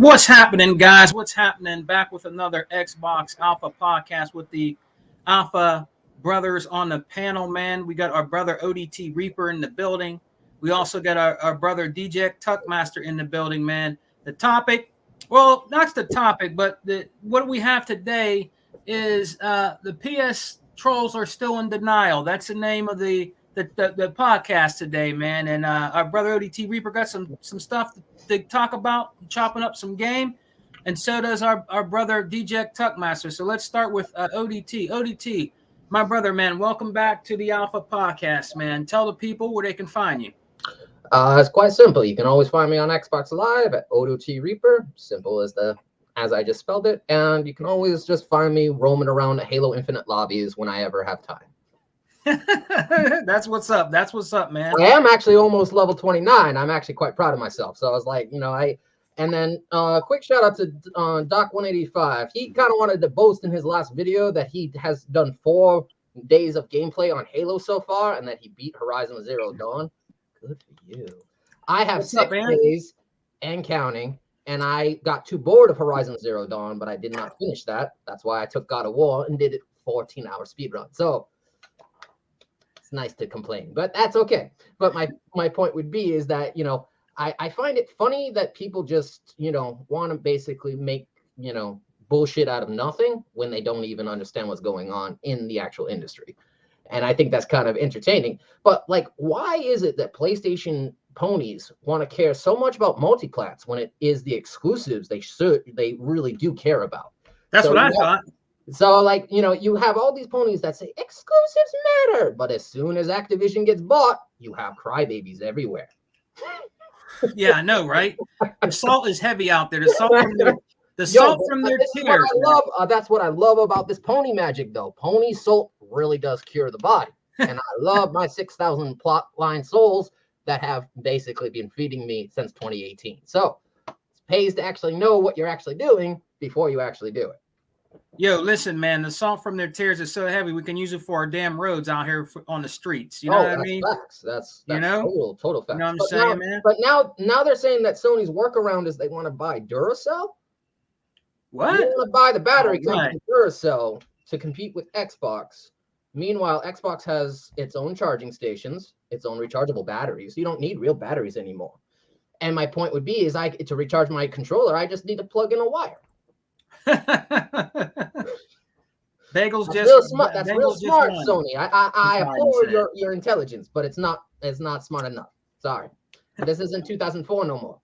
What's happening, guys? What's happening? Back with another Xbox Alpha podcast with the Alpha brothers on the panel, man. We got our brother ODT Reaper in the building. We also got our brother DJ Tuckmaster in the building, man. The topic, well, not the topic, but what we have today is the PS trolls are still in denial. That's the name of the podcast today, man. And our brother ODT Reaper got some stuff to talk about, chopping up some game, and so does our brother DJ Tuckmaster. So let's start with ODT. ODT, my brother, man, welcome back to the Alpha Podcast, man. Tell the people where they can find you. It's quite simple. You can always find me on Xbox Live at ODT Reaper. Simple as I just spelled it. And you can always just find me roaming around Halo Infinite lobbies when I ever have time. That's what's up. That's what's up, man. I am actually almost level 29. I'm actually quite proud of myself. So I was like, and then quick shout out to Doc 185. He kind of wanted to boast in his last video that he has done 4 days of gameplay on Halo so far and that he beat Horizon Zero Dawn. Good for you. I have 6 days and counting, and I got too bored of Horizon Zero Dawn, but I did not finish that. That's why I took God of War and did it 14-hour speedrun. So it's nice to complain, but that's okay. But my point would be is that, I find it funny that people just, want to basically make, bullshit out of nothing when they don't even understand what's going on in the actual industry. And I think that's kind of entertaining. But why is it that PlayStation ponies want to care so much about multiplats when it is the exclusives they really do care about? That's what I thought. So, you have all these ponies that say exclusives matter, but as soon as Activision gets bought, you have crybabies everywhere. Yeah, I know, right? The salt is heavy out there. The salt from their tears. That's what I love about this pony magic, though. Pony salt really does cure the body. And I love my 6,000 plot line souls that have basically been feeding me since 2018. So it pays to actually know what you're actually doing before you actually do it. Yo, listen, man, the salt from their tears is so heavy we can use it for our damn roads out here on the streets. You know what I mean? Facts. That's total facts. You know what I'm saying, man? But now they're saying that Sony's workaround is they want to buy Duracell. What? They want to buy the battery company Duracell to compete with Xbox. Meanwhile, Xbox has its own charging stations, its own rechargeable batteries. You don't need real batteries anymore. And my point would be is to recharge my controller, I just need to plug in a wire. Bagels That's real smart, Sony. I applaud your intelligence, but it's not smart enough. Sorry. This isn't 2004 no more.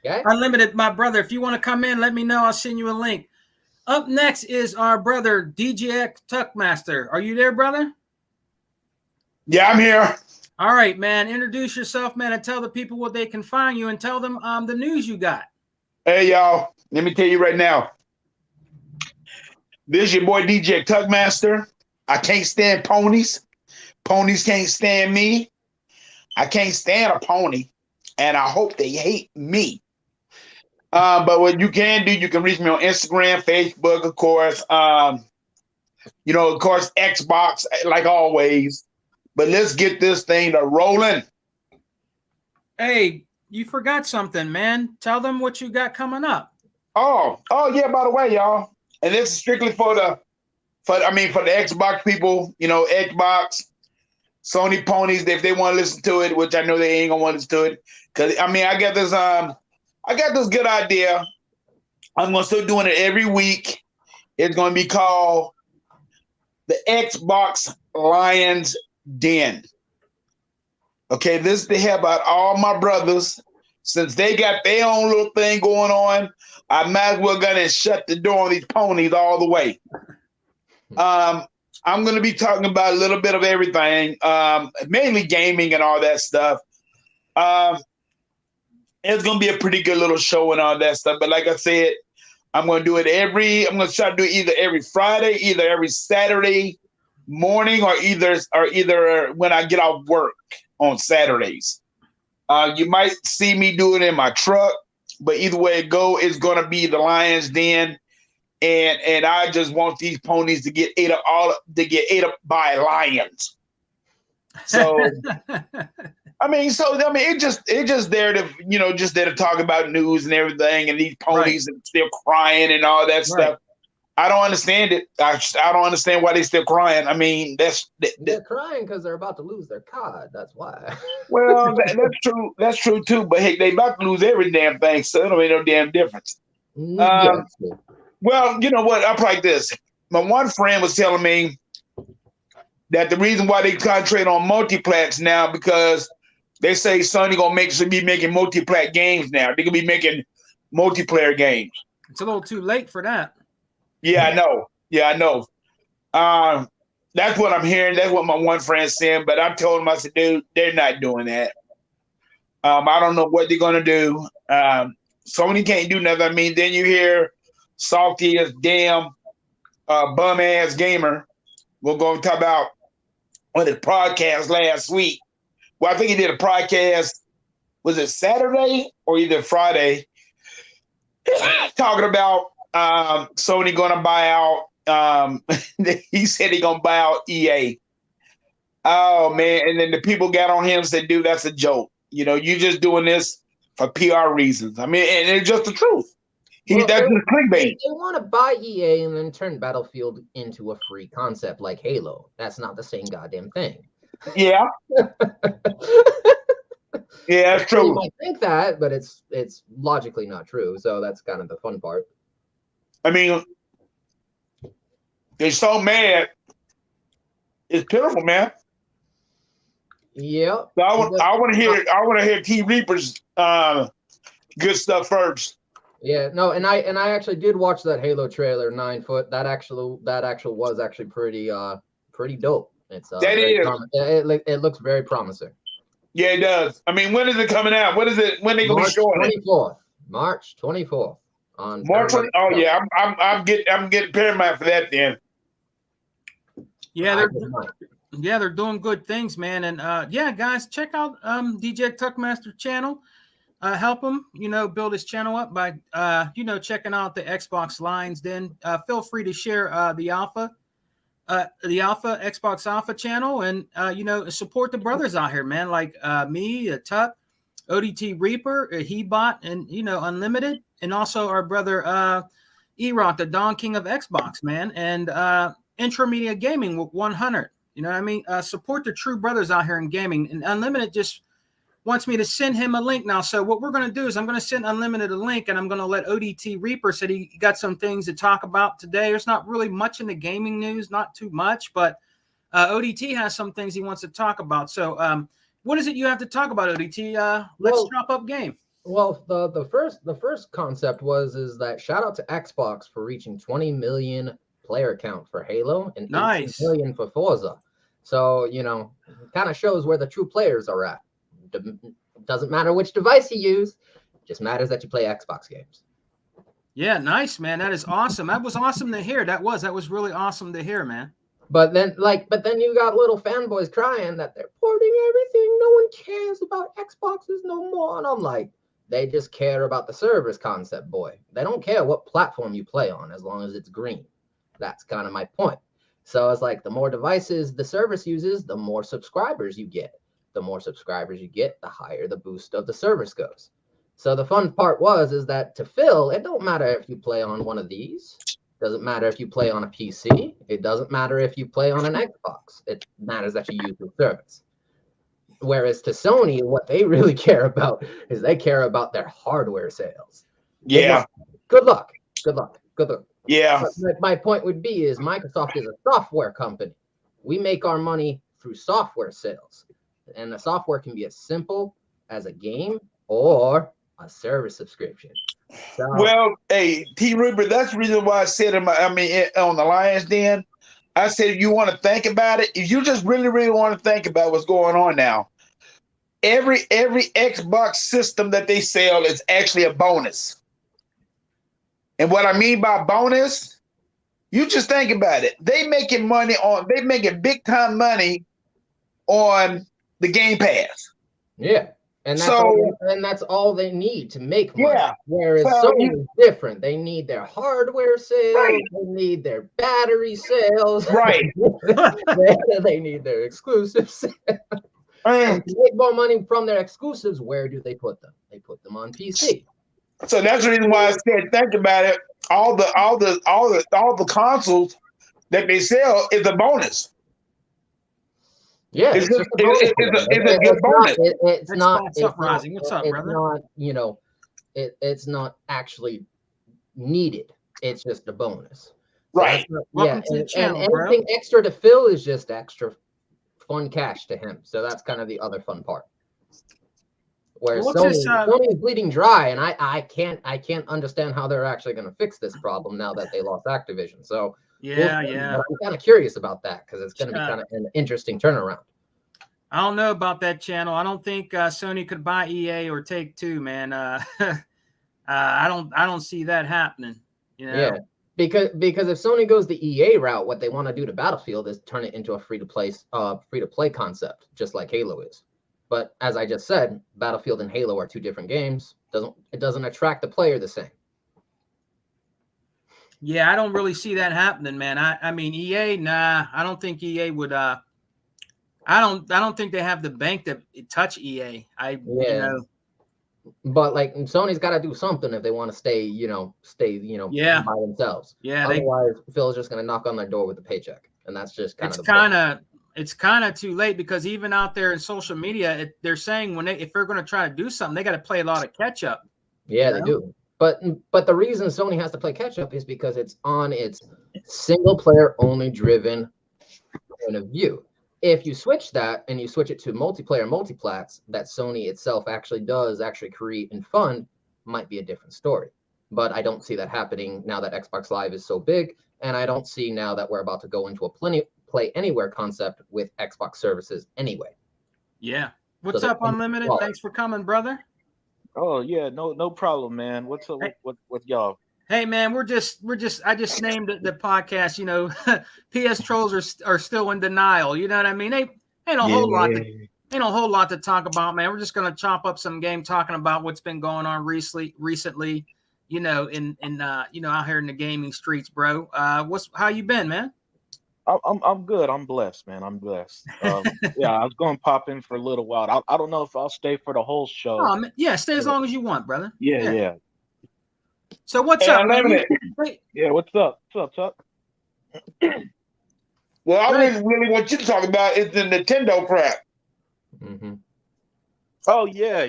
Okay? Unlimited, my brother. If you want to come in, let me know. I'll send you a link. Up next is our brother DJ Tuckmaster. Are you there, brother? Yeah, I'm here. All right, man. Introduce yourself, man, and tell the people what they can find you and tell them the news you got. Hey, y'all. Let me tell you right now. This is your boy DJ Tuckmaster. I can't stand ponies. Ponies can't stand me. I can't stand a pony, and I hope they hate me. But what you can do, you can reach me on Instagram, Facebook, of course. Of course, Xbox, like always. But let's get this thing to rolling. Hey, you forgot something, man. Tell them what you got coming up. Oh yeah, by the way, y'all. And this is strictly for the Xbox people, Xbox, Sony ponies, if they want to listen to it, which I know they ain't gonna want to listen to it. Cause I got this good idea. I'm gonna start doing it every week. It's gonna be called the Xbox Lions Den. Okay, this is to help out all my brothers. Since they got their own little thing going on, I might as well go and shut the door on these ponies all the way. I'm going to be talking about a little bit of everything, mainly gaming and all that stuff. It's going to be a pretty good little show and all that stuff. But like I said, I'm going to do it I'm going to try to do it either every Friday, either every Saturday morning, or either when I get off work on Saturdays. You might see me do it in my truck, but either way it go, it's going to be the Lions Den. And I just want these ponies to get ate up by lions. So I mean, it just there to just there to talk about news and everything, and these ponies and still crying and all that stuff. I don't understand it. I don't understand why they're still crying. I mean, they're crying because they're about to lose their card. That's why. Well, that's true. That's true too. But hey, they about to lose every damn thing, so it don't make no damn difference. Well, you know what? I'll like this. My one friend was telling me that the reason why they concentrate on multiplats now because they say Sony should be making multiplat games now. They're gonna be making multiplayer games. It's a little too late for that. Yeah, I know. Yeah, I know. That's what I'm hearing. That's what my one friend said. But I told him, I said, dude, they're not doing that. I don't know what they're gonna do. Sony can't do nothing. I mean, then you hear salty as damn bum ass gamer. We'll go talk about on his podcast last week. Well, I think he did a podcast. Was it Saturday or either Friday? Talking about Sony going to buy out. He said he's going to buy out EA. Oh man! And then the people got on him and said, "Dude, that's a joke. You know, you just doing this for PR reasons." I mean, and it's just the truth. That's just clickbait. They want to buy EA and then turn Battlefield into a free concept like Halo. That's not the same goddamn thing. Yeah. Yeah, that's true. You might think that, but it's logically not true. So that's kind of the fun part. I mean, they're so mad. It's pitiful, man. Yeah. So I want to hear T Reaper's good stuff first. Yeah, no, and I actually did watch that Halo trailer, 9 foot. That actual was actually pretty dope. It's it looks very promising. Yeah, it does. I mean, when is it coming out? When they gonna be showing it? March 24th. On March 20. Oh yeah, I'm getting Paramount for that then. Yeah, they're doing good things, man. And yeah, guys, check out DJ Tuckmaster channel. Help him, build his channel up by checking out the Xbox lines. Then feel free to share the Alpha Xbox Alpha channel, and support the brothers out here, man. Like me, Tuck, ODT Reaper, Hebot, and Unlimited, and also our brother E-Rock, the Don King of Xbox, man, and Intramedia Gaming with 100. You know what I mean? Support the true brothers out here in gaming. And Unlimited just wants me to send him a link now. So what we're going to do is I'm going to send Unlimited a link, and I'm going to let ODT Reaper said he got some things to talk about today. There's not really much in the gaming news, not too much, but ODT has some things he wants to talk about. So what is it you have to talk about, ODT? Let's chop up game. Well, the first concept is that shout out to Xbox for reaching 20 million player count for Halo and 18 million for Forza. So, kind of shows where the true players are at. Doesn't matter which device you use, just matters that you play Xbox games. Yeah, nice, man. That is awesome. That was awesome to hear. That was really awesome to hear, man. But then you got little fanboys crying that they're porting everything. No one cares about Xboxes no more. And I'm like, they just care about the servers concept, boy. They don't care what platform you play on as long as it's green. That's kind of my point. So it's like the more devices the service uses, the more subscribers you get. The more subscribers you get, the higher the boost of the service goes. So the fun part is that to Phil, it don't matter if you play on one of these. It doesn't matter if you play on a PC. It doesn't matter if you play on an Xbox. It matters that you use the service. Whereas to Sony, what they really care about is they care about their hardware sales. Yeah. Good luck. Yeah. But my point would be is Microsoft is a software company. We make our money through software sales. And the software can be as simple as a game or a service subscription. So, well, hey, T. Reaper, that's the reason why I said on the Lions Den, I said if you want to think about it, if you just really, really want to think about what's going on now, every Xbox system that they sell is actually a bonus. And what I mean by bonus, you just think about it. They making big time money on the Game Pass. Yeah. And that's all they need to make money. Yeah. Whereas Sony is different. They need their hardware sales, right. They need their battery sales. Right. They need their exclusive sales. And to make more money from their exclusives, where do they put them? They put them on PC. So that's the reason why I said, think about it. All the consoles that they sell is a bonus. Yeah, It's just a bonus. it's a good bonus. It's not. Xbox Uprising. What's up, it's brother? not. It's not actually needed. It's just a bonus. So Right. Welcome to the channel, and bro. anything extra to Phil is just extra fun cash to him. So that's kind of the other fun part. Whereas What's this, Sony is bleeding dry, and I can't understand how they're actually going to fix this problem now that they lost Activision. So Yeah, we'll see. yeah. But I'm kind of curious about that because it's going to be kind of an interesting turnaround. I don't know about that channel. I don't think Sony could buy EA or Take-Two, man. I don't see that happening. You know? Yeah, because if Sony goes the EA route, what they want to do to Battlefield is turn it into a free to play concept, just like Halo is. But as I just said, Battlefield and Halo are two different games. It doesn't attract the player the same. Yeah, I don't really see that happening, man. I mean, EA, nah, I don't think EA would. I don't think they have the bank to touch EA. You know. But like Sony's got to do something if they want to stay by themselves. Yeah. Otherwise, Phil's just going to knock on their door with a paycheck, and that's just it's kind of too late because even out there in social media, they're saying if they're going to try to do something, they got to play a lot of catch up. Yeah, they do. But the reason Sony has to play catch up is because it's on its single player only driven point of view. If you switch that and you switch it to multiplayer multiplats that Sony itself actually create and fund, might be a different story. But I don't see that happening now that Xbox Live is so big, and I don't see now that we're about to go into a play anywhere concept with Xbox services anyway. Yeah. What's up, Unlimited? Thanks for coming, brother. Oh yeah, no problem, man. What's up with y'all? Hey man, I just named the podcast, you know, PS Trolls are still in denial. You know what I mean? Ain't a whole lot to talk about, man. We're just gonna chop up some game talking about what's been going on recently, you know, in out here in the gaming streets, bro. How you been, man? I'm good. I'm blessed, man. I'm blessed. Yeah, I was going to pop in for a little while. I don't know if I'll stay for the whole show. Yeah, stay as long as you want, brother. Yeah. So what's up, man? Yeah, what's up? What's up, Chuck? Well, I really want you to talk about is the Nintendo crap. Mm-hmm. Oh yeah.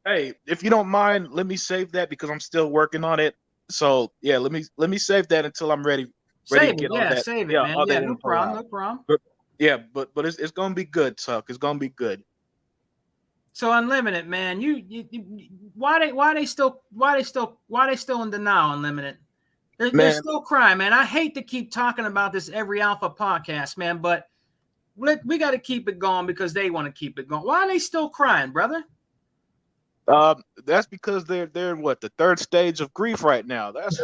Hey, if you don't mind, let me save that because I'm still working on it. So yeah, let me save that until I'm ready. Save it, man. Yeah, no problem. But it's gonna be good, Chuck. It's gonna be good. So Unlimited, man, why they still in denial, Unlimited? They're still crying, man. I hate to keep talking about this every Alpha podcast, man, but we got to keep it going because they want to keep it going. Why are they still crying, brother? That's because they're in the third stage of grief right now. That's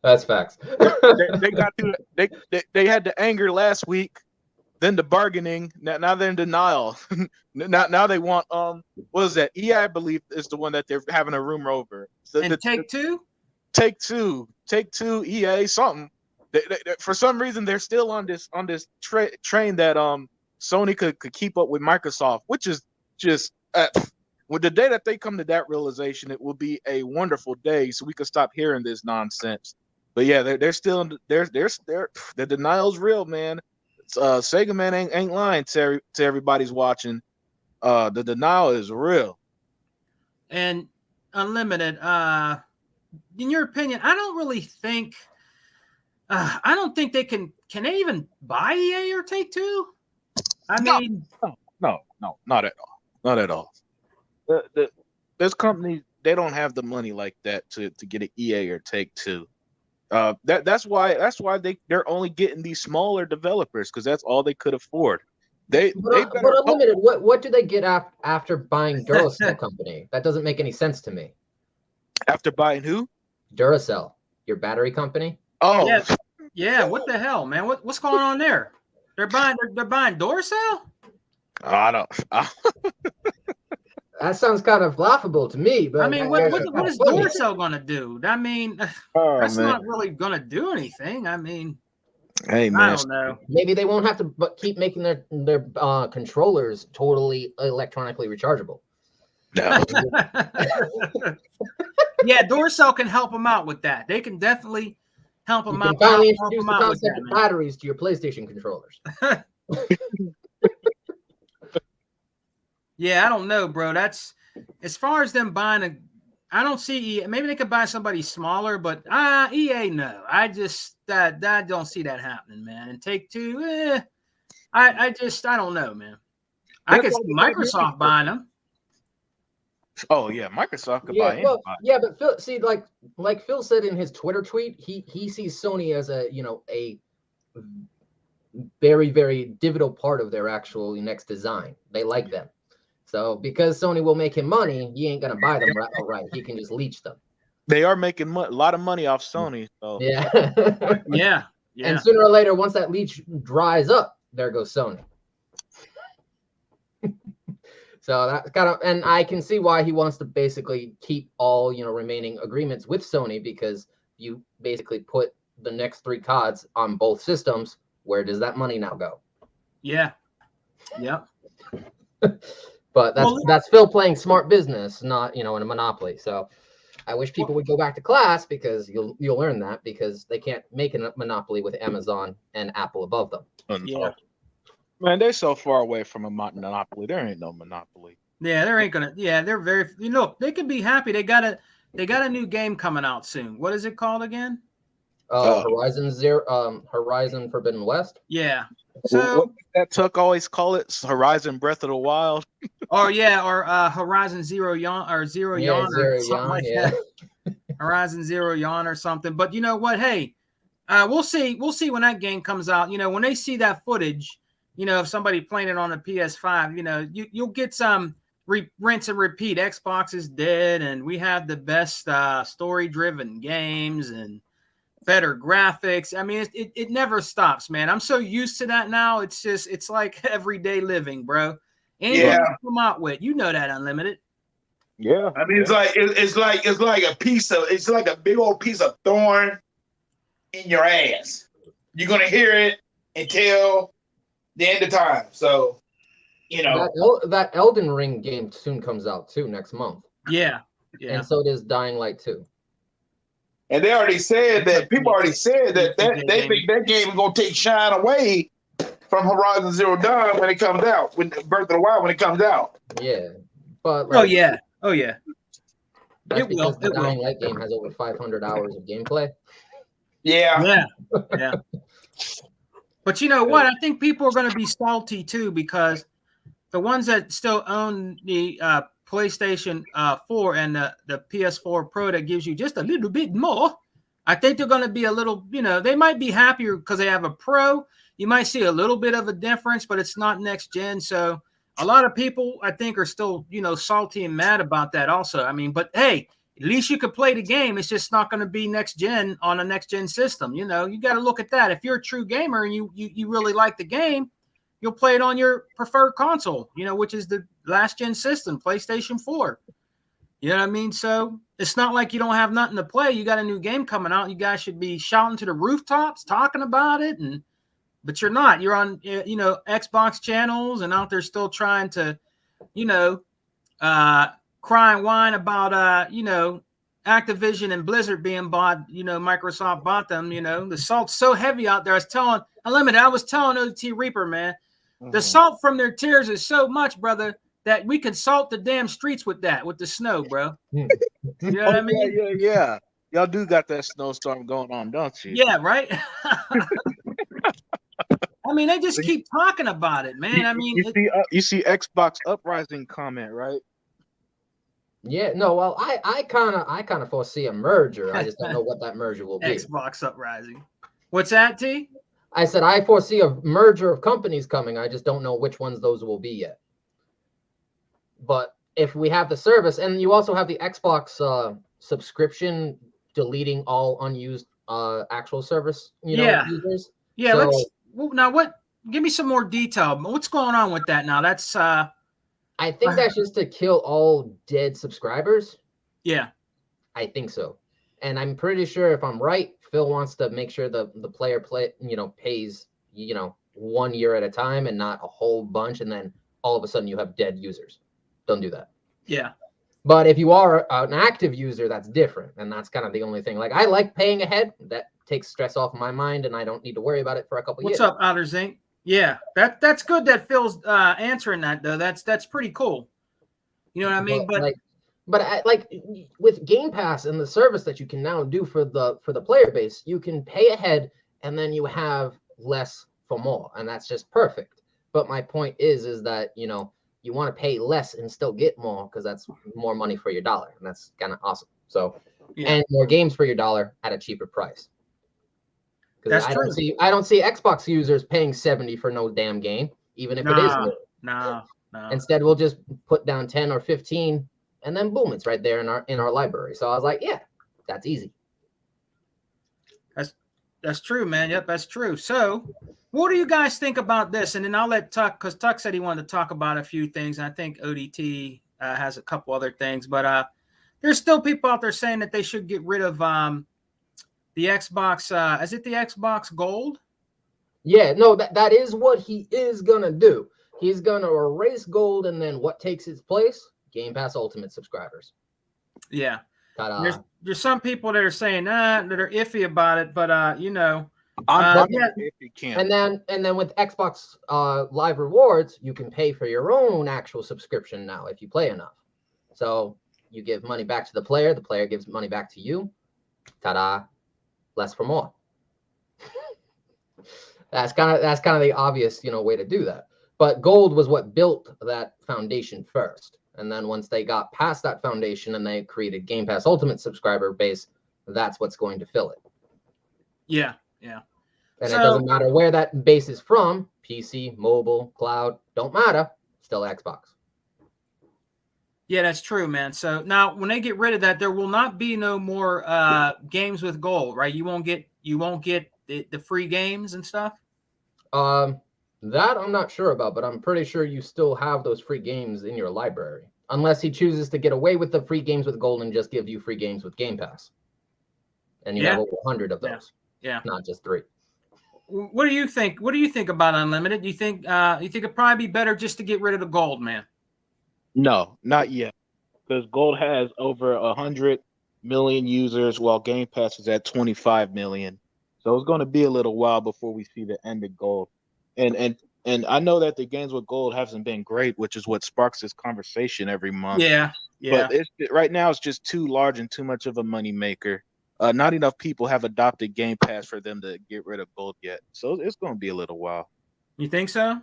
that's facts. They had the anger last week, then the bargaining. Now they're in denial. now they want what is that? EA, I believe, is the one that they're having a rumor over. And Take-Two, EA, something. They, for some reason, they're still on this train that Sony could keep up with Microsoft, which is just with the day that they come to that realization, it will be a wonderful day, so we can stop hearing this nonsense. But yeah, they're still the denial's real, man. Sega man ain't lying to everybody's watching. The denial is real. And Unlimited, in your opinion, I don't really think. I don't think they can they even buy EA or Take-Two? No, not at all. Not at all. This company, they don't have the money like that to get an EA or Take-Two. That's why they're only getting these smaller developers because that's all they could afford. But Unlimited, what do they get after buying Duracell company? That doesn't make any sense to me. After buying who? Duracell, your battery company. Oh, yeah. What the hell, man? What's going on there? They're buying Duracell. I don't. That sounds kind of laughable to me. But I mean, what is Duracell going to do? I mean, that's not really going to do anything. I mean, Hey I man, don't know. Maybe they won't have to but keep making their controllers totally electronically rechargeable. no. Yeah, Duracell can help them out with that. They can definitely help You them can out. finally Help introduce them the out with concept that, of man. batteries to your PlayStation controllers. Yeah, I don't know, bro. That's as far as them buying a. I don't see. Maybe they could buy somebody smaller, but EA no. I just that don't see that happening, man. And Take-Two, I don't know, man. I That's could why see they got Microsoft buying them. Oh yeah, Microsoft could buy Yeah, well, anybody. yeah, but Phil, see, like Phil said in his Twitter tweet, he sees Sony as a very, very pivotal part of their actual next design. They like them. So because Sony will make him money, he ain't gonna buy them outright. He can just leech them. They are making a lot of money off Sony. So Yeah. Yeah, yeah. And sooner or later, once that leech dries up, there goes Sony. So that's kind of, and I can see why he wants to basically keep all remaining agreements with Sony, because you basically put the next 3 CODs on both systems. Where does that money now go? Yeah. Yep. But Well, that's Phil playing smart business, not in a monopoly. So I wish people would go back to class, because you'll learn that, because they can't make a monopoly with Amazon and Apple above them. Yeah. Man, they're so far away from a monopoly. There ain't no monopoly. Yeah, there ain't gonna. Yeah, they're very. They could be happy. They got a new game coming out soon. What is it called again? Horizon Forbidden West. Yeah. So So, that Tuck always call it Horizon Breath of the Wild. or Horizon Zero Yawn or Zero Yawn or something like that. Horizon Zero Yawn or something. But you know what? Hey, we'll see. We'll see when that game comes out. When they see that footage, of somebody playing it on a PS5, you'll get some rinse and repeat. Xbox is dead, and we have the best story-driven games and better graphics. I mean, it never stops, man. I'm so used to that now. It's like everyday living, bro. Anything you come out with, that Unlimited. Yeah, I mean, it's like it's like a big old piece of thorn in your ass. You're gonna hear it until the end of time. So, that Elden Ring game soon comes out too, next month. Yeah. And so does Dying Light 2. And they already said that people already said that they think that game is gonna take shine away from Horizon Zero Dawn when it comes out, when Breath of the Wild when it comes out. Yeah, but oh yeah. That's It because will. the Dying Light game has over 500 hours of gameplay. Yeah. Yeah. But you know what? I think people are going to be salty too, because the ones that still own the PlayStation 4 and the PS4 Pro that gives you just a little bit more, I think they're going to be a little, they might be happier because they have a Pro. You might see a little bit of a difference, but it's not next gen. So a lot of people, I think, are still, salty and mad about that also. I mean, but hey, at least you could play the game. It's just not going to be next gen on a next gen system. You got to look at that. If you're a true gamer and you really like the game, you'll play it on your preferred console, which is the last gen system, PlayStation 4. You know what I mean? So it's not like you don't have nothing to play. You got a new game coming out. You guys should be shouting to the rooftops, talking about it. But you're not. You're on, Xbox channels and out there still trying to, cry and whine about, Activision and Blizzard being bought. Microsoft bought them. The salt's so heavy out there. I was telling ODT Reaper, man, the salt from their tears is so much, brother, that we could salt the damn streets with the snow, bro. You know what I mean? Yeah. Y'all do got that snowstorm going on, don't you? Yeah, right. I mean, they just keep talking about it, man. I mean, you see Xbox Uprising comment, right? Yeah, no, well, I kind of foresee a merger. I just don't know what that merger will be. Xbox Uprising. What's that, T? I said I foresee a merger of companies coming. I just don't know which ones those will be yet. But if we have the service, and you also have the Xbox subscription deleting all unused actual service, users. Yeah, so, give me some more detail. What's going on with that now? That's I think that's just to kill all dead subscribers. Yeah. I think so. And I'm pretty sure if I'm right, Phil wants to make sure the player pays 1 year at a time and not a whole bunch, and then all of a sudden you have dead users. Don't do that. Yeah. But if you are an active user, that's different, and that's kind of the only thing. Like, I like paying ahead. That takes stress off my mind, and I don't need to worry about it for a couple years. What's up, Outer Zinc? Yeah, that's good that Phil's answering that though. That's pretty cool. You know what I mean? But with Game Pass and the service that you can now do for the player base, you can pay ahead and then you have less for more, and that's just perfect. But my point is that you want to pay less and still get more because that's more money for your dollar, and that's kind of awesome. So, and more games for your dollar at a cheaper price. Because I don't see Xbox users paying $70 for no damn game, even if it is new. No. Instead, we'll just put down 10 or 15, and then boom, it's right there in our library. So I was like, yeah, that's easy. That's true, man. Yep, that's true. So, what do you guys think about this? And then I'll let Tuck, because Tuck said he wanted to talk about a few things, and I think ODT has a couple other things. But there's still people out there saying that they should get rid of the Xbox. Is it the Xbox Gold? Yeah, no, that is what he is gonna do. He's gonna erase Gold, and then what takes its place? Game Pass Ultimate subscribers. Yeah. Ta-da. There's some people that are saying that are iffy about it, but I'm if you can. And then with Xbox Live Rewards, you can pay for your own actual subscription now if you play enough. So you give money back to the player gives money back to you. Ta-da. Less for more. That's kind of the obvious, way to do that. But Gold was what built that foundation first. And then once they got past that foundation and they created Game Pass Ultimate subscriber base, that's what's going to fill it. Yeah. And it doesn't matter where that base is from, PC, mobile, cloud, don't matter, still Xbox. Yeah, that's true, man. So now when they get rid of that, there will not be no more games with Gold, right? You won't get the free games and stuff. That I'm not sure about, but I'm pretty sure you still have those free games in your library. Unless he chooses to get away with the free games with Gold and just give you free games with Game Pass. And you have over 100 of those. Yeah. Not just 3. What do you think? What do you think about Unlimited? Do you think it'd probably be better just to get rid of the Gold, man? No, not yet. Because Gold has over 100 million users while Game Pass is at 25 million. So it's going to be a little while before we see the end of Gold. And I know that the games with Gold hasn't been great, which is what sparks this conversation every month. Yeah. But right now it's just too large and too much of a moneymaker. Not enough people have adopted Game Pass for them to get rid of Gold yet. So it's going to be a little while. You think so?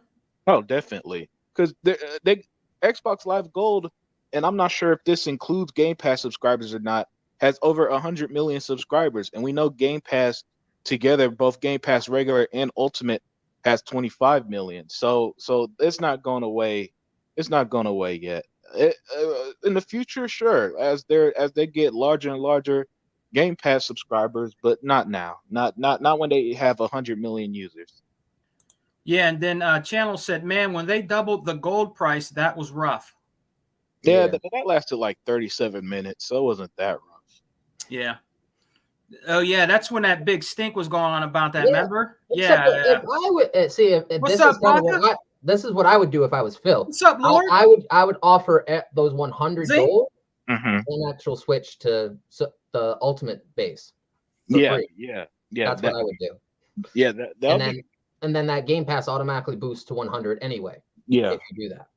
Oh, definitely. Because they Xbox Live Gold, and I'm not sure if this includes Game Pass subscribers or not, has over 100 million subscribers. And we know Game Pass together, both Game Pass regular and Ultimate, has 25 million. So it's not going away. It's not going away yet. In the future, sure, as they get larger and larger Game Pass subscribers, but not now. Not when they have 100 million users. Yeah, and then Channel said, man, when they doubled the Gold price, that was rough. Yeah. That lasted like 37 minutes, so it wasn't that rough. Yeah. Oh yeah, that's when that big stink was going on about that. Yeah. Remember? Except if I would see if What's this up, is kind of Blanca? this is what I would do if I was Phil. What's up, Lord? I would offer those 100 Zing. Gold Mm-hmm. an actual switch to the Ultimate base. Yeah, free. yeah. That's what I would do. Yeah, And then that Game Pass automatically boosts to 100 anyway. yeah. If you do that,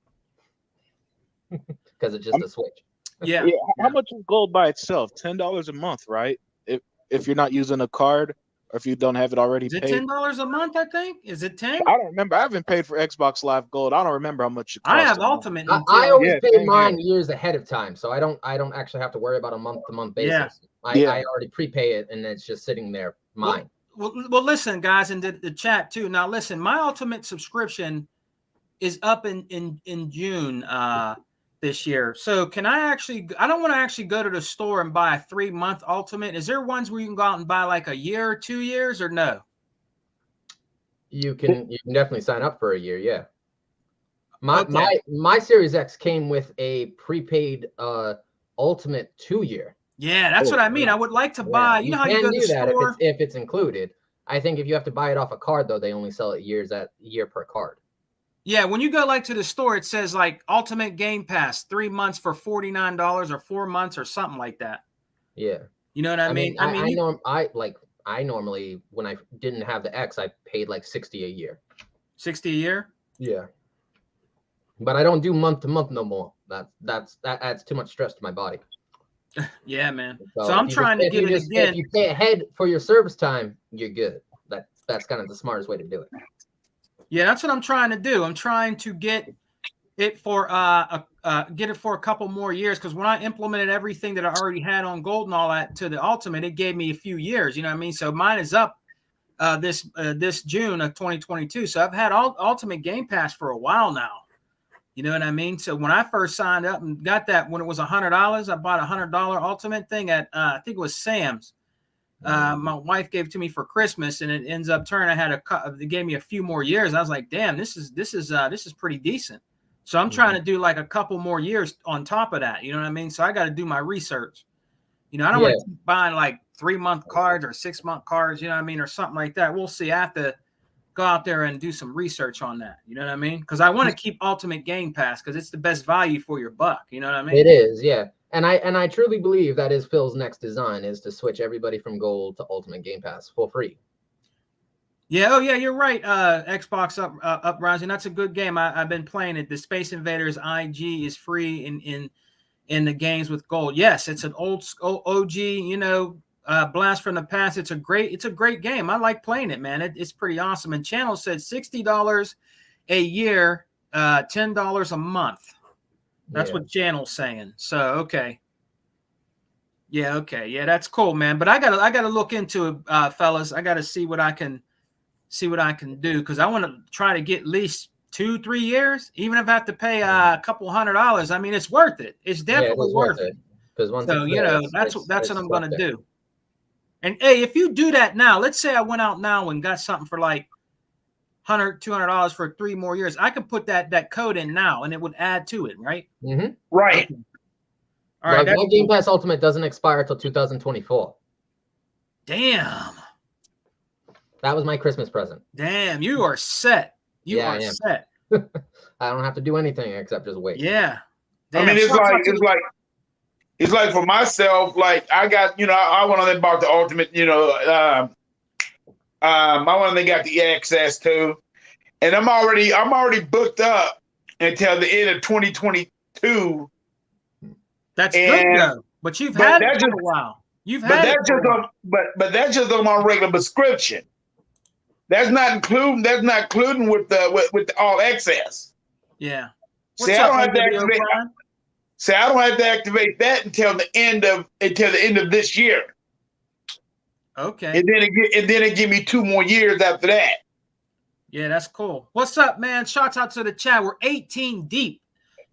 because it's just a switch. Yeah. Yeah. How much is Gold by itself? $10 a month, right? If you're not using a card or if you don't have it already Is it paid. $10 a month? I think. Is it 10? I don't remember. I haven't paid for Xbox Live Gold. I don't remember how much it costs. I have a month. Ultimate. I always Yeah, pay same mine years ahead of time, so I don't actually have to worry about a month-to-month basis. Yeah. I already prepay it, and it's just sitting there. Mine. Well, listen, guys, in the chat too. Now, listen, my Ultimate subscription is up in June this year. So can I don't want to actually go to the store and buy a 3-month Ultimate. Is there ones where you can go out and buy like a year or 2 years, or no? You can definitely sign up for a year. Yeah. Okay. My Series X came with a prepaid Ultimate 2-year. Yeah, that's what I mean. I would like to buy. You know how you go to the store. if it's included. I think if you have to buy it off a card, though, they only sell it year per card. Yeah, when you go like to the store, it says like Ultimate Game Pass, 3 months for $49 or 4 months or something like that. Yeah, you know what I mean. I normally, when I didn't have the X, I paid like $60 a year. 60 a year. Yeah, but I don't do month to month no more. That adds too much stress to my body. Yeah, man. So I'm trying to get it again. If you pay ahead for your service time, you're good. That's kind of the smartest way to do it. Yeah, that's what I'm trying to do. I'm trying to get it for a couple more years, because when I implemented everything that I already had on Gold and all that to the Ultimate, it gave me a few years. You know what I mean? So mine is up this June of 2022. So I've had Ultimate Game Pass for a while now. You know what I mean? So when I first signed up and got that, when it was $100, I bought $100 Ultimate thing at I think it was Sam's. My wife gave it to me for Christmas, and it ends up turning. They gave me a few more years. I was like, damn, this is pretty decent. So I'm trying to do like a couple more years on top of that. You know what I mean? So I got to do my research. You know, I don't want to keep buying like 3-month cards or 6-month cards. You know what I mean, or something like that. We'll see. I have to go out there and do some research on that. You know what I mean? Because I want to keep Ultimate Game Pass because it's the best value for your buck. You know what I mean? It is, yeah. And I truly believe that is Phil's next design, is to switch everybody from Gold to Ultimate Game Pass for free. Yeah, oh yeah, you're right. Xbox Uprising, that's a good game. I've been playing it. The Space Invaders IG is free in the games with Gold. Yes, it's an old OG, you know, blast from the past. It's a great game. I like playing it, man. It's pretty awesome. And Channel said $60 a year, $10 a month. That's what Channel's saying. So okay. Yeah, okay. Yeah, that's cool, man. But I gotta look into it, fellas. I gotta see what I can do, because I want to try to get at least 2-3 years, even if I have to pay a couple $100. I mean, it's worth it. It's definitely worth it. Because once so you know, that's what I'm gonna do. And hey, if you do that now, let's say I went out now and got something for like $100-$200 for 3 more years, I could put that code in now and it would add to it, right? Mm-hmm. Right. Okay. All right. My Game Pass Ultimate doesn't expire till 2024. Damn. That was my Christmas present. Damn, you are set. You are set. I don't have to do anything except just wait. Yeah. Damn. I mean, it's like for myself, like I got, you know, I went on and bought the Ultimate, you know, I went on and got the access to, and I'm already booked up until the end of 2022. That's good though. But you've had it for a while. But that's just on my regular subscription. That's not including with the all access. Yeah. I don't have to activate that until the end of this year. Okay. And then it give me 2 more years after that. Yeah, that's cool. What's up, man? Shouts out to the chat. We're 18 deep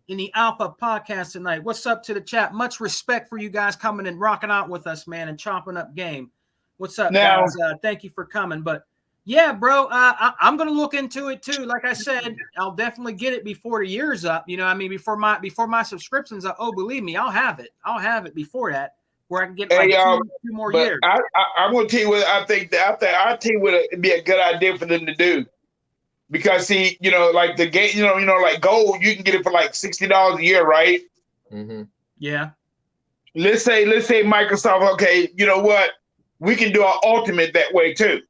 in the Alpha podcast tonight. What's up to the chat? Much respect for you guys coming and rocking out with us, man, and chopping up game. What's up, guys? Thank you for coming. But yeah, bro, I'm gonna look into it too. Like I said, I'll definitely get it before the year's up. You know, I mean, before my subscription's up. Oh, believe me, I'll have it. I'll have it before that, where I can get like 2 more years. I'm gonna tell you what I think. I think what it'd be a good idea for them to do, because see, you know, like the game, you know, like Gold, you can get it for like $60 a year, right? Mm-hmm. Yeah. Let's say Microsoft. Okay, you know what? We can do our Ultimate that way too.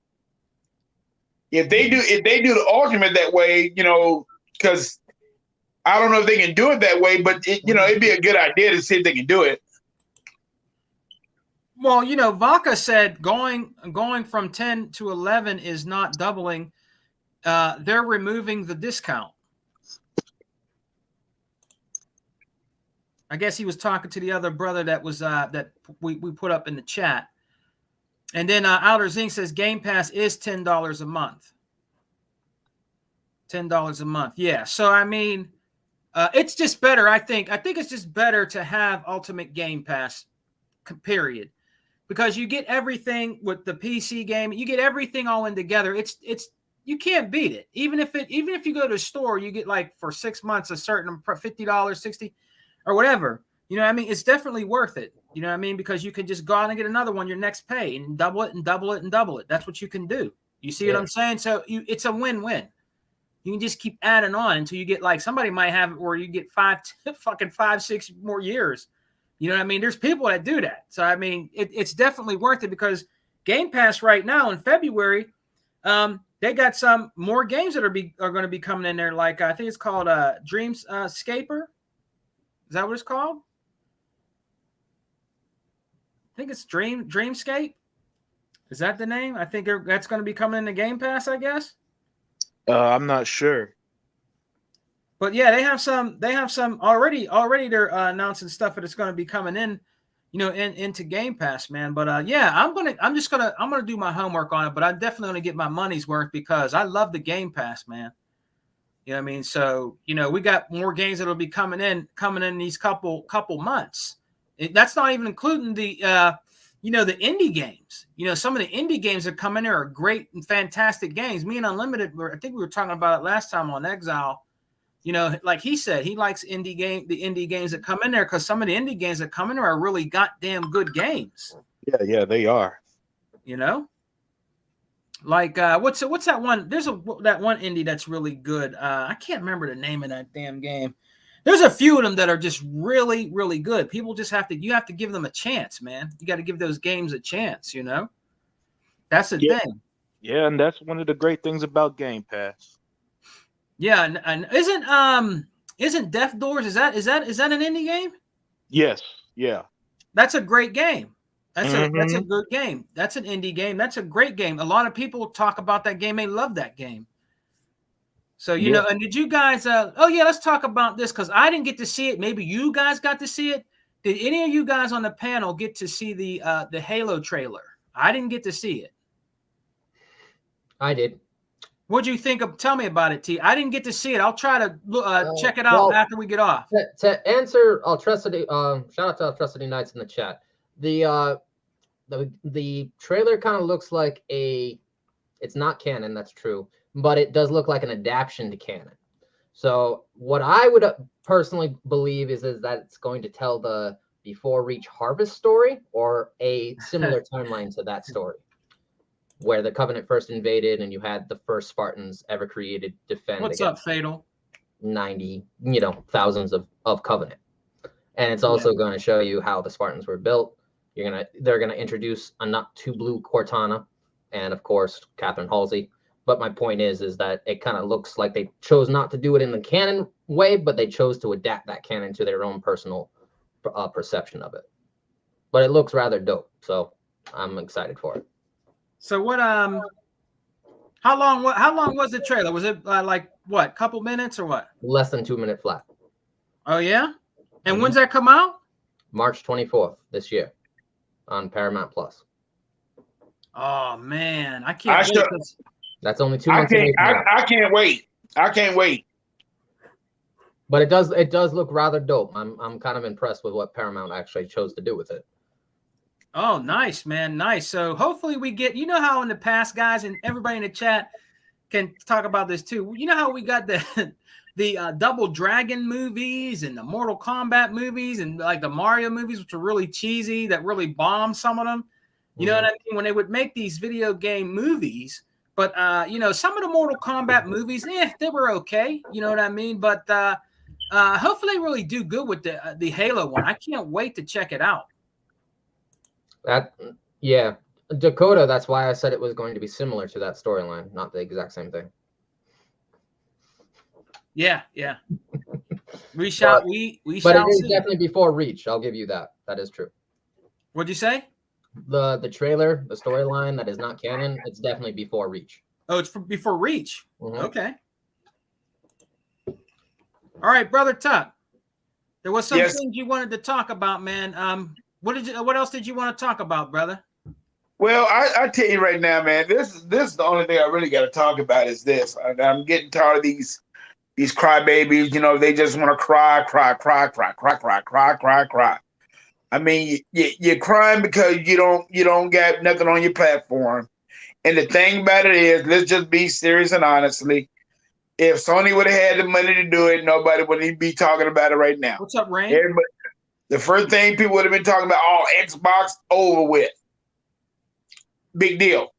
If they do the Ultimate that way, you know, because I don't know if they can do it that way, but it'd be a good idea to see if they can do it. Well, you know, Vaca said going from 10 to 11 is not doubling. They're removing the discount. I guess he was talking to the other brother that was that we put up in the chat. And then Outer Zinc says Game Pass is $10 a month. $10 a month. Yeah. So, I mean, it's just better, I think. I think it's just better to have Ultimate Game Pass, period. Because you get everything with the PC game. You get everything all in together. It's you can't beat it. Even if you go to a store, you get like for 6 months a certain $50, $60 or whatever. You know what I mean? It's definitely worth it. You know what I mean? Because you can just go out and get another one your next pay and double it and double it and double it. That's what you can do. You see what I'm saying? So it's a win-win. You can just keep adding on until you get like somebody might have it where you get 5, 6 more years. You know what I mean? There's people that do that. So I mean, it's definitely worth it because Game Pass right now in February, they got some more games that are going to be coming in there. Like I think it's called Dreamscaper. Is that what it's called? I think it's Dreamscape. Is that the name? I think that's going to be coming in the Game Pass, I guess. I'm not sure. But yeah, they have some already they're announcing stuff that it's going to be coming in, you know, into Game Pass, man. But yeah, I'm going to do my homework on it, but I'm definitely going to get my money's worth because I love the Game Pass, man. You know what I mean? So, you know, we got more games that'll be coming in these couple months. That's not even including the you know, the indie games. You know, some of the indie games that come in there are great and fantastic games. Me and Unlimited, I think we were talking about it last time on Exile. You know, like he said, he likes the indie games that come in there because some of the indie games that come in there are really goddamn good games. Yeah, they are. You know, like what's that one? There's that one indie that's really good. I can't remember the name of that damn game. There's a few of them that are just really, really good. People just have to give them a chance, man. You got to give those games a chance, you know? That's the thing. Yeah, and that's one of the great things about Game Pass. Yeah, and isn't Death Doors, is that an indie game? Yes, yeah. That's a great game. That's a good game. That's an indie game. That's a great game. A lot of people talk about that game. They love that game. So, you know, and did you guys, let's talk about this because I didn't get to see it. Maybe you guys got to see it. Did any of you guys on the panel get to see the Halo trailer? I didn't get to see it. I did. What'd you think of? Tell me about it, T. I didn't get to see it. I'll try to check it out after we get off. To answer Altricity, shout out to Altricity Knights in the chat. The trailer kind of looks like it's not canon, that's true, but it does look like an adaptation to canon. So what I would personally believe is that it's going to tell the Before Reach Harvest story or a similar timeline to that story, where the Covenant first invaded and you had the first Spartans ever created defend. What's up, Fatal? 90, thousands of Covenant. And it's also going to show you how the Spartans were built. They're gonna introduce a not too blue Cortana, and of course Catherine Halsey. But my point is that it kind of looks like they chose not to do it in the canon way, but they chose to adapt that canon to their own personal perception of it. But it looks rather dope, so I'm excited for it. So what? How long was the trailer? Was it like what? Couple minutes or what? Less than 2 minute flat. Oh yeah. And when's that come out? March 24th this year on Paramount Plus. Oh man, I can't wait. That's only 2 months away. I can't wait. I can't wait. But it does look rather dope. I'm kind of impressed with what Paramount actually chose to do with it. Oh, nice, man. Nice. So hopefully we get, how in the past, guys, and everybody in the chat can talk about this too. You know how we got the Double Dragon movies and the Mortal Kombat movies and like the Mario movies, which are really cheesy, that really bombed some of them. You know what I mean? When they would make these video game movies, but some of the Mortal Kombat movies, they were okay. You know what I mean? But hopefully they really do good with the Halo one. I can't wait to check it out. Dakota, that's why I said it was going to be similar to that storyline, not the exact same thing. Yeah. We shall But it is see. Definitely Before Reach. I'll give you that. That is true. What'd you say? The trailer, the storyline that is not canon, it's definitely Before Reach. Oh, it's Before Reach. Mm-hmm. Okay. All right, Brother Tuck. There was some things you wanted to talk about, man. What else did you want to talk about, brother? Well, I tell you right now, man, this is the only thing I really got to talk about is this. I'm getting tired of these crybabies. They just want to cry. I mean, you're crying because you don't got nothing on your platform. And the thing about it is, let's just be serious and honestly. If Sony would have had the money to do it, nobody would even be talking about it right now. What's up, Rain? the first thing people would have been talking about, oh, Xbox over with. Big deal.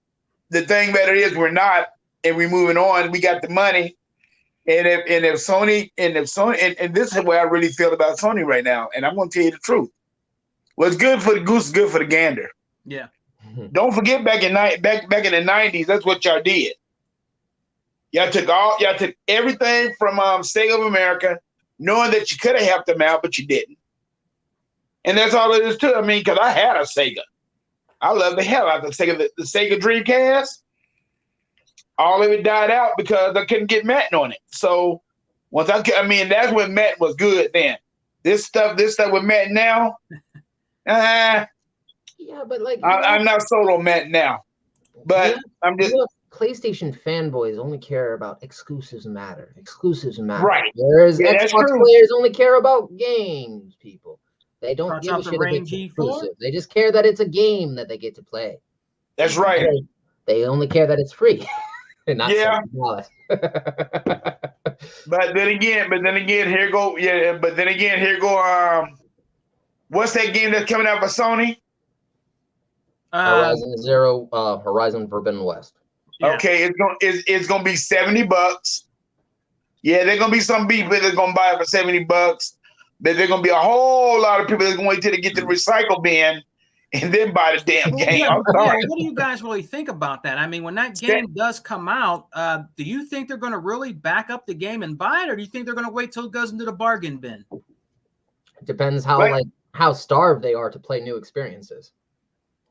The thing about it is we're not, and we're moving on. We got the money. And if Sony, and this is what I really feel about Sony right now, and I'm gonna tell you the truth. What's good for the goose is good for the gander. Yeah. Don't forget back in the 90s, that's what y'all did. Y'all took everything from Sega of America, knowing that you could have helped them out, but you didn't. And that's all it is too. I mean, because I had a Sega. I love the hell out of the Sega. The Sega Dreamcast, all of it died out because I couldn't get Madden on it. So once that's when Madden was good then. This stuff with Madden now, yeah, but like I'm not sold on Madden now. But I'm just PlayStation fanboys only care about exclusives matter. Exclusives matter. Right. Whereas Yeah, Xbox players only care about games, people. They don't Starts give a out the shit if Range it's E4? exclusive. They just care that it's a game that they get to play. that's right. They only care that it's free. And not Yeah. $7. But then again, here go. What's that game that's coming out for Sony? Horizon Zero, Horizon Forbidden West. Yeah. Okay, it's gonna be $70. Yeah, there's gonna be some people that's gonna buy it for $70, but there's gonna be a whole lot of people that's gonna wait till they get to the recycle bin and then buy the damn game. Yeah, I'm sorry. what do you guys really think about that? I mean, when that game does come out, do you think they're going to really back up the game and buy it, or do you think they're going to wait till it goes into the bargain bin? It depends how starved they are to play new experiences.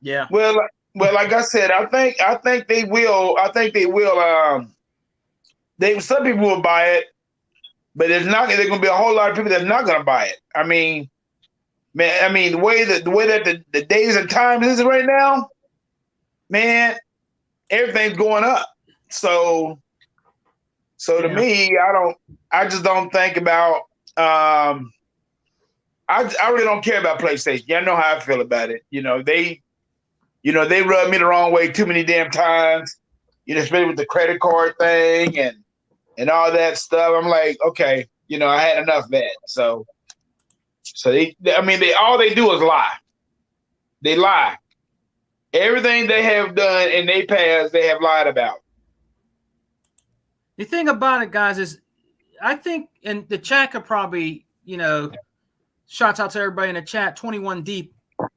Yeah. Well, like I said, I think they will. I think they will. Some people will buy it, but there's going to be a whole lot of people that's not going to buy it. I mean, man, the way that the days and times is right now, man, everything's going up. So to me, I just don't think about. I really don't care about PlayStation. Y'all know how I feel about it. They rubbed me the wrong way too many damn times. Especially with the credit card thing and all that stuff. I'm like, okay, I had enough of that. So all they do is lie. They lie. Everything they have done in their past, they have lied about. The thing about it, guys, is I think, and the chat could probably, shouts out to everybody in the chat, 21 deep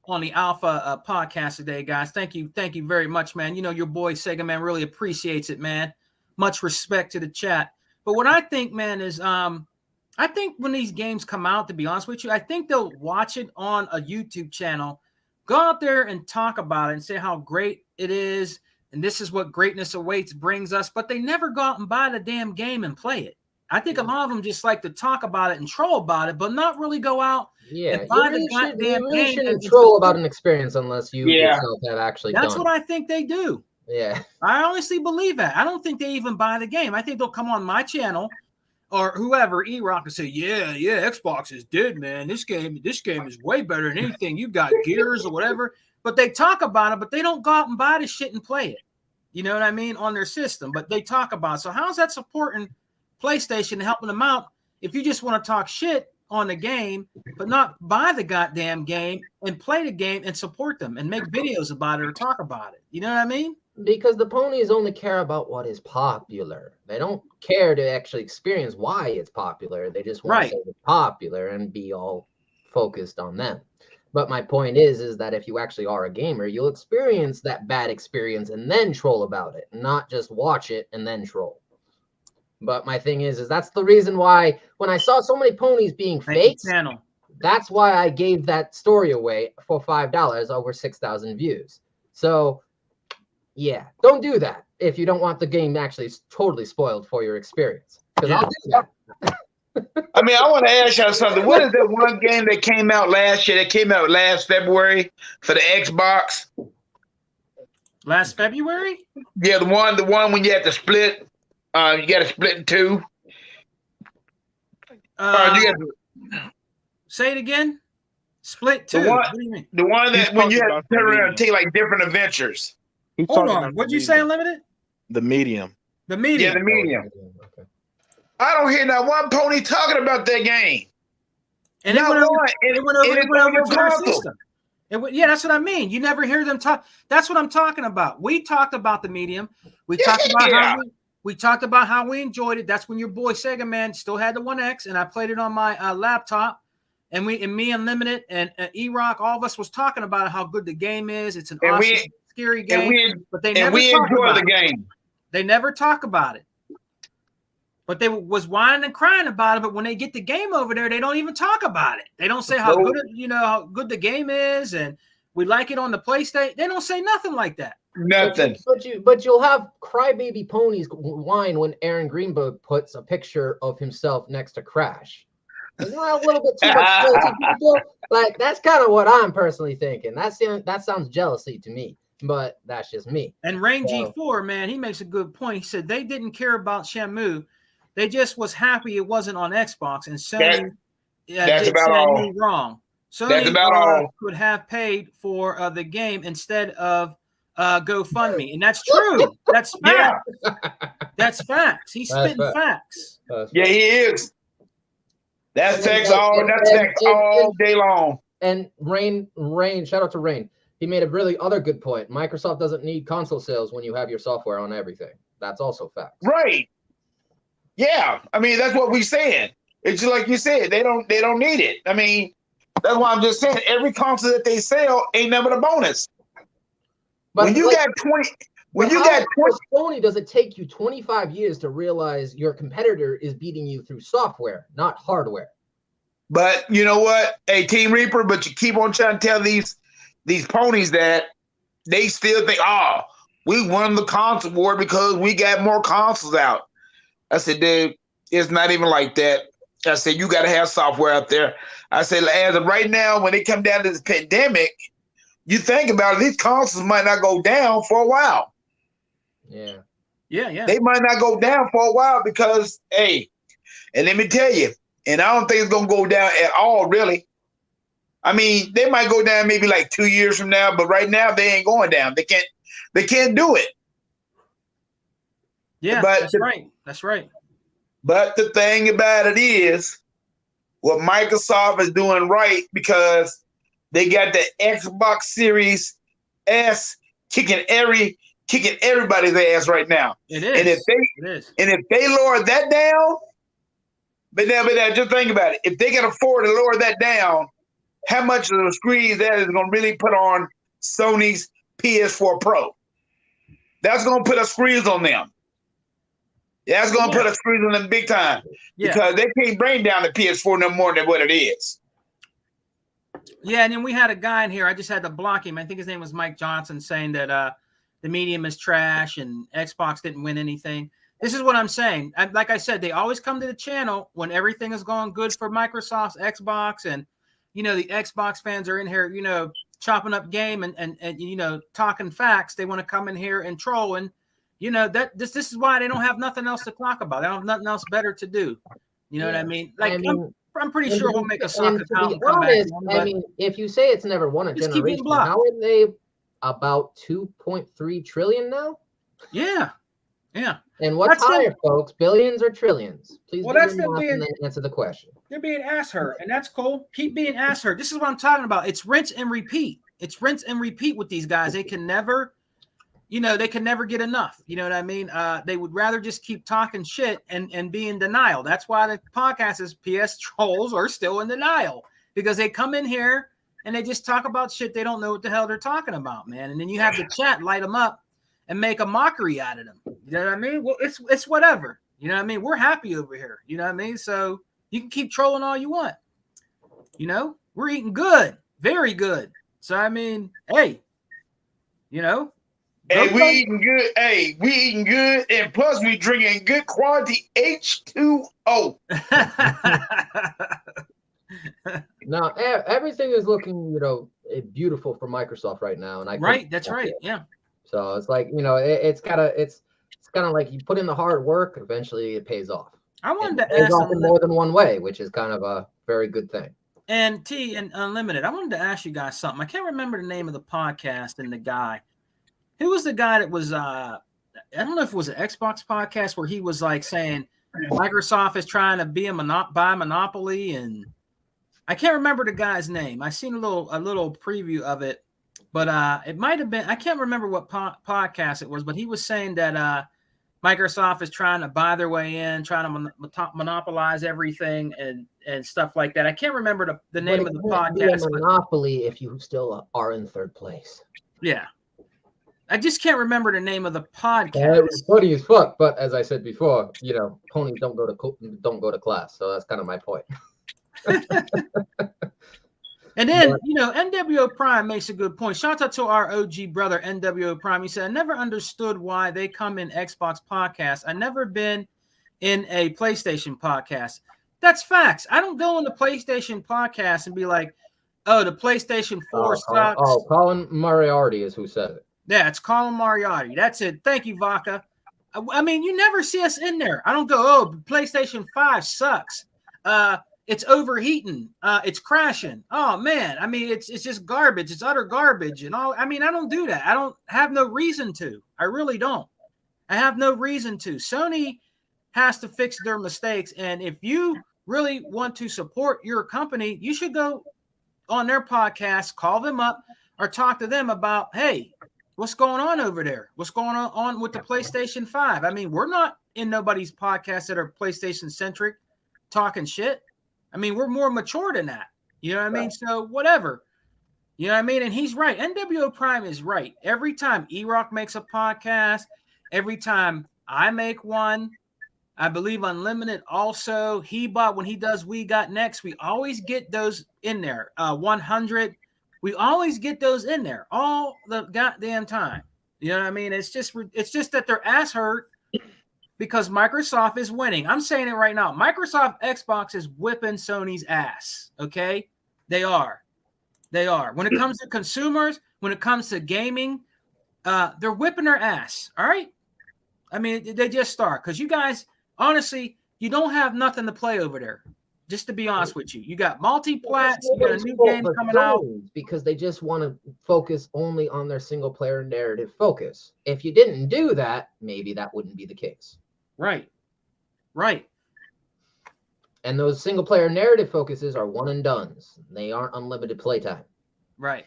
on the Alpha podcast today, guys. Thank you very much, man. Your boy Sega Man really appreciates it, man. Much respect to the chat. But what I think, man, is I think when these games come out, to be honest with you, I think they'll watch it on a YouTube channel, go out there and talk about it and say how great it is, and this is what greatness awaits brings us, but they never go out and buy the damn game and play it. I think a lot of them just like to talk about it and troll about it, but not really go out and buy the goddamn game. You shouldn't troll about an experience unless you yourself have actually done it. That's what I think they do. Yeah. I honestly believe that. I don't think they even buy the game. I think they'll come on my channel or whoever, E-Rock, and say, yeah, Xbox is dead, man. This game is way better than anything. You got Gears or whatever. But they talk about it, but they don't go out and buy the shit and play it. You know what I mean? On their system. But they talk about it. So how's that supporting PlayStation and helping them out if you just want to talk shit on the game, but not buy the goddamn game and play the game and support them and make videos about it or talk about it? You know what I mean? Because the ponies only care about what is popular. They don't care to actually experience why it's popular. They just want to say it's popular and be all focused on them. But my point is that if you actually are a gamer, you'll experience that bad experience and then troll about it, not just watch it and then troll. But my thing is that's the reason why when I saw so many ponies being faked, that's why I gave that story away for $5 over 6,000 views. So yeah, don't do that if you don't want the game actually totally spoiled for your experience. Because I'll do that. I want to ask y'all something. What is that one game that came out last year? That came out last February for the Xbox. Last February? Yeah, the one when you have to split. You got to split in two. Say it again. Split two. What do you mean? The one that when you have to turn around and take like different adventures. Hold on. What'd you say, Unlimited? The Medium. The Medium. Yeah, the Medium. Okay. I don't hear not one pony talking about that game. And it Not went over, one. it went over, And it it's went on over your to our console. system. Yeah, that's what I mean. You never hear them talk. That's what I'm talking about. We talked about the medium. We talked about Yeah. how we talked about how we enjoyed it. That's when your boy Sega Man still had the 1X, and I played it on my laptop. And me Unlimited and E-Rock, all of us was talking about how good the game is. It's an And awesome, we- scary And game, but they we never talk enjoy about the it. game. They never talk about it. But they was whining and crying about it. But when they get the game over there, they don't even talk about it. They don't say how Nope. good how good the game is, and we like it on the PlayStation. They don't say nothing like that. Nothing. But you'll have crybaby ponies whine when Aaron Greenberg puts a picture of himself next to Crash. Isn't that a little bit too much jealousy, people? Like, that's kind of what I'm personally thinking. That sounds jealousy to me, but that's just me. And Rain So- G4, man, he makes a good point. He said they didn't care about Shenmue. They just was happy it wasn't on Xbox, and Sony That's did about all. Shenmue wrong. Sony That's about all. could have paid for the game instead of GoFundMe, and that's true. That's Yeah. fact. That's facts. He's That's spitting fact. facts. Yeah, he is. That's And- text and- all. and- That's and- text and- all day long. And Rain, shout out to Rain. He made a really other good point. Microsoft doesn't need console sales when you have your software on everything. That's also fact. Right. Yeah. I mean, that's what we're saying. It's just like you said, they don't need it. I mean, that's why I'm just saying every console that they sell ain't never a bonus. But When you like, got 20, when but you how got 20, for Sony does it take you 25 years to realize your competitor is beating you through software, not hardware? but you know what? Hey, Team Reaper, but you keep on trying to tell these ponies that they still think, oh, we won the console war because we got more consoles out. I said, dude, it's not even like that. I said, you got to have software out there. I said, as of right now, when it come down to this pandemic, you think about it, these consoles might not go down for a while. Yeah. Yeah. They might not go down for a while because, hey, and let me tell you, and I don't think it's going to go down at all, really. I mean, they might go down maybe like 2 years from now, but right now they ain't going down. They can't do it. Yeah, But that's the- right. That's right. But the thing about it is, what Microsoft is doing right because they got the Xbox Series S kicking everybody's ass right now. It is. And if they lower that down, but now just think about it. If they can afford to lower that down, how much of the squeeze that is going to really put on Sony's PS4 Pro? That's going to put a squeeze on them. Yeah, that's going to put a squeeze on them big time because they can't bring down the PS4 no more than what it is. Yeah, and then we had a guy in here. I just had to block him. I think his name was Mike Johnson, saying that the medium is trash and Xbox didn't win anything. This is what I'm saying. Like I said, they always come to the channel when everything is going good for Microsoft's Xbox, and the Xbox fans are in here, chopping up game and talking facts. They want to come in here and troll, and this is why they don't have nothing else to talk about. They don't have nothing else better to do. You know what I mean? Like, I'm pretty sure we'll make a soccer account and come back. I mean, if you say it's never won a Just keep generation, getting blocked. how are they about 2.3 trillion now? Yeah. And what's That's higher, folks? Billions or trillions? Please Well, do that's your them math being- and then answer the question. They're being ass hurt, and that's cool. Keep being ass hurt. This is what I'm talking about. It's rinse and repeat. It's rinse and repeat with these guys. They can never, they can never get enough. You know what I mean? They would rather just keep talking shit and be in denial. That's why the podcast is PS Trolls are still in denial, because they come in here and they just talk about shit they don't know what the hell they're talking about, man. And then you have the chat light them up and make a mockery out of them. You know what I mean? Well, it's whatever. You know what I mean? We're happy over here. You know what I mean? So you can keep trolling all you want. We're eating good, very good. So I mean, hey, Hey, we eating good. Hey, we eating good, and plus we drinking good quality H2O. Now, everything is looking, beautiful for Microsoft right now, and right. That's right. Yeah. So it's like, it's kind of like you put in the hard work, eventually it pays off. I wanted to It pays ask off in more than one way, which is kind of a very good thing. and T and Unlimited. I wanted to ask you guys something. I can't remember the name of the podcast and the guy. Who was the guy that was? I don't know if it was an Xbox podcast where he was like saying Microsoft is trying to be buy a monopoly, and I can't remember the guy's name. I seen a little preview of it, but it might have been. I can't remember what podcast it was, but he was saying that Microsoft is trying to buy their way in, trying to monopolize everything and stuff like that. I can't remember the name of the podcast. But monopoly if you still are in third place. Yeah. I just can't remember the name of the podcast. It was funny as fuck, but as I said before, ponies don't go to class, so that's kind of my point. And then, NWO Prime makes a good point. Shout out to our OG brother, NWO Prime. He said, I never understood why they come in Xbox podcasts. I never been in a PlayStation podcast. That's facts. I don't go in the PlayStation podcast and be like, oh, the PlayStation 4 sucks. Colin Moriarty is who said it. Yeah, it's Colin Moriarty. That's it. Thank you, Vaca. I mean, you never see us in there. I don't go, oh, PlayStation 5 sucks. It's overheating. It's crashing. Oh man, I mean, it's just garbage. It's utter garbage and all. I mean, I don't do that. I don't have no reason to. I really don't. I have no reason to. Sony has to fix their mistakes, and if you really want to support your company, you should go on their podcast, call them up, or talk to them about, hey, what's going on over there? What's going on with the PlayStation 5? I mean, we're not in nobody's podcast that are PlayStation centric, talking shit. I mean, we're more mature than that. You know what I mean? So whatever. You know what I mean? And he's right. NWO Prime is right. Every time E-Rock makes a podcast, every time I make one, I believe Unlimited also, when he does We Got Next, we always get those in there. 100, we always get those in there all the goddamn time. You know what I mean? It's just that their ass hurt because Microsoft is winning. I'm saying it right now. Microsoft Xbox is whipping Sony's ass. Okay, they are. When it comes to consumers, when it comes to gaming, they're whipping their ass. All right. I mean, they just start because you guys, honestly, you don't have nothing to play over there. Just to be honest with you, you got multi-plats, you got a new game coming out because they just want to focus only on their single-player narrative focus. If you didn't do that, maybe that wouldn't be the case. Right. And those single-player narrative focuses are one and dones. They aren't unlimited playtime. Right.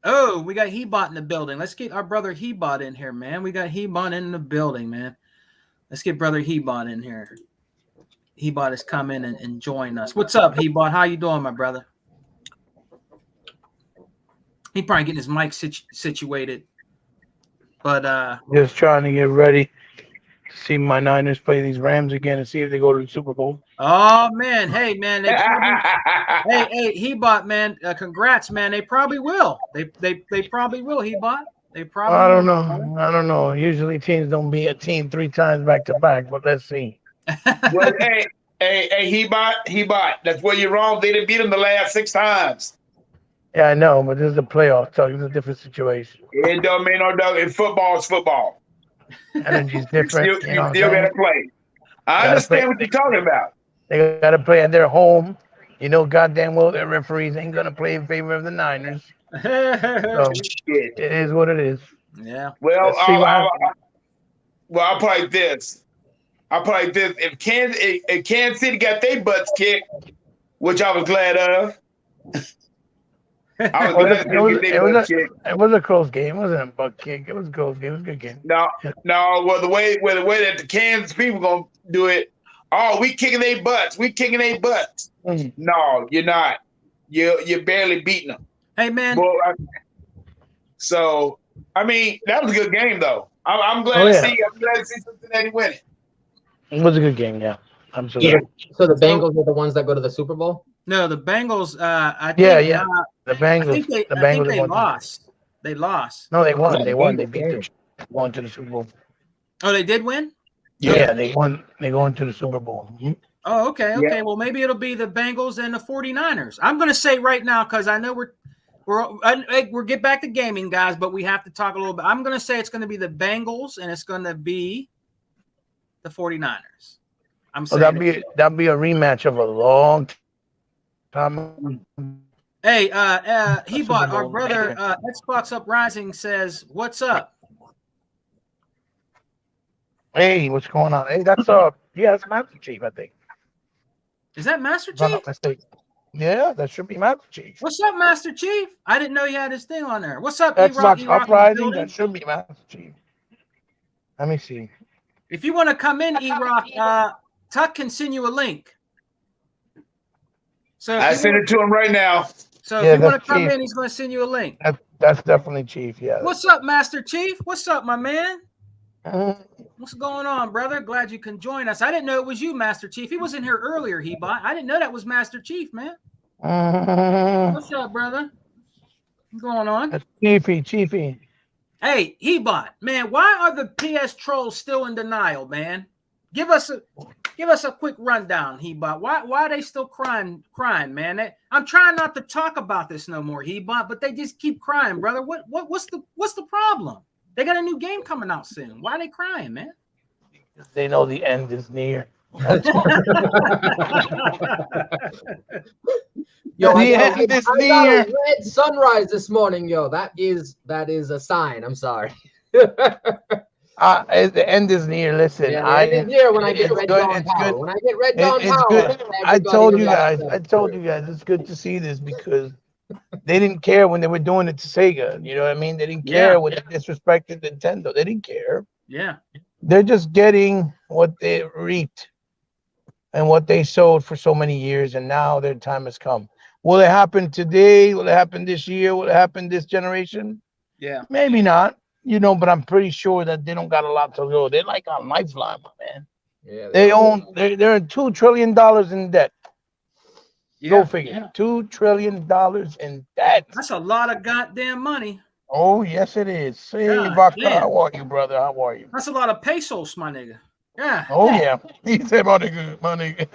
Oh, we got Hebot in the building. Let's get our brother Hebot in here, man. We got Hebot in the building, man. Let's get brother Hebot in here. Hebot has come in and joined us. What's up, Hebot? How you doing, my brother? He probably getting his mic situated. But just trying to get ready to see my Niners play these Rams again and see if they go to the Super Bowl. Oh man, hey man, hey Hebot, man, congrats, man. They probably will. They probably will, Hebot. They probably. I don't know. Usually teams don't beat a team 3 times back to back, but let's see. Well, hey, Hebot. That's where you're wrong. They didn't beat them the last 6 times. Yeah, I know, but this is a playoff, so it's a different situation. It don't mean no doubt. Football is football. Energy's different. You still gotta play. I understand what you're talking about. They gotta play at their home. You know, goddamn well, their referees ain't gonna play in favor of the Niners. So it is what it is. Yeah. Well, I'll play this. If Kansas City got their butts kicked, which I was glad of. It was a close game. It wasn't a butt kick. It was a close game. It was a good game. No. Well, the way that the Kansas people gonna do it. Oh, we kicking their butts. Mm-hmm. No, you're not. You're barely beating them. Hey man. Well, I mean, that was a good game though. I'm glad to see. I'm glad to see Cincinnati winning. It was a good game, yeah. Absolutely. Yeah. So the Bengals are the ones that go to the Super Bowl? No, the Bengals. I think, the Bengals. I think they lost. They lost. No, they won. They won. They beat going to the Super Bowl. Oh, they did win? Yeah, they won. They go into the Super Bowl. Mm-hmm. Oh, okay. Yeah. Well, maybe it'll be the Bengals and the 49ers. I'm going to say right now because I know we're get back to gaming, guys, but we have to talk a little bit. I'm going to say it's going to be the Bengals and it's going to be the 49ers. I'm saying that'd be a rematch of a long time. Hey, Hebot, our brother Xbox Uprising says, "What's up?" Hey, what's going on? Hey, that's Master Chief, I think. Is that Master Chief? Yeah, that should be Master Chief. What's up, Master Chief? I didn't know he had his thing on there. What's up, E-Rock? Xbox E-Rock Uprising, that should be Master Chief. Let me see. If you want to come in, E-Rock, Tuck can send you a link. So I send it to him right now. So if you want to come in, he's going to send you a link. That's definitely Chief, yeah. What's up, Master Chief? What's up, my man? What's going on, brother? Glad you can join us. I didn't know it was you, Master Chief. He was in here earlier, He-Bot. I didn't know that was Master Chief, man. What's up, brother? What's going on? Chiefy. Hey, He-Bot, man, why are the PS trolls still in denial, man? Give us a quick rundown, He-Bot. Why are they still crying, man? I'm trying not to talk about this no more, He-Bot, but they just keep crying, brother. What's the problem? They got a new game coming out soon. Why are they crying, man? They know the end is near. Yo, the end is near. I got a red sunrise this morning, yo. That is a sign. I'm sorry. The end is near. Listen, yeah, the end is near when I get Red Dawn Power. Good. When I get Red Dawn Power, good. I told you guys. It's good to see this because they didn't care when they were doing it to Sega. You know what I mean? They didn't care when they disrespected Nintendo. They didn't care. Yeah. They're just getting what they reaped and what they sowed for so many years, and now their time has come. Will it happen today? Will it happen this year? Will it happen this generation? Yeah. Maybe not. You know, but I'm pretty sure that they don't got a lot to go. They're like on lifeline, my man. Yeah, they're $2 trillion in debt. Yeah, go figure. Yeah. $2 trillion in debt. That's a lot of goddamn money. Oh, yes, it is. Hey, Vodka, how are you, brother? How are you? That's a lot of pesos, my nigga. Yeah. Oh, yeah. He said, my nigga.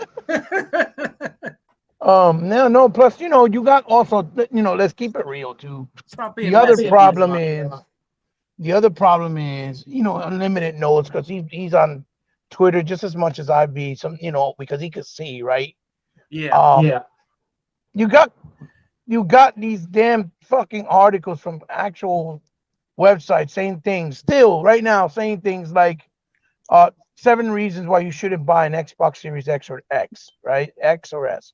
No, plus, you know, you got also, you know, let's keep it real, too. The other problem is, you know, Unlimited knows because he's on Twitter just as much as I be, you know, because he could see, right? Yeah. You got these damn fucking articles from actual websites saying things right now like 7 reasons why you shouldn't buy an Xbox Series X or X, right? X or S.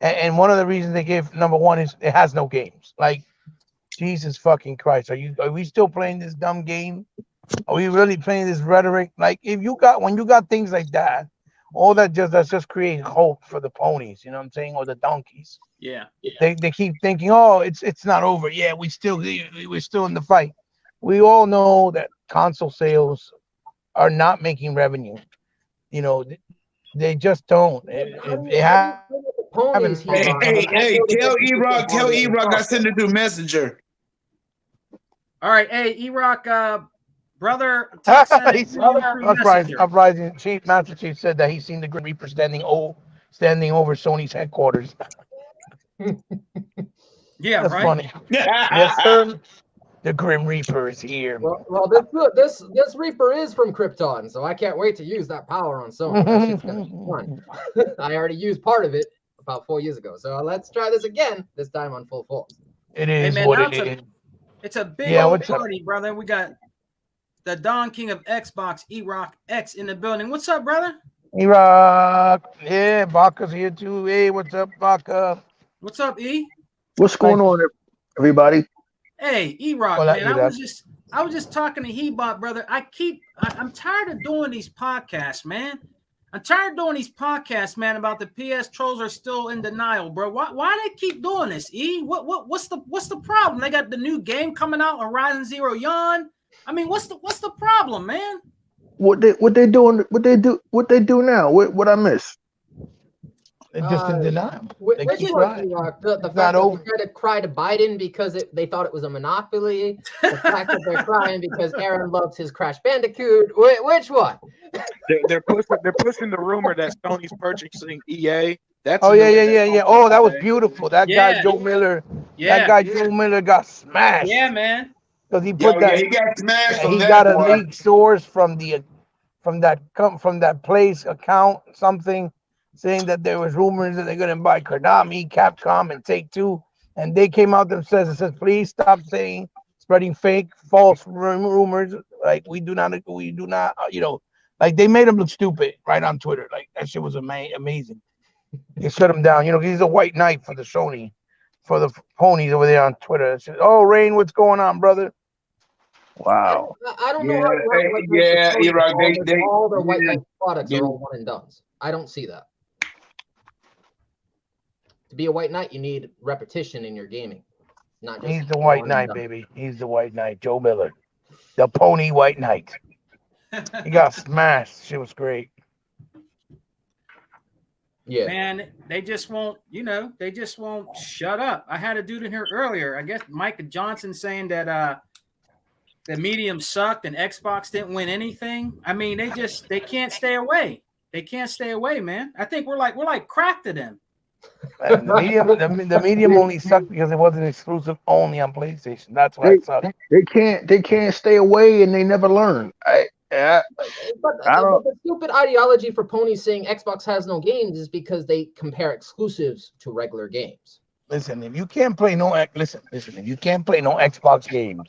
And one of the reasons they give, number one, is it has no games. Like, Jesus fucking Christ. Are we still playing this dumb game? Are we really playing this rhetoric? Like, when you got things like that, all that's just creating hope for the ponies, you know what I'm saying? Or the donkeys. Yeah. They keep thinking, oh, it's not over. Yeah, we're still in the fight. We all know that console sales are not making revenue. You know, they just don't. Hey, tell E-Rock I send it through Messenger. All right, hey, E-Rock, brother. Uprising Chief, Master Chief said that he's seen the Grim Reaper standing over Sony's headquarters. Yeah, that's right. Funny. Yes, sir. The Grim Reaper is here. Well, this Reaper is from Krypton, so I can't wait to use that power on Sony. That shit's gonna be fun. I already used part of it about 4 years ago, so let's try this again. This time on full force. It is what it is. It's a big old party, brother. We got the Don King of Xbox, E-Rock X, in the building. What's up, brother? E-Rock. Yeah, Baka's here too. Hey, what's up, Baka? What's up, E? What's going on, everybody? Hey, E-Rock, man. I was just talking to He-Bot, brother. I'm tired of doing these podcasts, man. I'm tired of doing these podcasts, man, about the PS trolls are still in denial, bro. Why they keep doing this, E? What's the problem? They got the new game coming out, Horizon Zero Dawn. I mean, what's the problem, man? What they doing? What they do now? What I miss? They're just in denial. The fact that they tried to cry to Biden because they thought it was a monopoly. The fact that they're crying because Aaron loves his Crash Bandicoot. Which one? They're pushing the rumor that Sony's purchasing EA. Yeah. Oh, that was beautiful. That guy Joe Miller. Yeah. That guy Joe Miller got smashed. Yeah, man. Because he put he got smashed. He got a leaked source from that place account something, saying that there was rumors that they're going to buy Konami, Capcom, and Take-Two, and they came out themselves and said, "Please stop spreading fake, false rumors. Like we do not, you know, like they made them look stupid right on Twitter. Like that shit was amazing." They shut him down. You know, he's a white knight for the Sony, for the ponies over there on Twitter. It says, "Oh, Rain, what's going on, brother?" Wow. I don't know Yeah, how you have white knights yeah, for Sony you're right. if They all their white yeah, knight products yeah. are all one and dones. I don't see that. To be a white knight, you need repetition in your gaming, not just He's the white one and knight, done. baby. He's the white knight, Joe Miller, the pony white knight. He got smashed. Shit was great. Yeah. Man, they just won't, they just won't shut up. I had a dude in here earlier, I guess Micah Johnson, saying that the medium sucked and Xbox didn't win anything. I mean, they can't stay away. They can't stay away, man. I think we're like crack to them. The medium only sucked because it wasn't exclusive only on PlayStation. That's why it sucked. They can't stay away and they never learn. But I don't. the stupid ideology for ponies saying Xbox has no games is because they compare exclusives to regular games. Listen, if you can't play no listen, if you can't play no Xbox games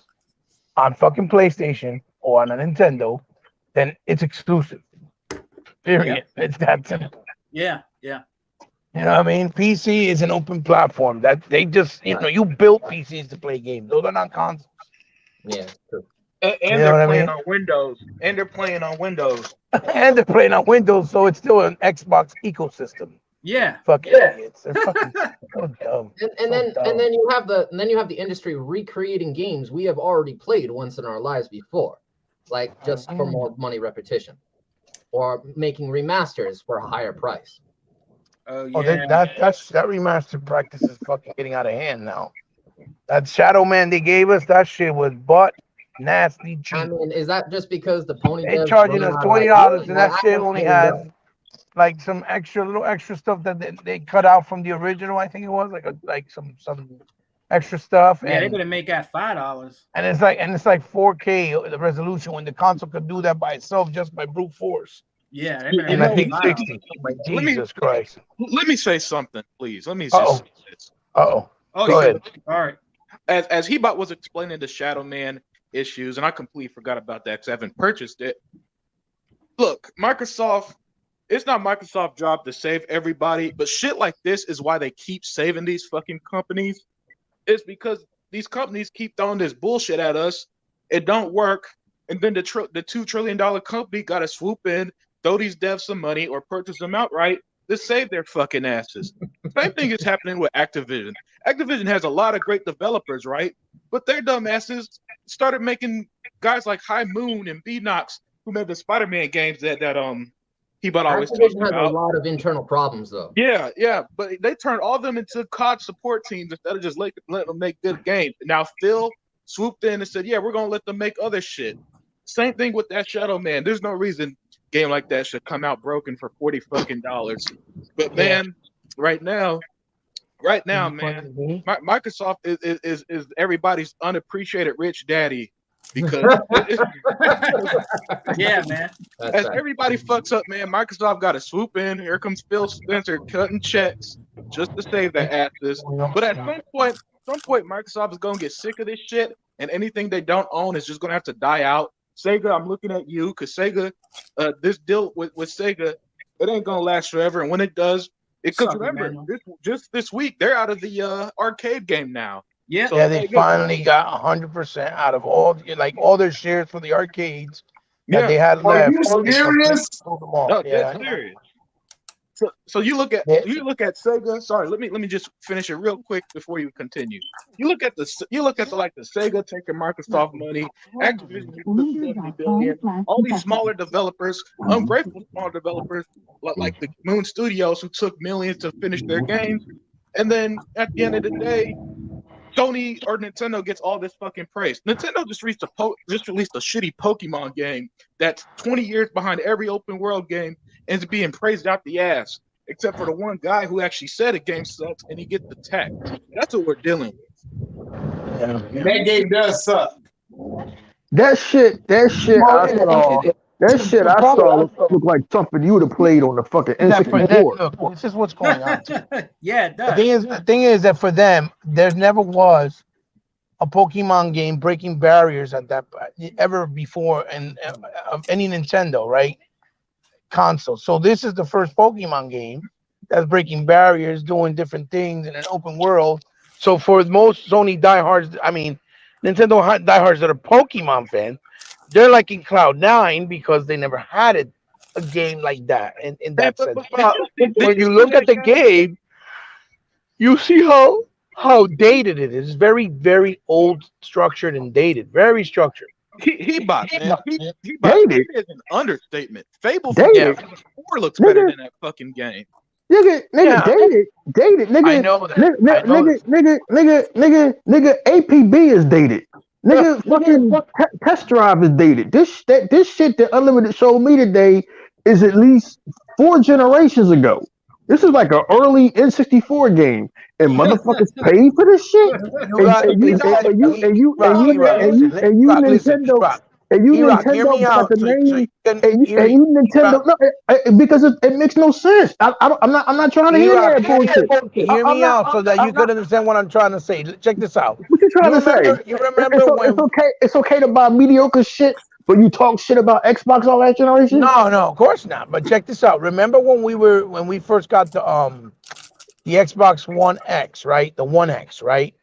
on fucking PlayStation or on a Nintendo, then it's exclusive. Period. It's that simple. Yeah. You know what I mean? PC is an open platform that they just, you built PCs to play games. Those are not consoles. Yeah, true. And You know they're what I playing mean? on Windows. And they're playing on Windows. And they're playing on Windows, so it's still an Xbox ecosystem. Yeah. Fucking idiots. They're fucking so dumb. And then you have the industry recreating games we have already played once in our lives before, like just for more money repetition, or making remasters for a higher price. Oh yeah. Oh, that remastered practice is fucking getting out of hand now. That Shadow Man they gave us, that shit was butt nasty cheap. I mean, is that just because the pony They devs charging run us out of $20, ideas? and that I shit don't only think has that- like some little extra stuff that they cut out from the original. I think it was like some extra stuff. Yeah, they're and gonna make that $5. and it's like 4K the resolution when the console could do that by itself just by brute force. Yeah, they're gonna And make I think $5. 60. Like Let me- Jesus Christ. Let me say something, please. Let me Uh-oh. say this. Oh, Oh, go yeah. ahead. All right. As Hebot was explaining the Shadow Man issues, and I completely forgot about that because I haven't purchased it. Look, Microsoft, it's not Microsoft's job to save everybody, but shit like this is why they keep saving these fucking companies. It's because these companies keep throwing this bullshit at us. It don't work, and then the $2 trillion company got to swoop in, throw these devs some money, or purchase them outright to save their fucking asses. Same thing is happening with Activision. Activision has a lot of great developers, right? But their dumb asses started making guys like High Moon and B-Nox, who made the Spider-Man games that Hebot always talks Activision has a about. lot of internal problems, though. Yeah, but they turned all of them into COD support teams instead of just letting them make good games. Now Phil swooped in and said, "Yeah, we're gonna let them make other shit." Same thing with that Shadow Man. There's no reason a game like that should come out broken for $40 fucking. But man, right now, man, Microsoft is everybody's unappreciated rich daddy because Yeah, man. That's as right. everybody fucks up, man, Microsoft got to swoop in. Here comes Phil Spencer cutting checks just to save their asses. But at some point, Microsoft is gonna get sick of this shit, and anything they don't own is just gonna have to die out. Sega, I'm looking at you because Sega, this deal with Sega, it ain't gonna last forever. And when it does, because Sucker, remember, man. just this week they're out of the arcade game now. Yeah. So Yeah, they finally got 100% out of all their shares for the arcades that they had Are left. you serious? Sold them all. No, Yeah. dead serious. So you look at Sega. Sorry, let me just finish it real quick before you continue. You look at the Sega taking Microsoft money, Activision you put $70 billion, all these smaller developers, ungrateful small developers like the Moon Studios who took millions to finish their games, and then at the end of the day, Sony or Nintendo gets all this fucking praise. Nintendo just released a shitty Pokemon game that's 20 years behind every open world game and is being praised out the ass, except for the one guy who actually said a game sucks and he gets the tech. That's what we're dealing with. Yeah. That game does suck. That shit I saw looked like something you would have played on the fucking N64. Look, this is what's going on. Yeah, it does. The thing is that for them, there never was a Pokemon game breaking barriers at that ever before of any Nintendo, right? Console. So this is the first Pokemon game that's breaking barriers, doing different things in an open world. So for most Sony diehards, I mean, Nintendo diehards that are Pokemon fans, they're like in Cloud9 because they never had a game like that in Yeah, that sense. but But did when you you see look that at the game, you see how dated it is. It's very, very old, structured, and dated. Very structured. he bought, man. He bought. Dated, Dated is an understatement. Fable from Yeah, dated, 4 looks better nigga, than that fucking game. nigga, yeah. dated, I nigga, know that. nigga, I know nigga, nigga, APB is dated. Nigga, fucking test drive is dated. This shit that Unlimited showed me today is at least 4 generations ago. This is like an early N64 game, and motherfuckers paid for this shit. You got And you listen, Nintendo E-Rock. and you E-Rock, hear Nintendo me got out the so name you can and you Nintendo no, because it makes no sense. I'm not trying to hear E-Rock, that bullshit. hear I'm me not. out so that you I'm not. can understand what I'm trying to say. Check this out. What you trying to say? You remember It's when okay. It's okay to buy mediocre shit, but you talk shit about Xbox all that generation. No, of course not. But check this out. Remember when we first got the Xbox One X, right? The One X, right?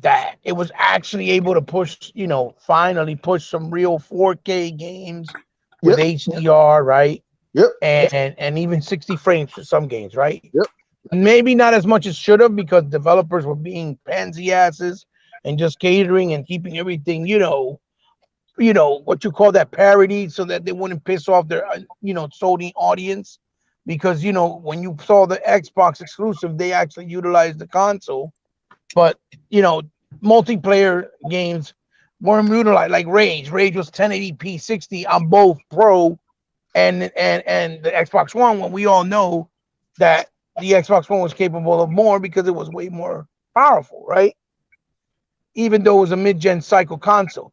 That it was actually able to push, finally push some real 4K games with Yep. HDR, right? Yep. And even 60 frames for some games, right? Yep. Maybe not as much as should have because developers were being pansy asses and just catering and keeping everything, what you call that parody so that they wouldn't piss off their, Sony audience. Because, when you saw the Xbox exclusive, they actually utilized the console. But, multiplayer games weren't utilized like Rage. Rage was 1080p 60 on both Pro and the Xbox One, when we all know that the Xbox One was capable of more because it was way more powerful, right? Even though it was a mid-gen cycle console.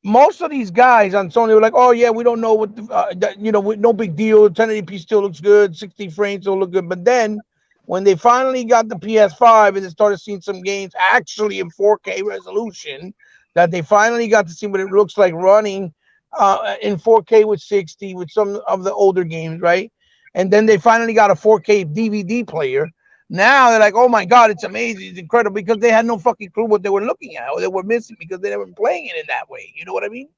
Most of these guys on Sony were like, "Oh yeah, we don't know what, no big deal. 1080p still looks good. 60 frames still look good." But then, when they finally got the PS5 and they started seeing some games actually in 4K resolution, that they finally got to see what it looks like running in 4K with 60 with some of the older games, right? And then they finally got a 4K DVD player. Now they're like, "Oh my God, it's amazing, it's incredible," because they had no fucking clue what they were looking at or they were missing because they never been playing it in that way. You know what I mean?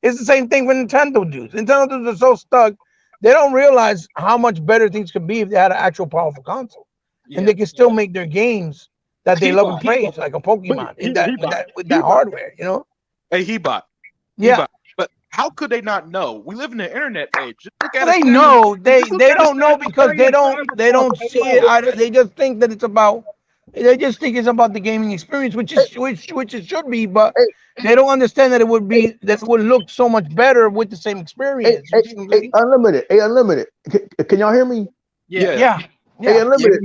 It's the same thing with Nintendo dudes. Nintendo dudes are so stuck, they don't realize how much better things could be if they had an actual powerful console, and they can still make their games that they love and praise, like a Pokemon, with that hardware. Hey, Hebot. Yeah. But how could they not know? We live in the internet age. Just look at They it. know they Just look at don't know it. because they don't see it. They just think that it's about. They just think it's about the gaming experience, which it should be, but they don't understand that it would look so much better with the same experience. Hey, Unlimited. Hey, Unlimited. Can y'all hear me? Yeah. Hey, Unlimited.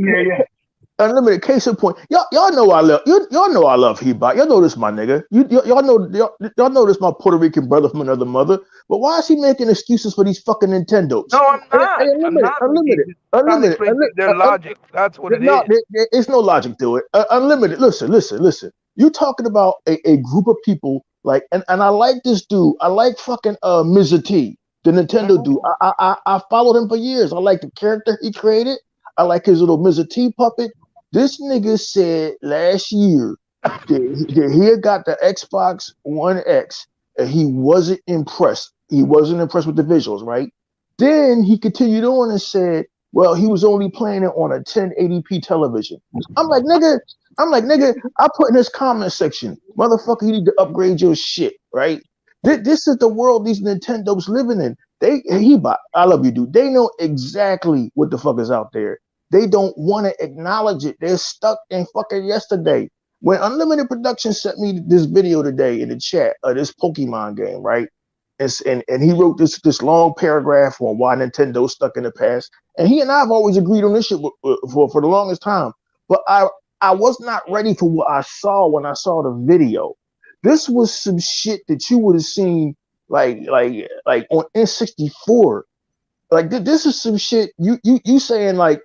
Unlimited. Case in point. Y'all know I love y'all know I love Hebot. Y'all know this my nigga. Y'all know this my Puerto Rican brother from another mother. But why is he making excuses for these fucking Nintendos? No, I'm not. Hey, Unlimited. Their logic. That's what it No, is. it's no logic to it. Unlimited. Listen. You talking about a group of people like, and I like this dude. I like fucking Mr. T, the Nintendo dude. I followed him for years. I like the character he created. I like his little Mr. T puppet. This nigga said last year that he had got the Xbox One X and he wasn't impressed. He wasn't impressed with the visuals, right? Then he continued on and said, well, he was only playing it on a 1080p television. I'm like, nigga, I put in this comment section, motherfucker, you need to upgrade your shit, right? This is the world these Nintendos living in. I love you, dude. They know exactly what the fuck is out there. They don't want to acknowledge it. They're stuck in fucking yesterday. When Unlimited Productions sent me this video today in the chat of this Pokemon game, right? And he wrote this long paragraph on why Nintendo's stuck in the past. And he and I have always agreed on this shit for the longest time. But I was not ready for what I saw when I saw the video. This was some shit that you would have seen like on N64. Like this is some shit you saying like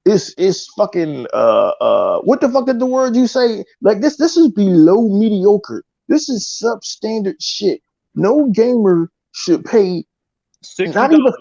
it's fucking what the fuck did the word you say? Like this is below mediocre. This is substandard shit. No gamer should pay $60. not even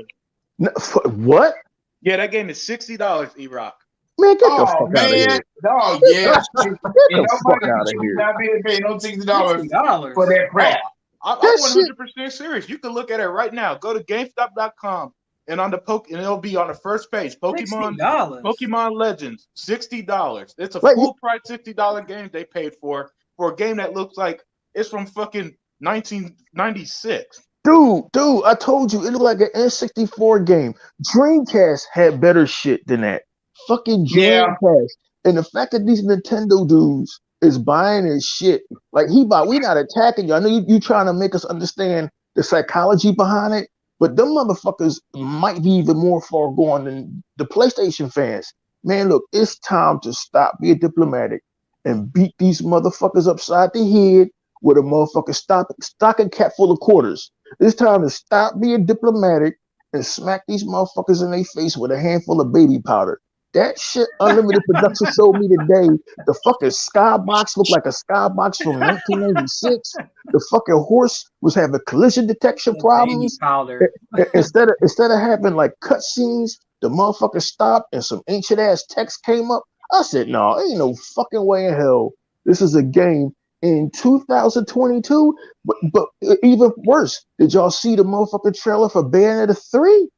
what? Yeah, that game is $60, E-Rock. Man, get the Oh fuck out of man, here. oh yeah, Get and the fuck nobody out of should here. not be paying no $60 $60. for that crap. I'm That shit. 100% serious. You can look at it right now. Go to GameStop.com and on the and it'll be on the first page. $60. Pokemon Legends, $60. It's a Like, full price $60 game they paid for a game that looks like it's from fucking 1996. dude, I told you it looked like an N64 game. Dreamcast had better shit than that. Fucking Yeah. Dreamcast. And the fact that these Nintendo dudes is buying his shit, like we not attacking you. I know you trying to make us understand the psychology behind it, but them motherfuckers might be even more far gone than the PlayStation fans. Man, look, it's time to stop being diplomatic and beat these motherfuckers upside the head with a motherfucking stocking cap full of quarters. It's time to stop being diplomatic and smack these motherfuckers in their face with a handful of baby powder. That shit Unlimited Production showed me today. The fucking skybox looked like a skybox from 1996. The fucking horse was having collision detection problems. Powder. Instead of having like cutscenes, the motherfucker stopped and some ancient ass text came up. I said, no, ain't no fucking way in hell. This is a game in 2022. But even worse, did y'all see the motherfucking trailer for Bayonetta 3?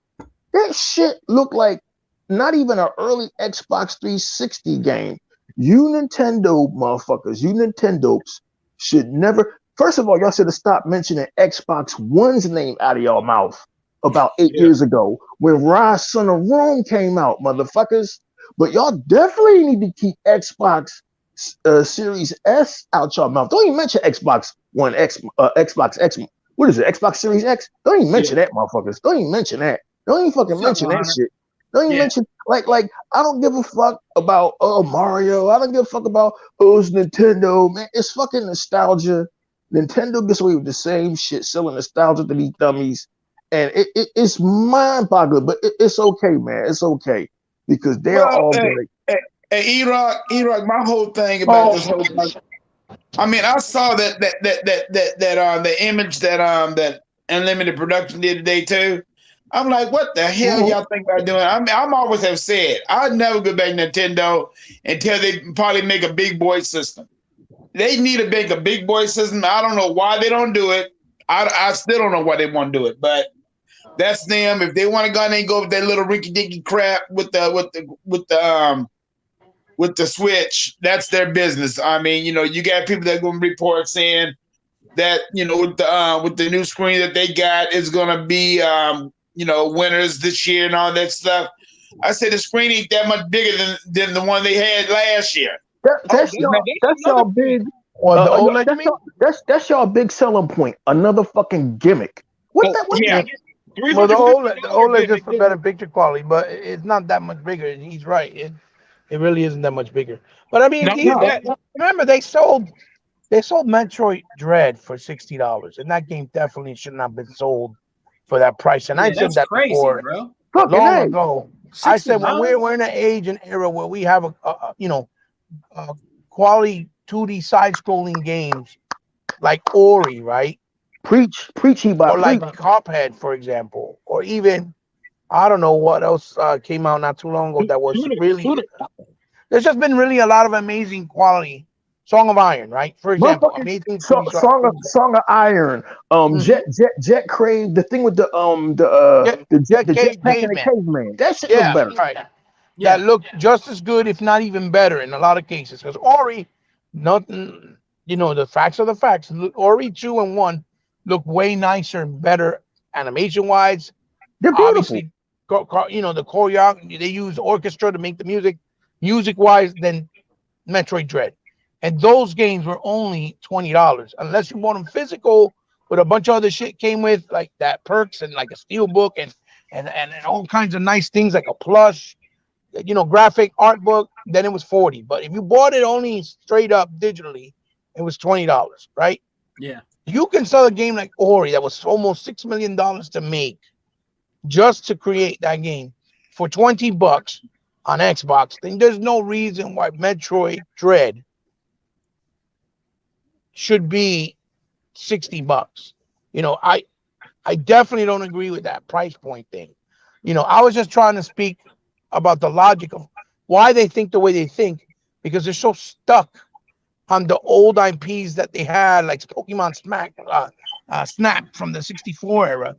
That shit looked like not even an early Xbox 360 game. You Nintendo motherfuckers, you Nintendos should never. First of all, y'all should have stopped mentioning Xbox One's name out of y'all mouth about 8 years ago when Rise Son of Rome came out, motherfuckers. But y'all definitely need to keep Xbox Series S out your mouth. Don't even mention Xbox One X, Xbox X. What is it? Xbox Series X? Don't even mention that, motherfuckers. Don't even mention that. Don't even fucking mention that shit. Don't even mention like I don't give a fuck about Mario. I don't give a fuck about it's Nintendo, man. It's fucking nostalgia. Nintendo gets away with the same shit, selling nostalgia to these dummies, and it's mind-boggling. But it's okay, man. It's okay because they're all good. Hey, E-Rock, my whole thing about this whole thing. I mean, I saw that the image that Unlimited Production did today too. I'm like, what the hell y'all think about doing? I mean, I'm always have said I'd never go back to Nintendo until they probably make a big boy system. They need to make a big boy system. I don't know why they don't do it. I still don't know why they want to do it, but that's them. If they want to go and go with that little rinky dinky crap with the Switch, that's their business. I mean, you got people that are going to report saying that with the new screen that they got is going to be winners this year and all that stuff. I said the screen ain't that much bigger than the one they had last year. That's y'all big. That's y'all big selling point. Another fucking gimmick. What the? Well, the OLED just for better picture quality, but it's not that much bigger. He's right. It really isn't that much bigger. But I mean, remember they sold Metroid Dread for $60, and that game definitely should not have been sold for that price. And I said that crazy, before, bro. long ago. I said when $60? we're in an age and era where we have a quality 2D side-scrolling games like Ori, right? Preach, or like Cuphead, for example, or even I don't know what else came out not too long ago that was really. There's just been really a lot of amazing quality. Song of Iron, right? For example, amazing Song of Iron. Jet Crave, the thing with the jetpack and the caveman. That shit look better. Right. Yeah. That looked just as good, if not even better, in a lot of cases. Because Ori, nothing. The facts are the facts. Ori 2 and 1 look way nicer and better animation-wise. They're beautiful. Obviously, the choreography, they use orchestra to make the music-wise, than Metroid Dread. And those games were only $20, unless you bought them physical with a bunch of other shit came with, like that perks and like a steel book and all kinds of nice things like a plush, graphic art book. Then it was $40. But if you bought it only straight up digitally, it was $20, right? Yeah. You can sell a game like Ori that was almost $6 million to make, just to create that game, for $20 on Xbox. Then there's no reason why Metroid Dread should be $60. I definitely don't agree with that price point thing. I was just trying to speak about the logic of why they think the way they think, because they're so stuck on the old IPs that they had, like Pokemon Snap from the 64 era,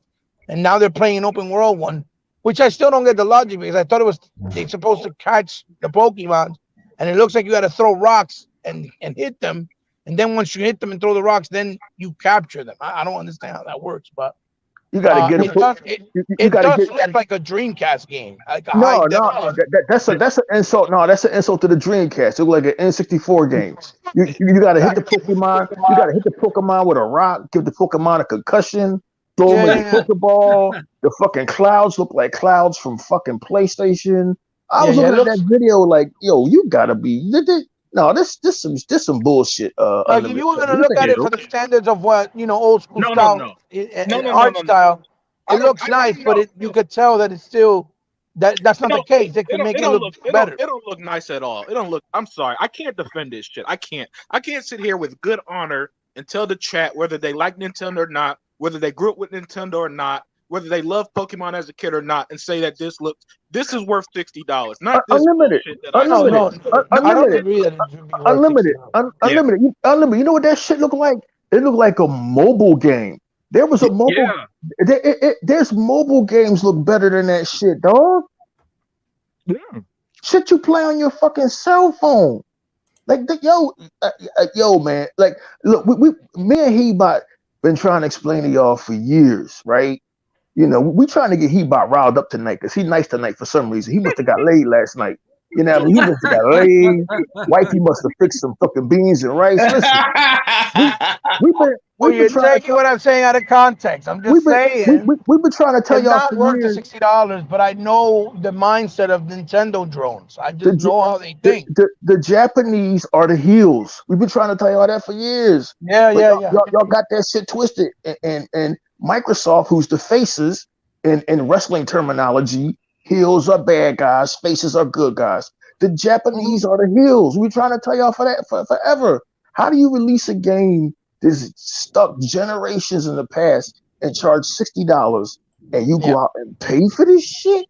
and now they're playing an open world one, which I still don't get the logic, because I thought it was they're supposed to catch the Pokemon, and it looks like you got to throw rocks and hit them, and then once you hit them and throw the rocks, then you capture them. I don't understand how that works, but You got to get it does look like a Dreamcast game. Like a no, high that's an insult. No, that's an insult to the Dreamcast. It look like an N64 game. You got to hit the Pokemon. You got to hit the Pokemon with a rock. Give the Pokemon a concussion. Throw them in the Pokeball. The fucking clouds look like clouds from fucking PlayStation. I was looking at that video like, yo, you gotta be. No, this some bullshit. Like if you were gonna look at it for the standards of what old school style, art style, it looks nice, but you could tell that it's still that's not the case. They can make it look better. It don't look nice at all. It don't look. I'm sorry, I can't defend this shit. I can't sit here with good honor and tell the chat whether they like Nintendo or not, whether they grew up with Nintendo or not, whether they love Pokemon as a kid or not, and say that this is worth $60. Not this unlimited. Unlimited. I don't agree that it should be worth Unlimited. Unlimited. Unlimited. You know what that shit looked like? It looked like a mobile game. There was a mobile. Yeah. There's mobile games look better than that shit, dog. Yeah. Shit you play on your fucking cell phone. Like yo, man. Like, look, me and Hebot been trying to explain to y'all for years, right? We trying to get Hebot riled up tonight because he nice tonight for some reason. He must have got laid last night. He must have got laid. Wifey must have fixed some fucking beans and rice. Listen, you're taking what I'm saying out of context. I'm just saying. We've been trying to tell y'all not worth the $60, but I know the mindset of Nintendo drones. I just know how they think. The Japanese are the heels. We've been trying to tell y'all that for years. Yeah. Y'all got that shit twisted. And Microsoft, who's the faces in wrestling terminology, heels are bad guys, faces are good guys. The Japanese are the heels. We're trying to tell y'all for that forever. How do you release a game that's stuck generations in the past and charge $60 and you go out and pay for this shit?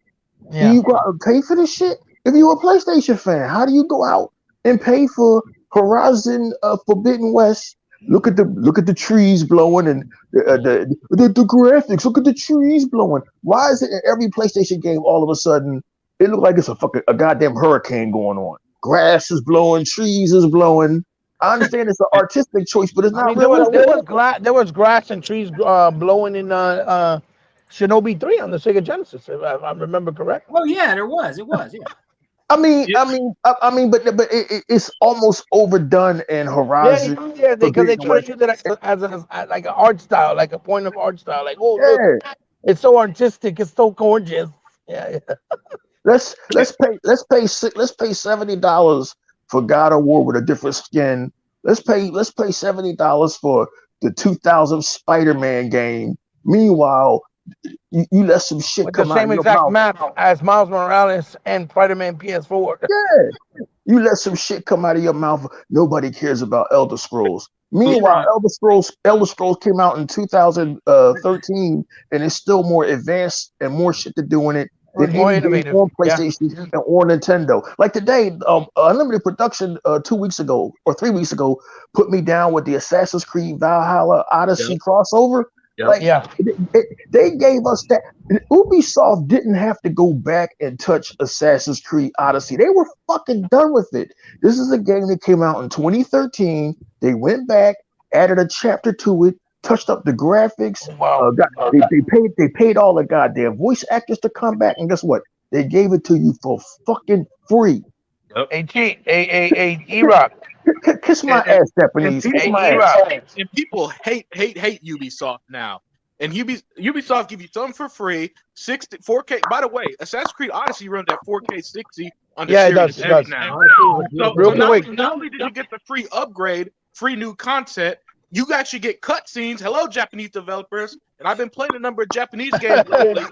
Yeah. Do you go out and pay for this shit? If you're a PlayStation fan, how do you go out and pay for Horizon Forbidden West? Look at the trees blowing and the graphics. Look at the trees blowing. Why is it in every PlayStation game all of a sudden it looks like it's a goddamn hurricane going on? Grass is blowing, trees is blowing. I understand it's an artistic choice, but it's not. There was grass and trees blowing in Shinobi 3 on the Sega Genesis, if I remember correctly. Oh yeah, there was. It was. Yeah. I mean, but it's almost overdone in Horizon. Yeah, because they try to use it as like an art style, like a point of art style. Like, look, it's so artistic, it's so gorgeous. Yeah. Let's pay $70 for God of War with a different skin. Let's pay $70 for the 2000 Spider-Man game. Meanwhile, you let some shit with come the out same of your exact mouth. map as Miles Morales and Spider-Man PS4. Yeah, you let some shit come out of your mouth. Nobody cares about Elder Scrolls. Meanwhile, Elder Scrolls came out in 2013, and it's still more advanced and more shit to do in it than More any game innovative. on PlayStation and or Nintendo. Like today, Unlimited Production 2 weeks ago or 3 weeks ago put me down with the Assassin's Creed Valhalla Odyssey crossover. Like, they gave us that. Ubisoft didn't have to go back and touch Assassin's Creed Odyssey. They were fucking done with it. This is a game that came out in 2013. They went back, added a chapter to it, touched up the graphics. Wow. They paid all the goddamn voice actors to come back, and guess what? They gave it to you for fucking free. E-Rock. Kiss my ass, Japanese. Kiss my ass. And people hate Ubisoft now. And Ubisoft give you something for free, 4K. By the way, Assassin's Creed Odyssey runs at 4K 60 on the Series X now. So not only did you get the free upgrade, free new content, you actually get cutscenes. Hello, Japanese developers. And I've been playing a number of Japanese games lately.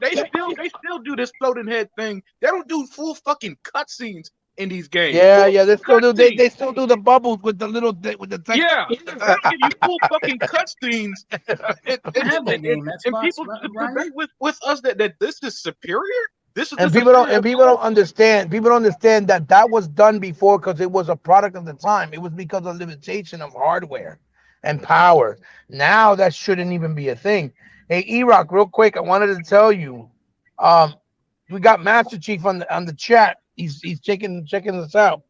They still do this floating head thing. They don't do full fucking cutscenes in these games. Yeah, yeah, they still do. Cutscenes. They still do the bubbles with the little with the text. Yeah, they don't give you full fucking cutscenes, and, I have that game, and Xbox, people Ryan. debate with us that this is superior. This is And the people don't superior and people don't understand. People don't understand that was done before because it was a product of the time. It was because of limitation of hardware and power. Now that shouldn't even be a thing. Hey, E-Rock, real quick, I wanted to tell you, we got Master Chief on the chat. He's checking this out.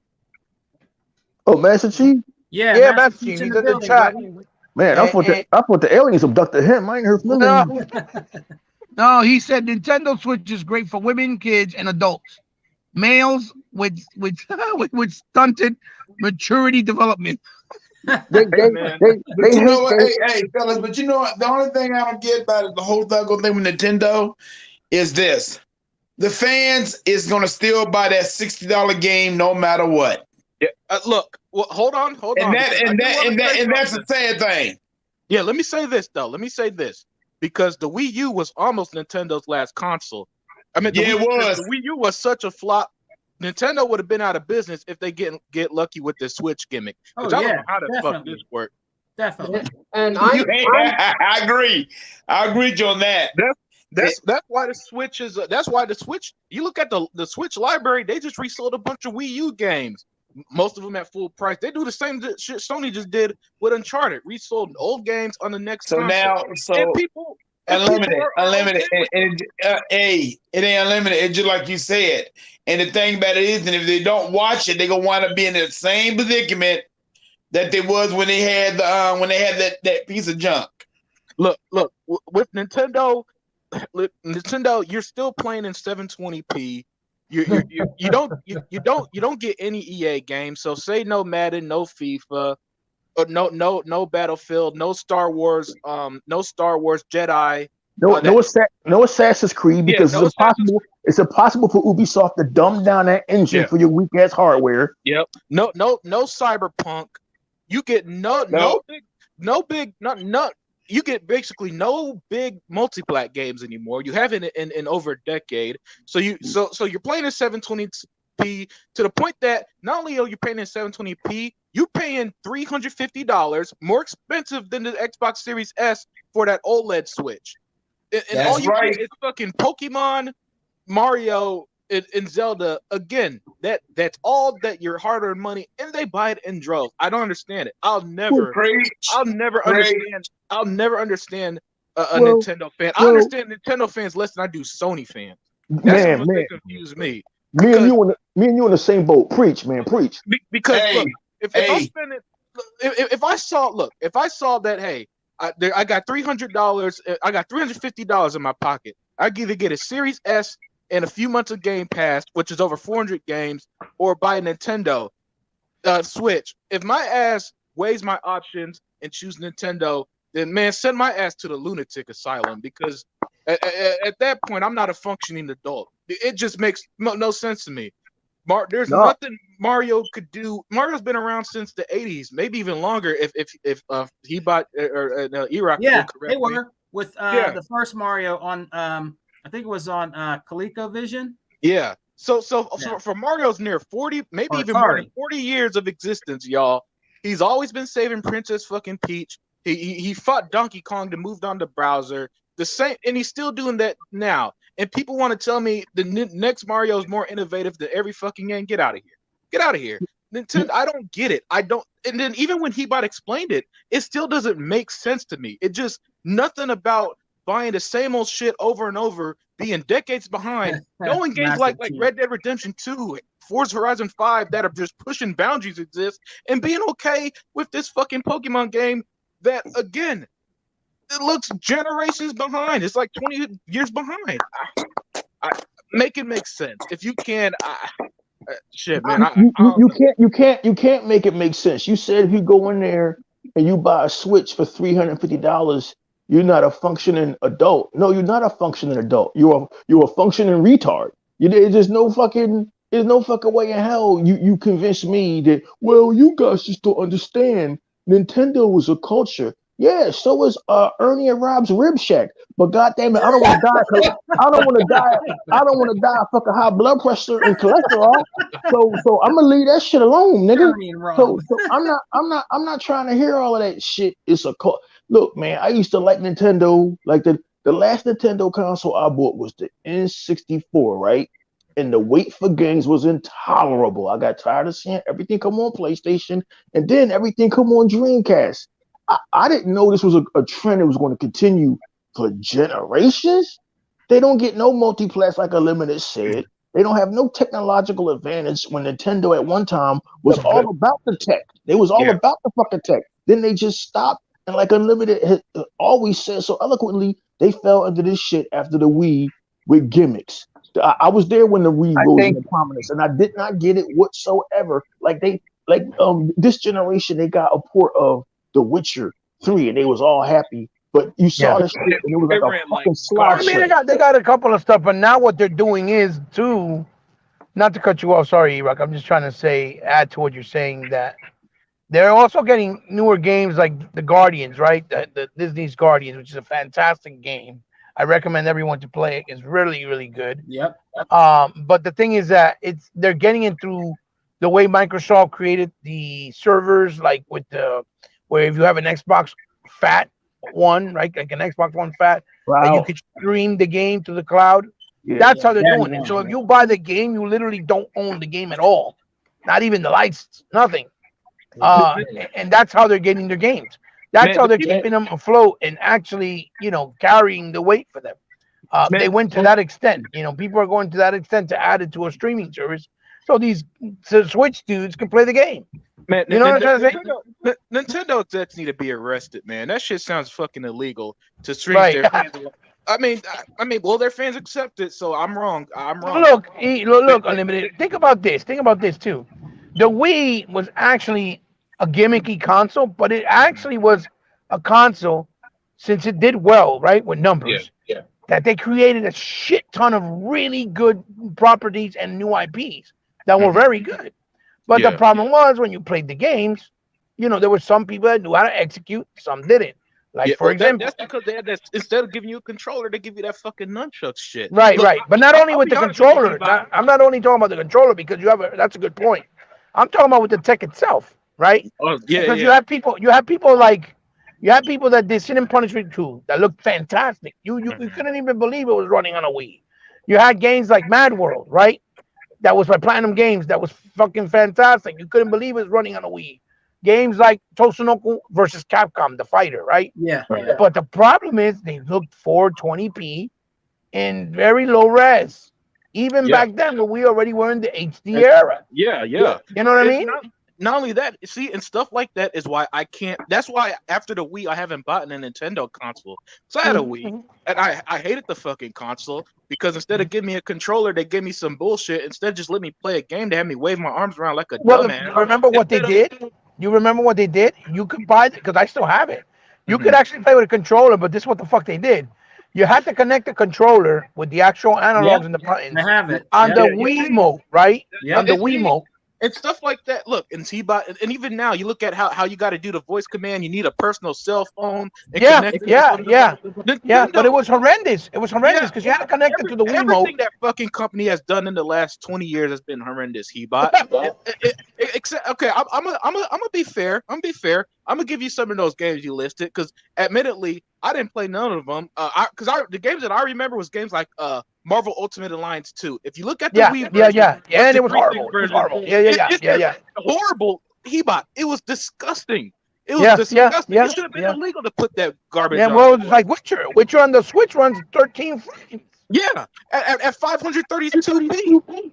Oh, Master Chief? Yeah, Yeah, Master Master Chief's Chief, in he's the in the building, chat. buddy. Man, I thought the aliens abducted him. I ain't heard from them. No, he said Nintendo Switch is great for women, kids, and adults. Males with stunted maturity development. They man. But you know hate what, they, hey fellas, but you know what? The only thing I don't get about it, the whole thuggle thing with Nintendo, is this: the fans is gonna still buy that $60 game no matter what. Yeah, look, well, hold on. And because I do wanna say that's something. the sad thing. Yeah, let me say this though. Let me say this because the Wii U was almost Nintendo's last console. I mean, Yeah, it was. The Wii U was such a flop. Nintendo would have been out of business if they get lucky with the Switch gimmick. Which I don't know how the fuck this worked. Definitely. And I agree. I agree with you on that. That's why the Switch is. That's why the Switch. You look at the Switch library. They just resold a bunch of Wii U games. Most of them at full price. They do the same shit Sony just did with Uncharted. Resold old games on the next So console. now, and people unlimited, are unlimited, okay with it ain't unlimited. It's just like you said. And the thing about it is, and if they don't watch it, they gonna wind up being in the same predicament that they was when they had that piece of junk. Look, with Nintendo, you're still playing in 720p. You don't get any EA games. So say no Madden, no FIFA, no Battlefield, no Star Wars Jedi. No Assassin's Creed because no it's impossible for Ubisoft to dumb down that engine for your weak ass hardware. Yep. No Cyberpunk. You get no big you get basically no big multi-plat games anymore. You haven't in over a decade. So you're playing in 720p to the point that not only are you paying in 720p, you're paying $350 more expensive than the Xbox Series S for that OLED Switch. And all you get is fucking Pokemon, Mario, and Zelda. Again, that's all that your hard-earned money, and they buy it in droves. I don't understand it. I'll never understand a Nintendo fan. I understand Nintendo fans less than I do Sony fans. That's what they confuse me. Me and you in the same boat. Preach, man, preach. Because look, if I saw that, hey, I got $300, I got $350 in my pocket. I can either get a Series S and a few months of Game Pass, which is over 400 games, or buy a Nintendo Switch. If my ass weighs my options and choose Nintendo, then man, send my ass to the lunatic asylum because at that point I'm not a functioning adult. It just makes no sense to me. There's nothing Mario could do. Mario's been around since the 80s, maybe even longer. If he bought or E-Rock. Yeah, they were with the first Mario on. I think it was on ColecoVision. Yeah. So for Mario's near 40, maybe even more than 40 years of existence, y'all. He's always been saving Princess fucking Peach. He fought Donkey Kong to move on to Bowser. The same, and he's still doing that now. And people want to tell me the next Mario is more innovative than every fucking game. Get out of here. Get out of here. Nintendo, I don't get it. I don't. And then even when Hebot explained it, it still doesn't make sense to me. It just nothing about buying the same old shit over and over, being decades behind, knowing games like Red Dead Redemption 2, Forza Horizon 5 that are just pushing boundaries exist, and being okay with this fucking Pokemon game that, again, it looks generations behind. It's like 20 years behind. Make it make sense. If you can, shit, man. You can't make it make sense. You said if you go in there and you buy a Switch for $350, you're not a functioning adult. No, you're not a functioning adult. You're a functioning retard. There's no fucking way in hell you convince me that, well, you guys just don't understand. Nintendo was a culture. Yeah, so is Ernie and Rob's Rib Shack. But goddamn it, I don't want to die. I don't want to die. I don't want to die of fucking high blood pressure and cholesterol. So I'm gonna leave that shit alone, nigga. Ernie and Rob. So I'm not trying to hear all of that shit. It's a look, man. I used to like Nintendo. Like the last Nintendo console I bought was the N64, right? And the wait for games was intolerable. I got tired of seeing everything come on PlayStation and then everything come on Dreamcast. I didn't know this was a trend that was going to continue for generations. They don't get no multiplats like Unlimited said. They don't have no technological advantage when Nintendo at one time was all about the tech. They was all about the fucking tech. Then they just stopped, and like Unlimited had always said so eloquently, they fell into this shit after the Wii with gimmicks. I was there when the Wii rose into prominence, and I did not get it whatsoever. This generation, they got a port of The Witcher 3, and they was all happy. But you saw this shit, and it was like a fucking slide. I mean, they got a couple of stuff, but now what they're doing is too. Not to cut you off, sorry, Iraq. I'm just trying to add to what you're saying, that they're also getting newer games like the Guardians, right? The Disney's Guardians, which is a fantastic game. I recommend everyone to play it. It's really, really good. Yep. But the thing is that they're getting it through the way Microsoft created the servers, like where if you have an Xbox Fat One, right, like an Xbox One Fat, and you could stream the game to the cloud. Yeah, that's how they're doing it. So if you buy the game, you literally don't own the game at all, not even the lights, nothing. And that's how they're getting their games. That's how they're keeping them afloat and actually, carrying the weight for them. They went to that extent. People are going to that extent to add it to a streaming service, so these Switch dudes can play the game. Man, you know what I'm saying? Nintendo execs need to be arrested, man. That shit sounds fucking illegal to stream their fans. I mean, well, their fans accept it, so I'm wrong. Look, Unlimited. Think about this too. The Wii was actually a gimmicky console, but it actually was a console, since it did well, right, with numbers. Yeah. That they created a shit ton of really good properties and new IPs that were very good. But the problem was, when you played the games, there were some people that knew how to execute, some didn't. For example, that's because they had that. Instead of giving you a controller, they give you that fucking nunchuck shit. Right. But not only with the controller. I'm not only talking about the controller, because that's a good point. I'm talking about with the tech itself, right? Oh yeah. Because you have people that did Sin and Punishment 2 that looked fantastic. You couldn't even believe it was running on a Wii. You had games like Mad World, right? That was by Platinum Games. That was fucking fantastic. You couldn't believe it was running on a Wii. Games like Tatsunoko versus Capcom, the fighter, right? Yeah. But the problem is they looked 420p in very low res. Even back then, when we already were in the HD era. Yeah. You know what I mean? Not only that, see, and stuff like that is why I can't. That's why after the Wii, I haven't bought a Nintendo console. So I had a Wii, and I hated the fucking console, because instead of giving me a controller, they gave me some bullshit. Instead, just let me play a game. They had me wave my arms around like a dumbass. Remember what they did? You remember what they did? You could buy it, because I still have it. You could actually play with a controller, but this is what the fuck they did. You had to connect the controller with the actual analogs and the buttons. I have it on the Wiimote, right? Yeah. On the Wiimote. And stuff like that. Look, and even now, you look at how you got to do the voice command. You need a personal cell phone. But it was horrendous. It was horrendous because you had to connect it to the Wiimote. Everything that fucking company has done in the last 20 years has been horrendous. Except, okay, I'm gonna be fair. I'm gonna give you some of those games you listed, because admittedly, I didn't play none of them. The games that I remember was games like Marvel Ultimate Alliance 2. If you look at the Wii version, and it was horrible. It was horrible. Yeah. Horrible. It was disgusting. It was disgusting. It should have been illegal to put that garbage. Yeah, well, it's like Witcher. Witcher on the Switch runs 13 frames. Yeah, at 532p.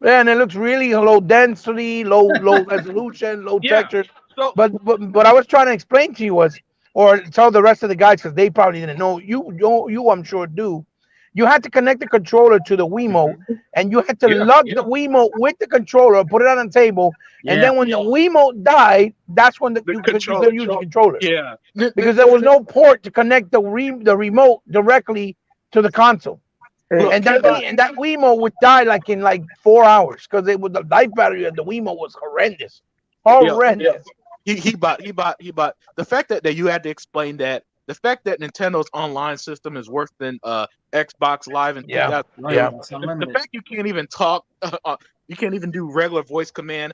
Yeah, and it looks really low density, low resolution, low texture. So, but what I was trying to explain to you was, or tell the rest of the guys, because they probably didn't know. You I'm sure do. You had to connect the controller to the Wiimote, and you had to lug the Wiimote with the controller, put it on the table, and then when the Wiimote died, that's when you could use the controller. Yeah, because there was no port to connect the remote directly to the console. And that Wiimote would die in 4 hours, because the life battery of the Wiimote was horrendous. he bought the fact that you had to explain that. The fact that Nintendo's online system is worse than Xbox Live and Yeah. Right, Yeah. it's the unlimited. fact you can't even talk, you can't even do regular voice command.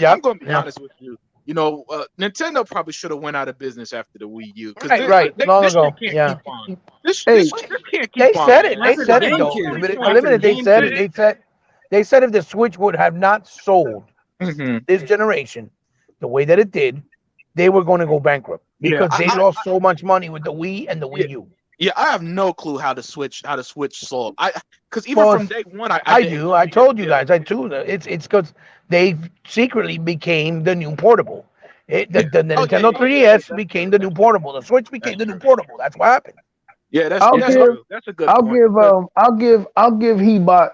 Yep, I'm going to be yeah. honest with you. You know, Nintendo probably should have went out of business after the Wii U because Right, long this ago. shit can't Yeah. keep on. This Hey, can't keep They on. said it. man. They After said the it though. GameCube. Limited. After the They said GameCube. it. They said if the Switch would have not sold Mhm. this generation the way that it did, they were going to go bankrupt because Yeah, they lost so much money with the Wii and the Wii U. Yeah, I have no clue how the Switch sold. Because even Well, from day one, I didn't- do. I told you guys. I too. It's because they secretly became the new portable. The Oh, yeah, Nintendo yeah, 3DS became the new portable. The Switch became the new portable. That's what happened. Yeah, that's I'll that's give- true. That's a good point. I'll give Hebot,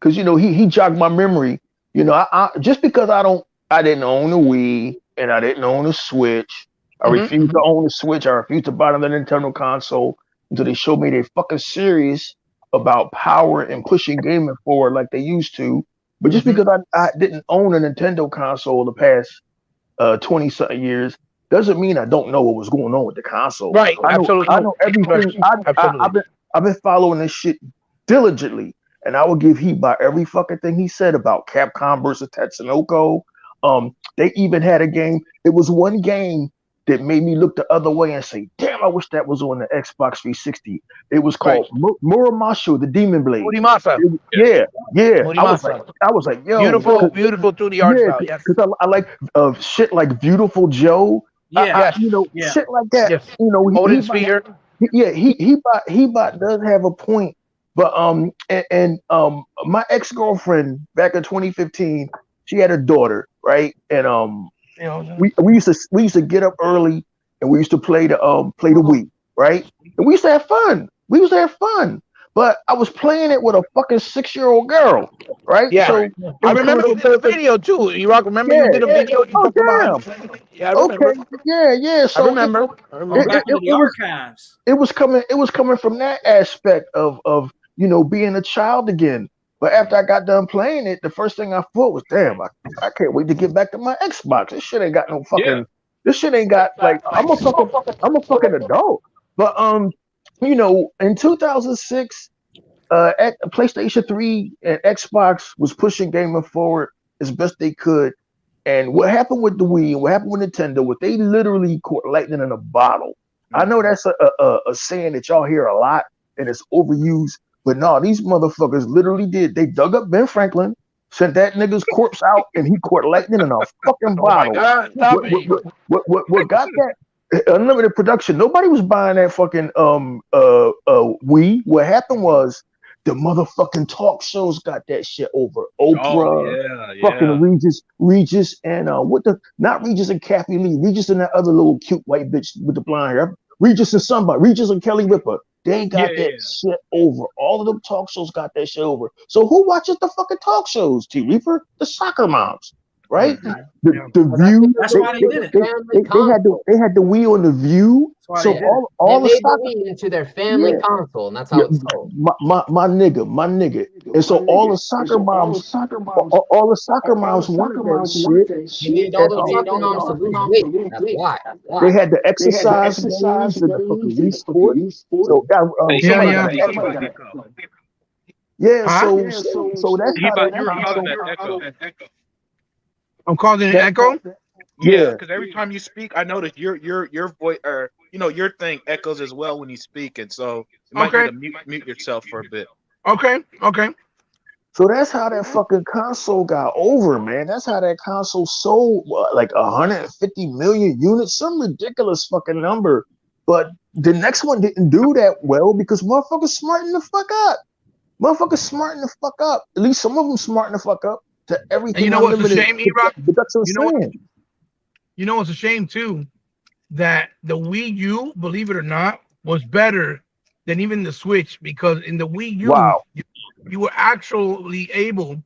because you know he jogged my memory. You know, I just because I didn't own a Wii and I didn't own a Switch. I Mhm. refused to own a Switch. I refused to buy another Nintendo console until they showed me they're fucking serious about power and pushing gaming forward like they used to. But just Mhm. because I didn't own a Nintendo console the past 20 something years doesn't mean I don't know what was going on with the console. Right, absolutely. I know everything. Absolutely. I've been following this shit diligently, and I will give heat by every fucking thing he said about Capcom versus Tatsunoko. They even had a game. It was one game that made me look the other way and say, "Damn, I wish that was on the Xbox 360." It was called Muramasho, the Demon Blade. Murimasa. Yeah. Murimasa. I was like, yo, Beautiful 2D art style. Yes. because I like shit like Beautiful Joe. Yeah. You know, Yeah. shit like that. Yes. You know, Odin Sphere. Hebot does have a point, but my ex-girlfriend back in 2015, she had a daughter, right? And You know, we used to get up early and we used to play the Wii, right? And we used to have fun. But I was playing it with a fucking 6-year-old girl, right? Yeah. So I remember you did a video too. You remember you did a video. You talked about. Yeah, I remember. Okay, yeah. So I remember. Going back into the archives. it was coming from that aspect of you know being a child again. But after I got done playing it, the first thing I thought was, damn, I can't wait to get back to my Xbox. This shit ain't got no fucking. This shit ain't got like I'm a fucking adult. But you know, in 2006, PlayStation 3 and Xbox was pushing gaming forward as best they could. And what happened with the Wii and what happened with Nintendo was they literally caught lightning in a bottle. I know that's a saying that y'all hear a lot and it's overused, but no, these motherfuckers literally did. They dug up Ben Franklin, sent that nigga's corpse out, and he caught lightning in a fucking bottle. God, stop it. What got that unlimited production? Nobody was buying that fucking Wii. What happened was the motherfucking talk shows got that shit over. Oprah, fucking Regis, and not Regis and Kathy Lee, Regis and that other little cute white bitch with the blonde hair. Regis and Kelly Ripa. They got that shit over. All of them talk shows got that shit over. So who watches the fucking talk shows, T Reaper? The soccer moms, right? The View. That's why they did it. They had the Wii on the View. That's why So they did it. all They the made soccer. the Wii into their family console, and that's how it's sold. My nigga. And so all the soccer moms wanted that shit. You need all those soccer moms to lose weight. That's why. They had the exercise games and the fucking Wii Sports. So so that's how that I'm causing an echo. Yeah. Because every time you speak, I notice your voice or your thing echoes as well when you speak, and so you might need to mute yourself for a bit. Okay. So that's how that fucking console got over, man. That's how that console sold like 150 million units, some ridiculous fucking number. But the next one didn't do that well because motherfuckers smarten the fuck up. At least some of them smarten the fuck up to everything. And you know what's a shame, E-Rock? You know what's a shame too? That the Wii U, believe it or not, was better than even the Switch because in the Wii U, you were actually able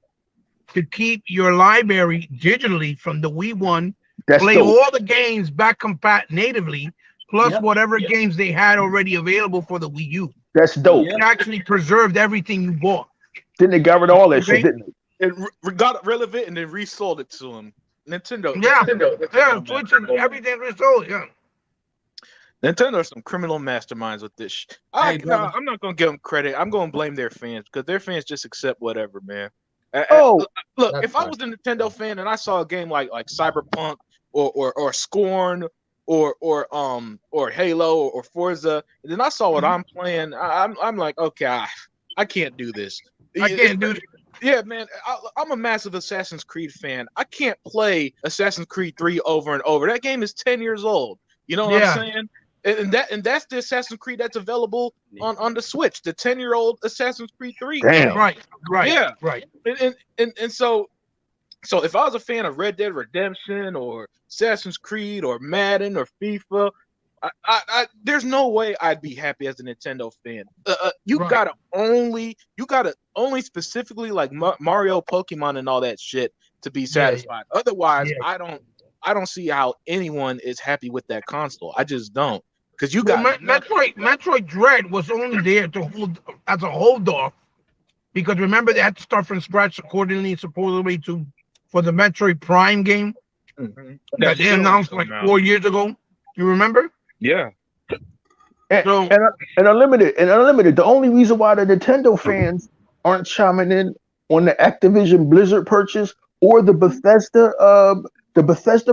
to keep your library digitally from the Wii 1, play all the games back compat natively, plus whatever games they had already available for the Wii U. That's dope. It actually preserved everything you bought. Then they got rid of all that shit, didn't they? It got rid of it and then resold it to him. Nintendo. Yeah, Nintendo, Switch and everything resold. Yeah. Nintendo are some criminal masterminds with this. Hey, brother. I'm not gonna give them credit. I'm gonna blame their fans because their fans just accept whatever, man. Oh, Look, That's if I was a Nintendo fan and I saw a game like Cyberpunk or Scorn or Halo or Forza, and then I saw what I'm playing, I'm like, okay, I can't do this. I can't do this. Yeah, man, I'm a massive Assassin's Creed fan. I can't play Assassin's Creed 3 over and over. That game is 10 years old. You know what I'm saying? And that's the Assassin's Creed that's available on the Switch, the 10-year-old Assassin's Creed 3. damn. Right. Yeah. Right. And so if I was a fan of Red Dead Redemption or Assassin's Creed or Madden or FIFA, there's no way I'd be happy as a Nintendo fan. You gotta only specifically like Mario, Pokemon, and all that shit to be satisfied. Otherwise, I don't see how anyone is happy with that console. I just don't, because you got Metroid Dread was only there to hold as a hold off, because remember they had to start from scratch accordingly, supposedly for the Metroid Prime game that they announced like 4 years ago. You remember? Yeah. And Unlimited. The only reason why the Nintendo fans aren't chiming in on the Activision Blizzard purchase or the Bethesda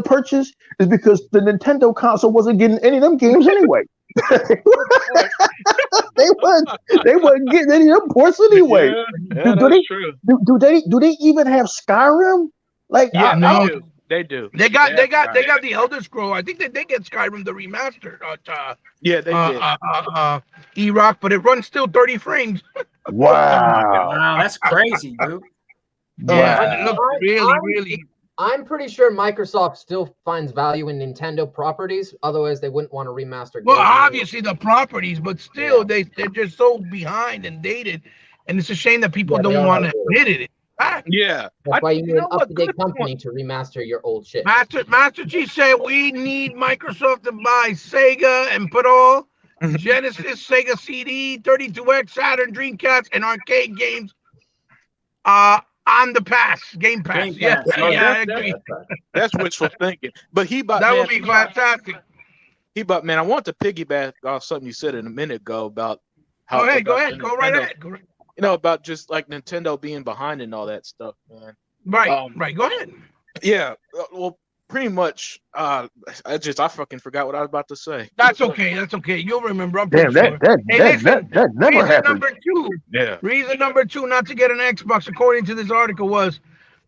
purchase is because the Nintendo console wasn't getting any of them games anyway. they weren't getting any of them ports anyway. Yeah, do they even have Skyrim? Like, They do. They got the Elder Scroll. I think that they get Skyrim the remastered. Yeah, they did. E-Rock, but it runs still 30 frames. Wow. Wow, that's crazy, dude. It looks really. I'm pretty sure Microsoft still finds value in Nintendo properties. Otherwise, they wouldn't want to remaster. Well, games. obviously the properties, but still, they're just so behind and dated, and it's a shame that people don't want to admit it. Yeah, That's why you need an up-to-date company to remaster your old shit. Master G said we need Microsoft to buy Sega and put all Genesis, Sega CD, 32X, Saturn, Dreamcast, and arcade games on the Game Pass. Yeah, I agree. That's wishful thinking. But that would be fantastic. Man, I want to piggyback off something you said a minute ago about how. Go ahead. Go right ahead. You know, about just like Nintendo being behind and all that stuff, man. Right. Go ahead. Yeah. Well, pretty much. I fucking forgot what I was about to say. That's okay. You'll remember. Damn, that never happened. Reason number two not to get an Xbox, according to this article, was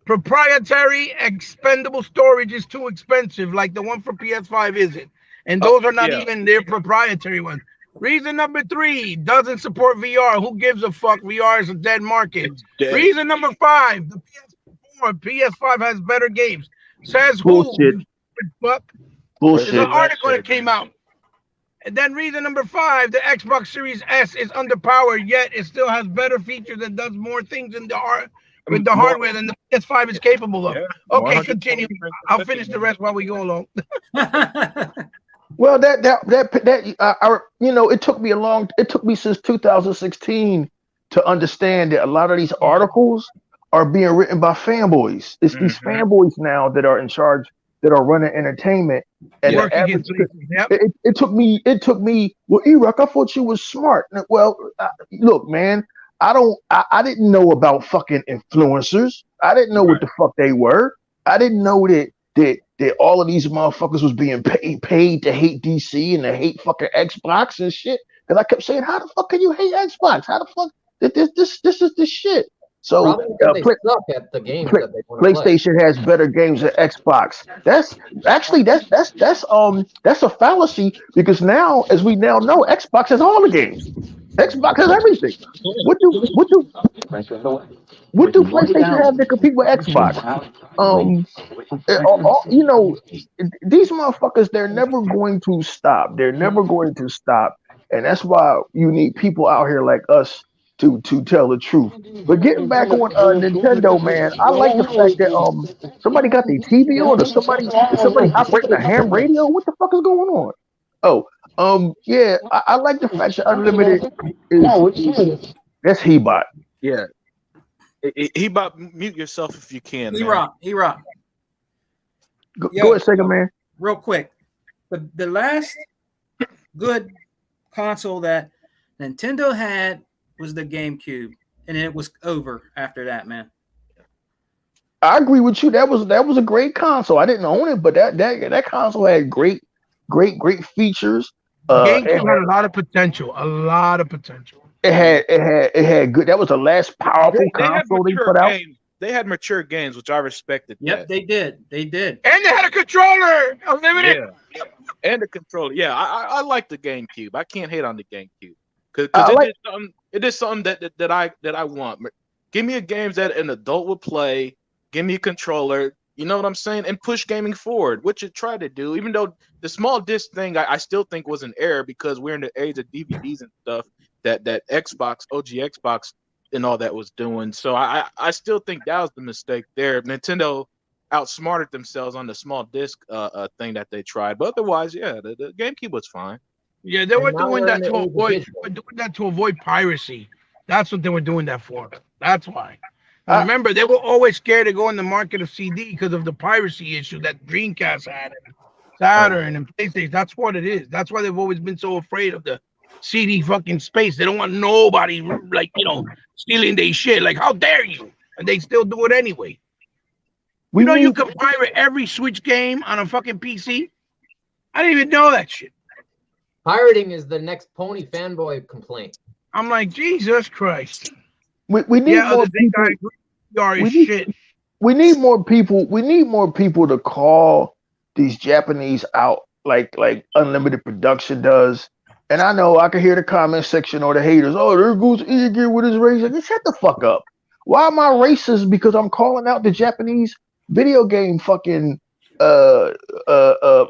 proprietary expendable storage is too expensive, like the one for PS5 isn't. And those are not even their proprietary ones. Reason number three, doesn't support VR. Who gives a fuck? VR is a dead market. Reason number five, the PS5 has better games. Says Bullshit. Who? Bullshit. There's an article that came out. And then reason number five, the Xbox Series S is underpowered, yet it still has better features and does more things in with the hardware than the PS5 is capable of. Okay, continue. I'll finish the rest while we go along. Well, it took me since 2016 to understand that a lot of these articles are being written by fanboys. It's these fanboys now that are in charge, that are running entertainment. And it took me. Well, E-Rock, I thought you was smart. Well, look, man, I didn't know about fucking influencers. I didn't know what the fuck they were. I didn't know that all of these motherfuckers was being paid to hate DC and to hate fucking Xbox and shit. And I kept saying, how the fuck can you hate Xbox? How the fuck this is the shit. So they suck at the games that they want to PlayStation play. has better games than Xbox. That's a fallacy, because now, as we now know, Xbox has all the games. Xbox has everything. What do PlayStation have to compete with Xbox? These motherfuckers, they're never going to stop. And that's why you need people out here like us to tell the truth. But getting back on Nintendo, man, I like the fact that somebody got their TV on, or somebody operating a ham radio. What the fuck is going on? I like the fact that Unlimited is that's Hebot. Yeah. Hebot, mute yourself if you can. E-Rock. Go ahead, second man. Real quick, the last good console that Nintendo had was the GameCube, and it was over after that, man. I agree with you. That was a great console. I didn't own it, but that console had great features. GameCube had a lot of potential. A lot of potential. It had good. That was the last powerful console they put out. Games. They had mature games, which I respected. Yep, they did. They did. And they had a controller. Unlimited. Yeah. And the controller. Yeah, I like the GameCube. I can't hate on the GameCube because it is something that I want. Give me a games that an adult would play. Give me a controller. You know what I'm saying? And push gaming forward, which it tried to do. Even though the small disc thing, I still think was an error because we're in the age of DVDs and stuff that Xbox, OG Xbox, and all that was doing. So I still think that was the mistake there. Nintendo outsmarted themselves on the small disc thing that they tried. But otherwise, yeah, the GameCube was fine. Yeah, they were doing that to avoid piracy. That's what they were doing that for. That's why. Remember, they were always scared to go in the market of CD because of the piracy issue that Dreamcast had, and Saturn and PlayStation. That's what it is. That's why they've always been so afraid of the CD fucking space. They don't want nobody stealing their shit. Like, how dare you? And they still do it anyway. You can pirate every Switch game on a fucking PC. I didn't even know that shit. Pirating is the next pony fanboy complaint. I'm like, Jesus Christ. We need more people. We need more people. We need more people to call these Japanese out like Unlimited Production does. And I know I can hear the comment section or the haters. Oh, there goes Iggy with his race. Like, shut the fuck up. Why am I racist? Because I'm calling out the Japanese video game fucking manufacturer.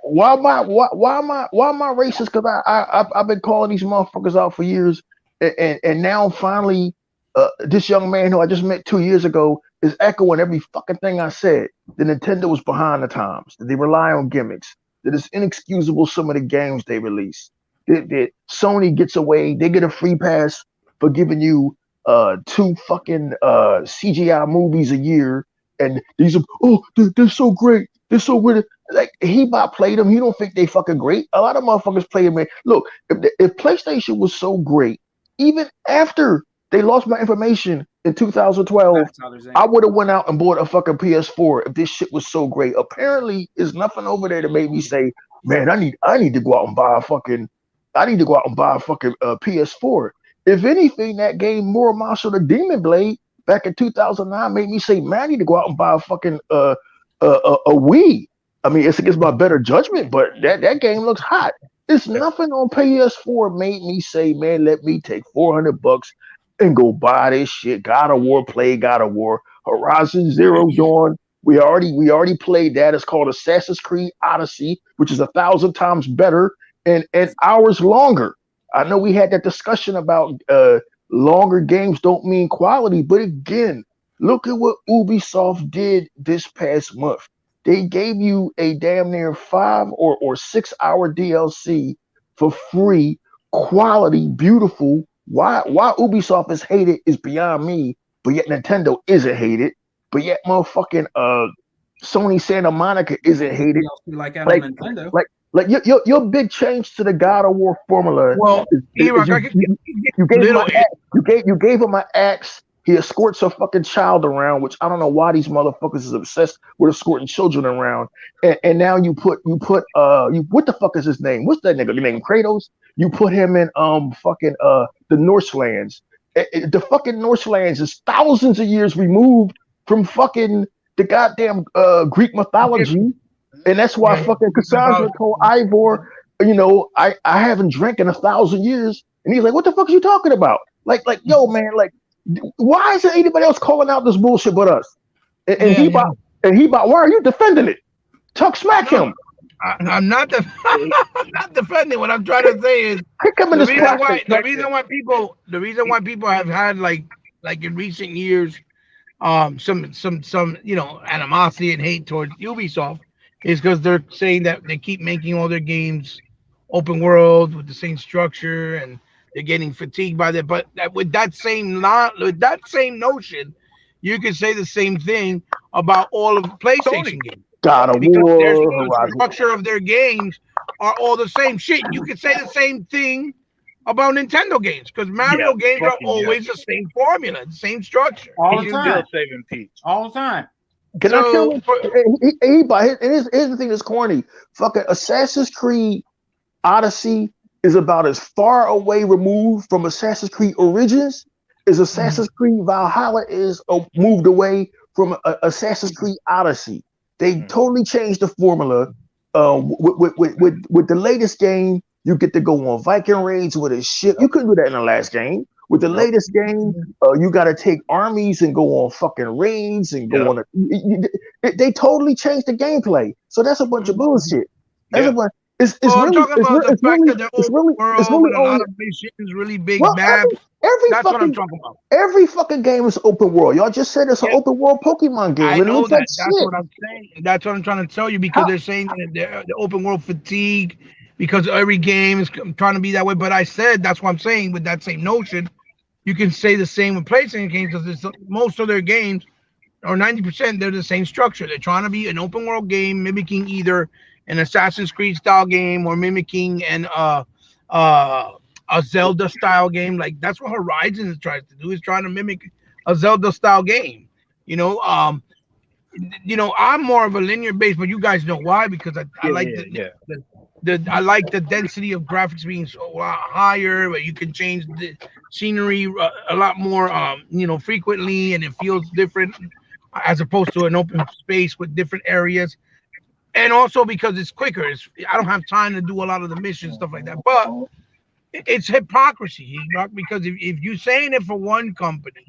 Why am I racist? Because I've been calling these motherfuckers out for years. And now finally, this young man who I just met 2 years ago is echoing every fucking thing I said. The Nintendo was behind the times. That they rely on gimmicks. That it's inexcusable some of the games they release. That Sony gets away. They get a free pass for giving you 2 fucking CGI movies a year. And these are they're so great. They're so weird. Like he might play them. He don't think they fucking great. A lot of motherfuckers play them. Man. Look, if PlayStation was so great. Even after they lost my information in 2012, I would have went out and bought a fucking PS4 if this shit was so great. Apparently, there's nothing over there that made me say, man, I need to go out and buy a fucking PS4. If anything, that game Muramasa the Demon Blade back in 2009 made me say, man, I need to go out and buy a fucking a Wii. I mean, it's against my better judgment, but that game looks hot. It's nothing on PS4 made me say, man, let me take $400 and go buy this shit. God of War, play God of War. Horizon Zero Dawn. We already played that. It's called Assassin's Creed Odyssey, which is 1,000 times better and hours longer. I know we had that discussion about longer games don't mean quality, but again, look at what Ubisoft did this past month. They gave you a damn near 5 or 6 hour DLC for free, quality, beautiful. Why Ubisoft is hated is beyond me, but yet Nintendo isn't hated. But yet motherfucking Sony Santa Monica isn't hated. Like Nintendo. Like your big change to the God of War formula. Well, you gave him an axe. He escorts a fucking child around, which I don't know why these motherfuckers is obsessed with escorting children around. And now you put what the fuck is his name? What's that nigga name? Kratos? You put him in the Northlands. The fucking Northlands is thousands of years removed from fucking the goddamn Greek mythology. And that's why fucking Cassandra told Ivor, I haven't drank in 1,000 years. And he's like, what the fuck are you talking about? Like, yo, man, like, why isn't anybody else calling out this bullshit but us? And why are you defending it? Tuck smack him. I'm not defending. What I'm trying to say is the reason why people have had like in recent years some animosity and hate towards Ubisoft is because they're saying that they keep making all their games open world with the same structure and they're getting fatigued by that. But with that same notion, you can say the same thing about all of the PlayStation games. God of because their War, Horizon. structure of their games are all the same shit. You could say the same thing about Nintendo games because Mario games are fucking always the same formula, the same structure. All the He's time. still saving Peach. All the time. Can I tell So, him? Here's the thing that's corny. Fucking Assassin's Creed Odyssey is about as far away removed from Assassin's Creed Origins as Assassin's Creed Valhalla is moved away from Assassin's Creed Odyssey. They totally changed the formula. With the latest game, you get to go on Viking raids with a ship. You couldn't do that in the last game. With the latest game, you got to take armies and go on fucking raids and go on. They totally changed the gameplay. So that's a bunch of bullshit. That's a bunch. It's I'm really, talking about the fact that they're it's open really world with a lot only of missions, really big well, maps. every That's what I'm fucking talking about. every fucking game is open world. Y'all just said it's an open world Pokemon game. I and it know looks that. like That's shit. what I'm saying. That's what I'm trying to tell you because they're saying that the open world fatigue because every game is trying to be that way. But I said that's what I'm saying with that same notion. You can say the same with PlayStation games because most of their games, or 90%, they're the same structure. They're trying to be an open world game mimicking either an Assassin's Creed style game or mimicking a Zelda style game. Like that's what Horizon tries to do, is trying to mimic a Zelda style game. I'm more of a linear base, but you guys know why, because I like I like the density of graphics being so higher, where you can change the scenery a lot more frequently, and it feels different as opposed to an open space with different areas. And also because it's quicker. I don't have time to do a lot of the missions, stuff like that. But it's hypocrisy, because if you're saying it for one company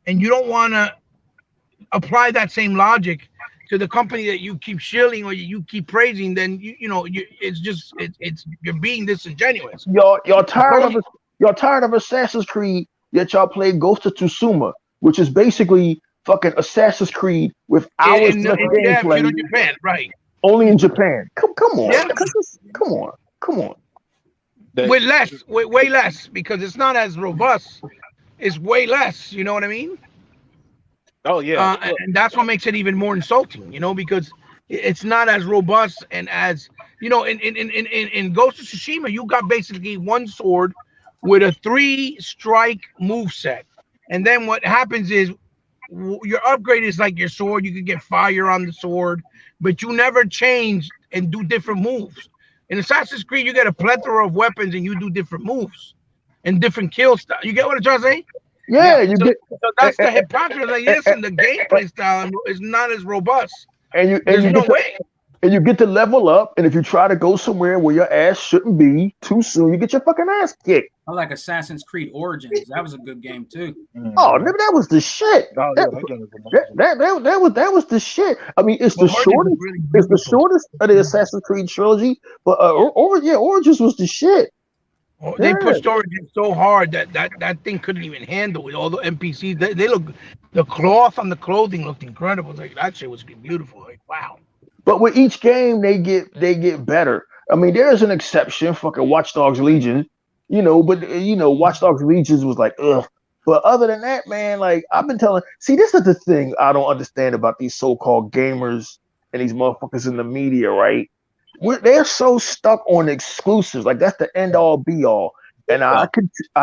and you don't want to apply that same logic to the company that you keep shilling or you keep praising, then you're being disingenuous. Y'all tired of Assassin's Creed, yet y'all play Ghost of Tsushima, which is basically fucking Assassin's Creed with hours less gameplay. In Japan, right? Only in Japan. Come on. Yeah. Come on. With less, way less, because it's not as robust. It's way less. You know what I mean? Oh yeah. And that's what makes it even more insulting, because it's not as robust and as in Ghost of Tsushima, you got basically one sword with a 3-strike move set, and then what happens is your upgrade is like your sword. You can get fire on the sword, but you never change and do different moves. In Assassin's Creed, you get a plethora of weapons and you do different moves and different kill style. You get what I'm trying to say? Yeah, so that's the hypocrisy. Like, listen, the gameplay style is not as robust. There's no way. And you get to level up, and if you try to go somewhere where your ass shouldn't be too soon, you get your fucking ass kicked. I like Assassin's Creed Origins. That was a good game too. Oh, maybe that was the shit. That was the shit. I mean, it's the shortest. It's the shortest of the Assassin's Creed trilogy, but Origins was the shit. They pushed Origins so hard that thing couldn't even handle it. All the NPCs, they look, the cloth on the clothing looked incredible. Like, that shit was beautiful. Like, wow. But with each game, they get better. I mean, there's an exception, fucking Watch Dogs Legion, but Watch Dogs Legion was like, ugh. But other than that, man, like I've been telling, see, this is the thing I don't understand about these so-called gamers and these motherfuckers in the media, right? They're so stuck on exclusives, like that's the end all be all. And I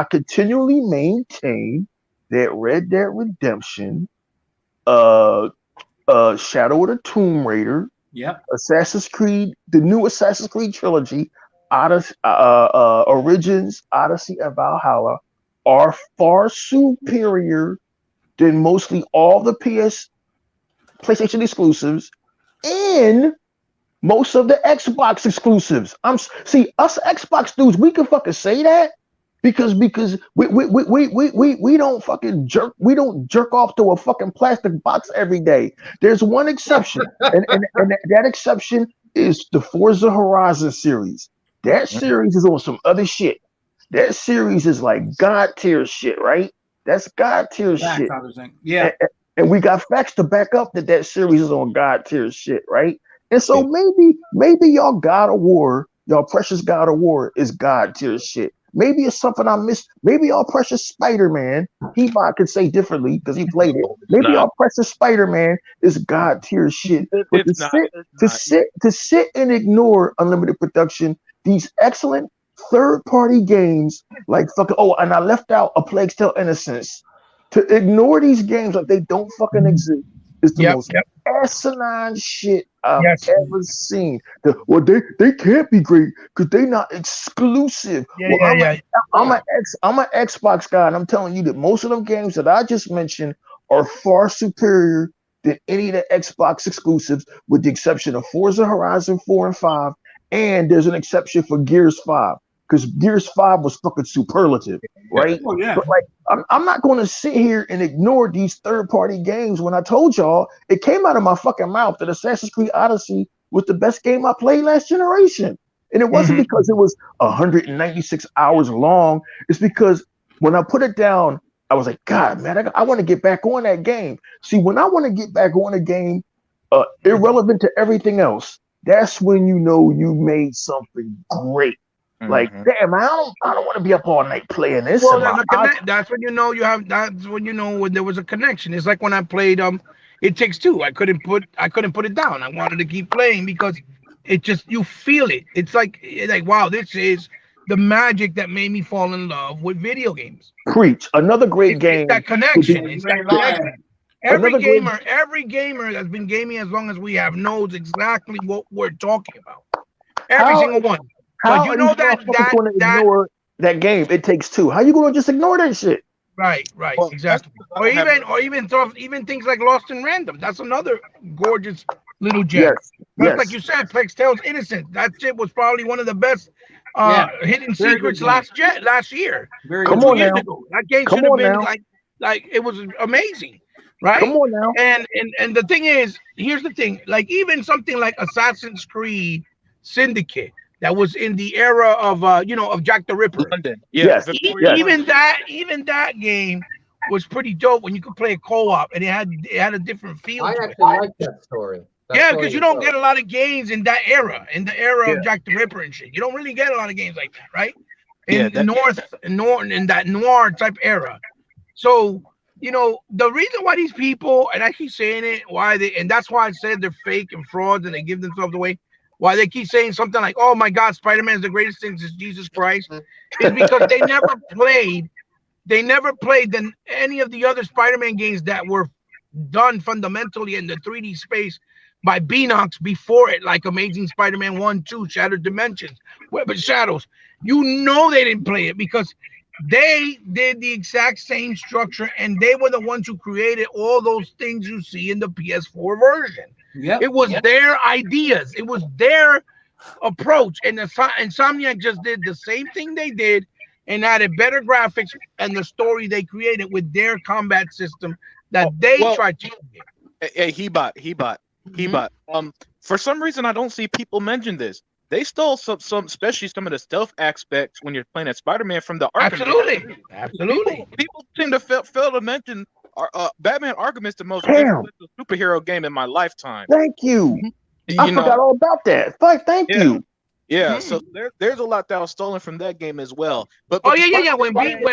continually maintain that Red Dead Redemption, Shadow of the Tomb Raider, Assassin's Creed, the new Assassin's Creed trilogy, Origins, Odyssey, and Valhalla are far superior than mostly all the PlayStation exclusives and most of the Xbox exclusives. Us Xbox dudes, we can fucking say that because we don't fucking jerk. We don't jerk off to a fucking plastic box every day. There's one exception, and that exception is the Forza Horizon series. That series is on some other shit. That series is like God tier shit, right? That's God tier shit. Yeah. And we got facts to back up that series is on God tier shit, right? And so maybe y'all God of War, y'all precious God of War is God tier shit. Maybe it's something I missed. Maybe our precious Spider-Man, Hebot could say differently because he played it. Maybe our precious Spider-Man is God tier shit. But to sit and ignore Unlimited Production, these excellent third-party games like fucking and I left out A Plague's Tale: Innocence. To ignore these games like they don't fucking exist is the most asinine shit I've ever seen. They can't be great because they're not exclusive. I'm an Xbox guy, and I'm telling you that most of them games that I just mentioned are far superior than any of the Xbox exclusives, with the exception of Forza Horizon 4 and 5, and there's an exception for Gears 5. Because Gears 5 was fucking superlative, right? Oh, yeah. But like, I'm not going to sit here and ignore these third-party games when I told y'all it came out of my fucking mouth that Assassin's Creed Odyssey was the best game I played last generation. And it wasn't because it was 196 hours long. It's because when I put it down, I was like, God, man, I want to get back on that game. See, when I want to get back on a game, irrelevant to everything else, that's when you know you made something great. Like, damn, I don't want to be up all night playing this. Well, that's when you know you have. That's when you know when there was a connection. It's like when I played It Takes Two. I couldn't put it down. I wanted to keep playing because it just, you feel it. It's like wow, this is the magic that made me fall in love with video games. Preach. Another great game. It's that connection. It's that connection. Every gamer that's been gaming as long as we have knows exactly what we're talking about. Every single one. How you know that ignore that game? It Takes Two. How you gonna just ignore that shit? Right, exactly. Or even things like Lost in Random. That's another gorgeous little gem. Yes. Like you said, Plague's Tale's Innocent. That shit was probably one of the best hidden secrets last year. Come on now. Ago. That game should have been like it was amazing. Right? Come on now. And the thing is, here's the thing, like even something like Assassin's Creed Syndicate, that was in the era of of Jack the Ripper. London. Even that game was pretty dope when you could play a co-op, and it had a different feel. I actually like that story. Because you don't get a lot of games in that era, of Jack the Ripper and shit. You don't really get a lot of games like that, right? In that noir type era. So, the reason why these people, and I keep saying it, and that's why I said they're fake and frauds and they give themselves away. Why they keep saying something like, "Oh my God, Spider-Man is the greatest thing since Jesus Christ," is because they never played any of the other Spider-Man games that were done fundamentally in the 3D space by Beanox before it, like Amazing Spider-Man 1, 2, Shattered Dimensions, Web of Shadows. They didn't play it because they did the exact same structure, and they were the ones who created all those things you see in the PS4 version. It was their ideas. It was their approach. And Insomniac just did the same thing they did and added better graphics and the story they created with their combat system that tried to create. Hey, Hebot. For some reason, I don't see people mention this. They stole some, especially some of the stealth aspects when you're playing as Spider-Man from the Arkham. Absolutely. People seem to fail to mention Batman Arkham is the most superhero game in my lifetime. Thank you. I forgot all about that. Thank you. Yeah, so there's a lot that was stolen from that game as well. But When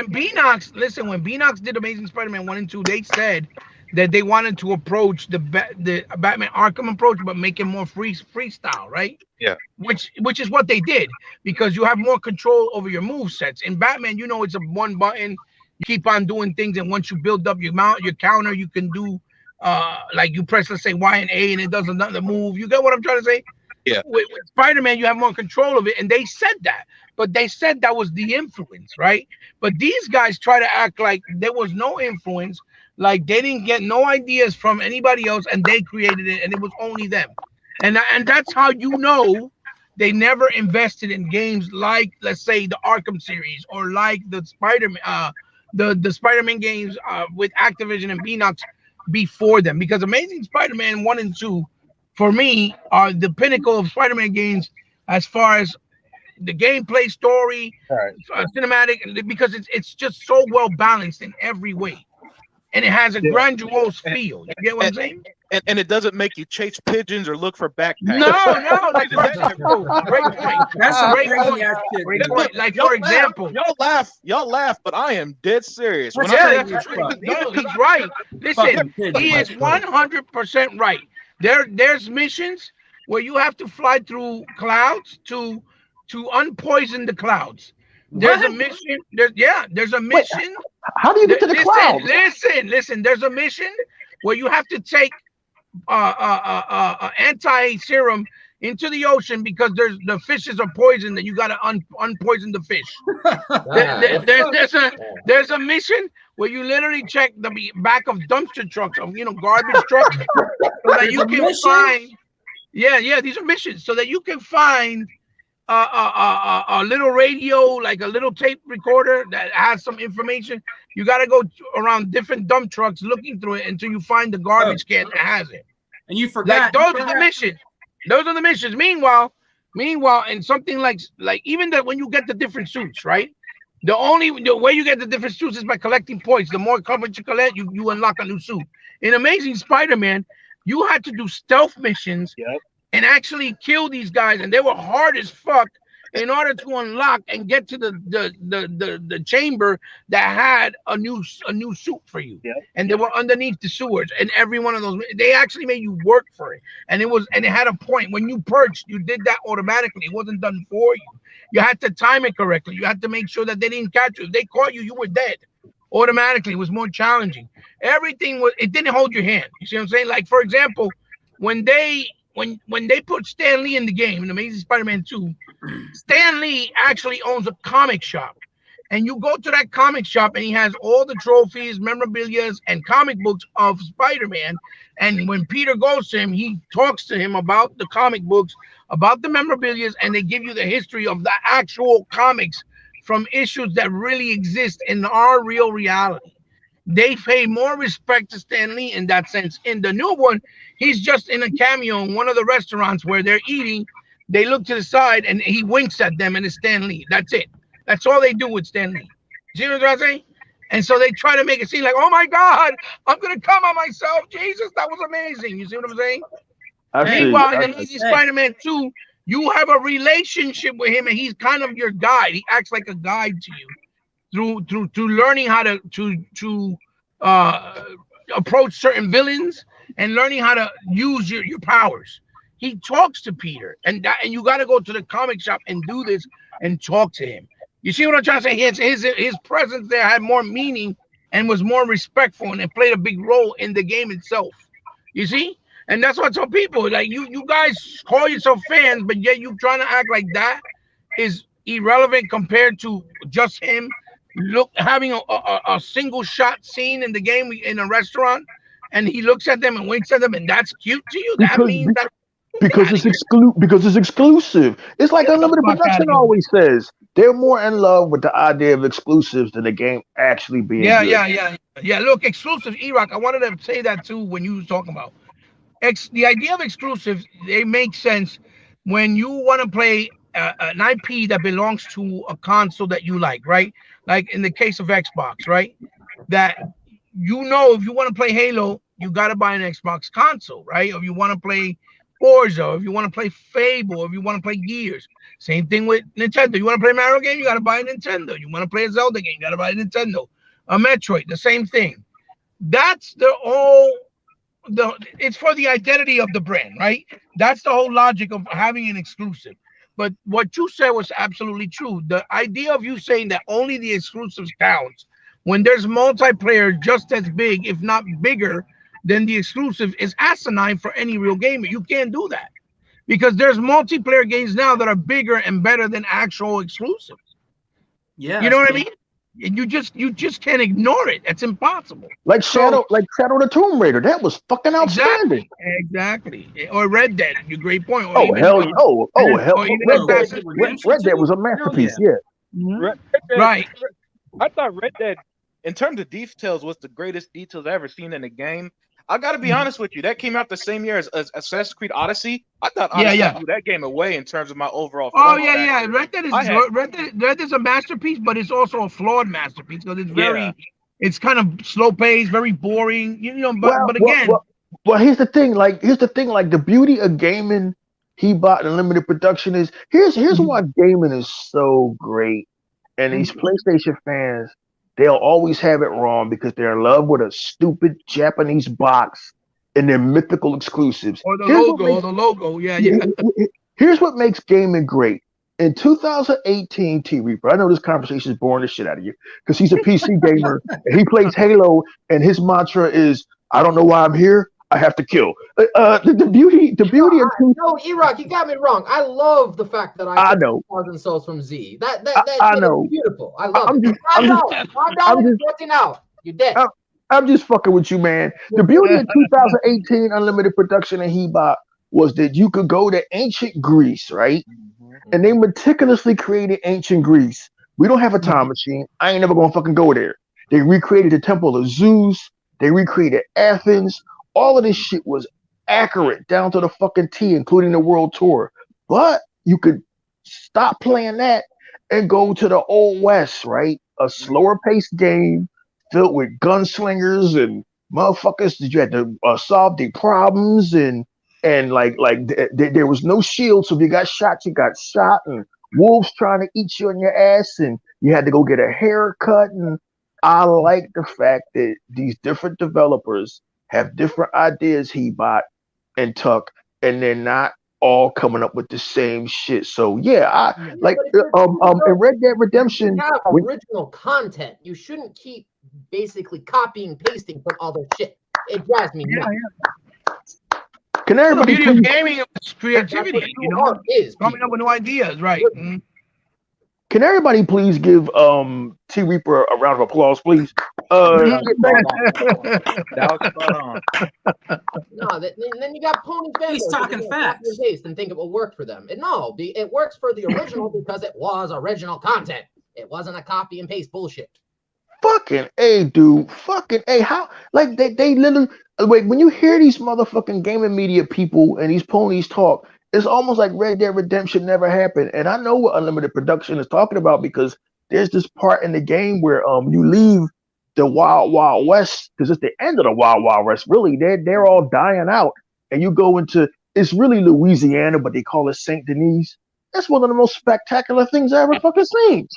Beanox did Amazing Spider-Man 1 and 2, they said that they wanted to approach the Batman Arkham approach, but make it more freestyle, right? Yeah. Which is what they did, because you have more control over your move sets. In Batman, it's a one button. You keep on doing things, and once you build up your counter, you can do like you press, let's say, Y and A, and it does another move. You get what I'm trying to say? Yeah. With Spider-Man, you have more control of it, and they said that, but they said that was the influence, right? But these guys try to act like there was no influence, like they didn't get no ideas from anybody else, and they created it, and it was only them. And that's how they never invested in games like, let's say, the Arkham series or like the Spider-Man, the Spider-Man games with Activision and Beanox before them, because Amazing Spider-Man 1 and 2, for me, are the pinnacle of Spider-Man games as far as the gameplay, story, cinematic, because it's just so well balanced in every way, and it has a grandiose feel. You get what I'm saying? and it doesn't make you chase pigeons or look for backpacks. No, that's great point. That's a some great crazy point. ass shit. Great dude. point. Like for example, y'all laugh, but I am dead serious. When That's I yeah, say that's right. no, he's right. Listen, Fucking pigeons. he is 100% right. There's missions where you have to fly through clouds to unpoison the clouds. There's a mission. There's a mission. How do you get to the clouds? Listen. There's a mission where you have to take anti-serum into the ocean because the fishes are poisoned and you got to unpoison the fish. There's a mission where you literally check the back of dumpster trucks, of garbage trucks, so that you can find. Yeah, these are missions so that you can find a little radio, like a little tape recorder that has some information. You got to go around different dump trucks looking through it until you find the garbage can that has it. And you forgot. Like those are the missions. Those are the missions. Meanwhile, and something like even that when you get the different suits, right? The way you get the different suits is by collecting points. The more coverage you collect, you unlock a new suit. In Amazing Spider-Man, you had to do stealth missions and actually kill these guys, and they were hard as fuck in order to unlock and get to the chamber that had a new suit for you. And they were underneath the sewers, and every one of those they actually made you work for it, and it had a point. When you purged, you did that automatically. It wasn't done for you. You had to time it correctly. You had to make sure that they didn't catch you. If they caught you, you were dead automatically. It was more challenging. Everything it didn't hold your hand. You see what I'm saying? Like, for example, when they put Stan Lee in the game in Amazing Spider-Man 2, Stan Lee actually owns a comic shop. And you go to that comic shop and he has all the trophies, memorabilia, and comic books of Spider-Man. And when Peter goes to him, he talks to him about the comic books, about the memorabilia, and they give you the history of the actual comics from issues that really exist in our real reality. They pay more respect to Stan Lee in that sense. In the new one, he's just in a cameo in one of the restaurants where they're eating. They look to the side and he winks at them and it's Stan Lee. That's it. That's all they do with Stan Lee. See what I'm saying? And so they try to make it seem like, oh my God, I'm going to come on myself. Jesus, that was amazing. You see what I'm saying? Meanwhile, in Amazing Spider-Man 2, you have a relationship with him and he's kind of your guide. He acts like a guide to you through learning how to approach certain villains and learning how to use your powers. He talks to Peter, and you got to go to the comic shop and do this and talk to him. You see what I'm trying to say? His presence there had more meaning and was more respectful, and it played a big role in the game itself. You see? And that's what I tell people, like you guys call yourself fans, but yet you trying to act like that is irrelevant compared to just him having a single shot scene in the game in a restaurant, and he looks at them and winks at them, and that's cute to you. That means that because it's exclusive. It's like Unlimited Production always says. They're more in love with the idea of exclusives than the game actually being good. Yeah. Look, exclusive, E-Rock, I wanted to say that too when you was talking about the idea of exclusives. They make sense when you want to play an IP that belongs to a console that you like, right? Like in the case of Xbox, right? That if you want to play Halo, you got to buy an Xbox console, right? Or if you want to play Forza, or if you want to play Fable, or if you want to play Gears. Same thing with Nintendo. You want to play a Mario game, you got to buy a Nintendo. You want to play a Zelda game, you got to buy a Nintendo. A Metroid, the same thing. That's it's for the identity of the brand, right? That's the whole logic of having an exclusive. But what you said was absolutely true. The idea of you saying that only the exclusives counts when there's multiplayer just as big, if not bigger, than the exclusive is asinine for any real gamer. You can't do that because there's multiplayer games now that are bigger and better than actual exclusives. Yeah, you know what I mean? And you just can't ignore it. It's impossible. Like Shadow of the Tomb Raider, that was fucking outstanding. Exactly. Or Red Dead. You great point. Red Dead was a masterpiece. Yeah. Right. I thought Red Dead, in terms of details, was the greatest details I've ever seen in a game. I got to be honest with you. That came out the same year as Assassin's Creed Odyssey. I thought Odyssey blew that game away in terms of my overall. Red Dead is a masterpiece, but it's also a flawed masterpiece because it's it's kind of slow paced, very boring. But again, Well, here's the thing. Like the beauty of gaming, he bought and limited production is here's why gaming is so great. And these PlayStation fans, they'll always have it wrong because they're in love with a stupid Japanese box and their mythical exclusives. Or the logo. Yeah. Here's what makes gaming great. In 2018, T Reaper, I know this conversation is boring the shit out of you because he's a PC gamer and he plays Halo, and his mantra is, "I don't know why I'm here. I have to kill." The beauty of No, E-Rock, you got me wrong. I love the fact that I know 1,000 souls from Z. That I shit know. is beautiful. I love I'm it. just- $5 14 out. You're dead. I'm just fucking with you, man. The beauty of 2018 unlimited production in Hebot was that you could go to ancient Greece, right? And they meticulously created ancient Greece. We don't have a time machine. I ain't never gonna fucking go there. They recreated the Temple of Zeus. They recreated Athens. All of this shit was accurate down to the fucking T, including the world tour. But you could stop playing that and go to the Old West, right? A slower paced game filled with gunslingers and motherfuckers that you had to solve the problems and there was no shield, so if you got shot, and wolves trying to eat you in your ass, and you had to go get a haircut. And I like the fact that these different developers have different ideas, Hebot and Tuck, and they're not all coming up with the same shit. So yeah, in Red Dead Redemption, You have original content. You shouldn't keep basically copying pasting from other shit. It drives me nuts. Can The everybody beauty of please, gaming is creativity, you know, Art is coming up with new ideas, right? Mhm. can everybody please give T Reaper a round of applause, please? That was spot on. No, then you got pony fans. He's talking facts. And think it will work for them. It works for the original because it was original content. It wasn't a copy and paste bullshit. Fucking A, dude. Fucking A. How, like, they literally, wait, when you hear these motherfucking gaming media people and these ponies talk, it's almost like Red Dead Redemption never happened. And I know what unlimited production is talking about because there's this part in the game where you leave the Wild Wild West, because it's the end of the Wild Wild West. Really, they're all dying out, and you go into, it's really Louisiana, but they call it Saint Denis. That's one of the most spectacular things I ever fucking seen.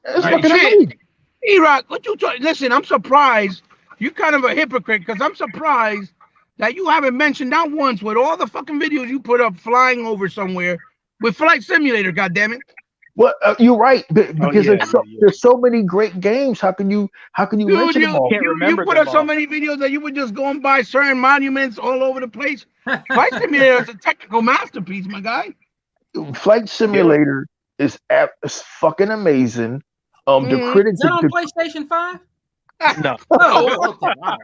It's Right, fucking shit. amazing. E-Rock, what you listen, I'm surprised. You're kind of a hypocrite because I'm surprised that you haven't mentioned that once with all the fucking videos you put up flying over somewhere with Flight Simulator, goddammit. Well, you're right, because yeah, there's so many great games. How can you Dude, mention them all? Can't you remember put them up so all. many videos that you were just going by certain monuments all over the place. Flight Simulator is a technical masterpiece, my guy. Flight Simulator is fucking amazing. The critics, Is that on PlayStation 5? No. Oh, okay. Wow.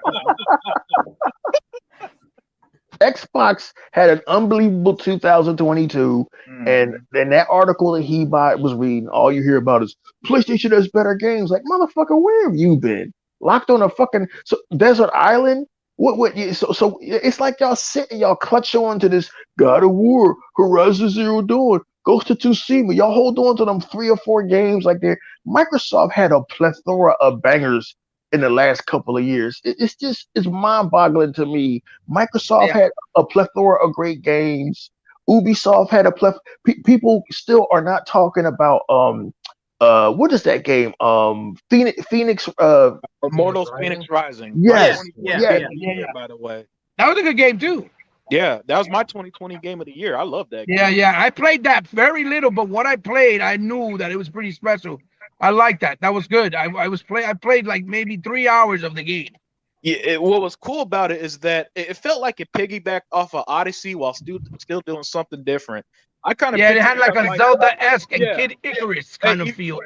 Xbox had an unbelievable 2022, and then that article that he was reading, all you hear about is PlayStation has better games. Like, motherfucker, where have you been? Locked on a fucking desert island? So it's like y'all sitting, y'all clutch on to this God of War, Horizon Zero Dawn, Ghost of Tsushima. Y'all hold on to them 3 or 4 games like they're. Microsoft had a plethora of bangers in the last couple of years. It's mind-boggling to me. Microsoft had a plethora of great games. Ubisoft had a plethora. People still are not talking about what is that game? Phoenix. Immortals Phoenix Rising. Yes. Yeah. By the way. That was a good game too. Yeah, that was my 2020 game of the year. I love that game. Yeah. I played that very little, but what I played, I knew that it was pretty special. I like that. That was good. I played like maybe 3 hours of the game. Yeah, what was cool about it is that it felt like it piggybacked off of Odyssey while still doing something different. I kind of it had like a Zelda-esque and Yeah. Kid Icarus kind of feel.